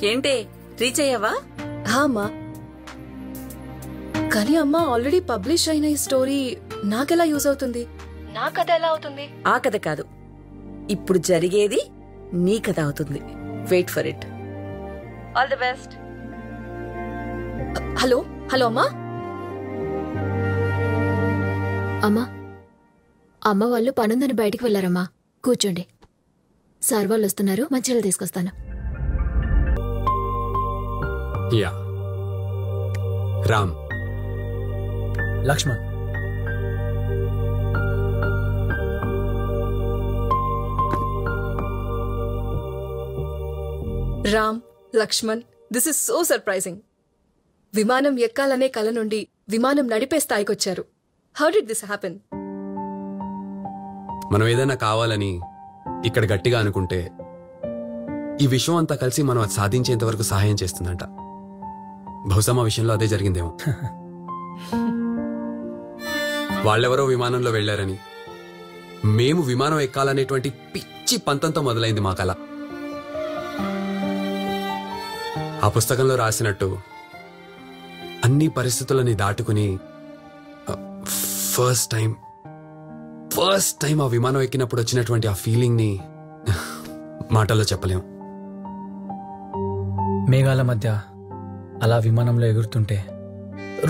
ఏంటే రీచ్ అయ్యావా? అమ్మా, కానీ అమ్మా ఆల్రెడీ పబ్లిష్ అయిన ఈ స్టోరీ నాకెలా యూజ్ అవుతుంది? నా కథ ఎలా అవుతుంది? ఆ కథ కాదు, ఇప్పుడు జరిగేది నీ కథ అవుతుంది. Wait for it. All the best. Hello hello అమ్మా. అమ్మా, అమ్మ వాళ్ళు పనుందని బయటికి వెళ్ళారమ్మా. కూర్చోండి. సార్ వాళ్ళు వస్తున్నారు, మంచిగా తీసుకొస్తాను. Yeah Ram, Lakshman. Ram, Lakshman, this is so surprising. విమానం ఎక్కాలనే కల నుండి విమానం నడిపే స్థాయికొచ్చారు. How did this happen? మనం ఏదైనా కావాలని ఇక్కడ గట్టిగా అనుకుంటే ఈ విషయం అంతా కలిసి మనం అది సాధించేంత వరకు సహాయం చేస్తుందంట. బహుశా మా విషయంలో అదే జరిగిందేమో. వాళ్ళెవరో విమానంలో వెళ్లారని, మేము విమానం ఎక్కాలనేటువంటి పిచ్చి పంతంతో మొదలైంది మా కళ. ఆ పుస్తకంలో రాసినట్టు అన్ని పరిస్థితులని దాటుకుని ఫస్ట్ టైం ఆ విమానం ఎక్కినప్పుడు వచ్చినటువంటి ఆ ఫీలింగ్ ని మాటల్లో చెప్పలేం. మేఘాల మధ్య అలా విమానంలో ఎగురుతుంటే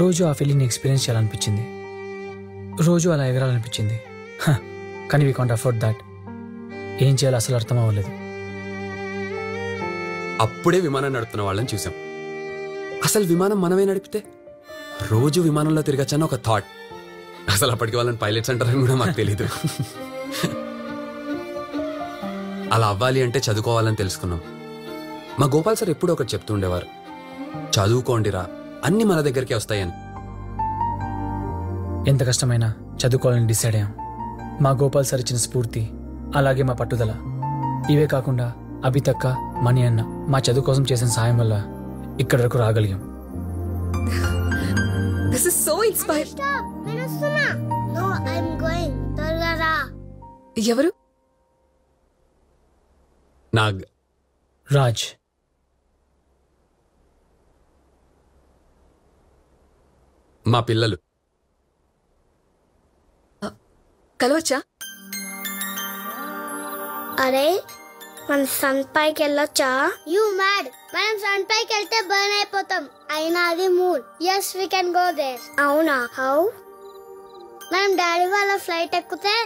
రోజు ఆ ఫీలింగ్ని ఎక్స్పీరియన్స్ చేయాలనిపించింది, రోజు అలా ఎగరాలనిపించింది. కానీ వీ కాంట్ అఫోర్డ్ దాట్. ఏం చేయాలో అసలు అర్థం అవ్వలేదు. అప్పుడే విమానం నడుపుతున్న వాళ్ళని చూసాం. అసలు విమానం మనమే నడిపితే రోజు విమానంలో తిరగచ్చన్న ఒక థాట్. అసలు అప్పటికి వాళ్ళని పైలట్స్ అంటారని కూడా మాకు తెలీదు. అలా అవ్వాలి అంటే చదువుకోవాలని తెలుసుకున్నాం. మా గోపాల్ సార్ ఎప్పుడూ ఒకటి చెప్తూ ఉండేవారు, చదువుకోండిరా అన్ని మన దగ్గరికి వస్తాయని. ఎంత కష్టమైనా చదువుకోవాలని డిసైడ్ అయ్యాం. మా గోపాల్ సార్ ఇచ్చిన స్ఫూర్తి, అలాగే మా పట్టుదల, ఇవే కాకుండా అభితక్క, మణి అన్న మా చదువు కోసం చేసిన సాయం వల్ల ఇక్కడి వరకు రాగలిగాం. This is so inspiring. No, I'm going. త్వరగా రా. ఎవరు? నాగ్. రాజ్. మా పిల్లలు. కలవచ్చా? అరే మన సన్ పైకి వెళ్ళొచ్చా? యూ మ్యాడ్, మనం సన్ పైకి వెళ్తే బర్న్ అయిపోతాం. అయినా అది moon. Yes we can go there. అవునా? హౌ? మనం డాడీ వాళ్ళ ఫ్లైట్ ఎక్కితే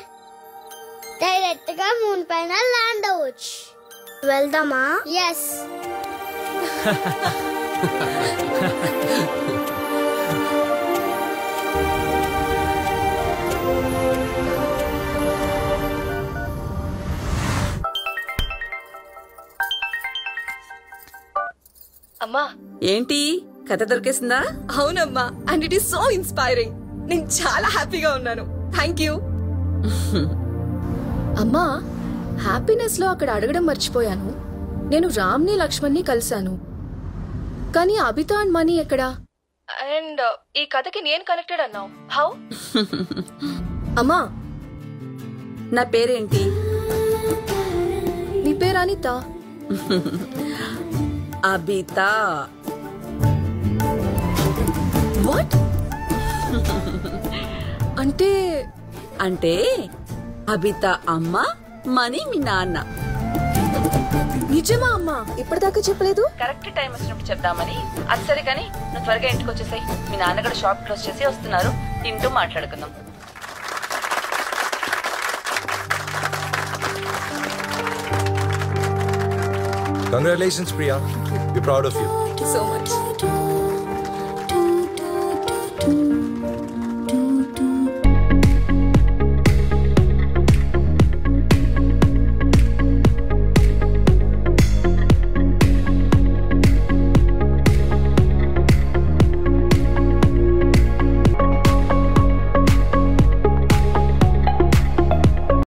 డైరెక్ట్ గా మూన్ పైన ల్యాండ్ అవ్వచ్చు. వెళ్దామా? ఎస్. అమ్మా, ఏంటి కథ దొరికేసిందా? అవునమ్మా, and it is so inspiring. నేను చాలా హ్యాపీగా ఉన్నాను. Thank you. అమ్మా, హ్యాపీనెస్ లో అక్కడ అడగడం మర్చిపోయాను. నేను రామ్ని లక్ష్మణ్ని కలిశాను, కానీ అభిత అండ్ మనీ ఎక్కడా? అండ్ ఈ కథకి నేను కనెక్టెడ్ అన్నావు. హౌ? అమ్మా, నా పేరేంటి? నీ పేరు అనిత. అభిత. వాట్? అంటే అంటే అభిత అమ్మ, మనీ మీ నాన్న. నిజమా అమ్మా? ఇప్పటిదాకా చెప్పలేదు. కరెక్ట్ టైం వచ్చినప్పుడు చెప్దామని. అది సరే కానీ నువ్వు త్వరగా ఇంటికి వచ్చేసాయి. మీ నాన్నగారు షాప్ క్లోజ్ చేసి వస్తున్నారు. తింటూ మాట్లాడుకుందాం. Congratulations, Priya. We're proud of you. Thank you so much.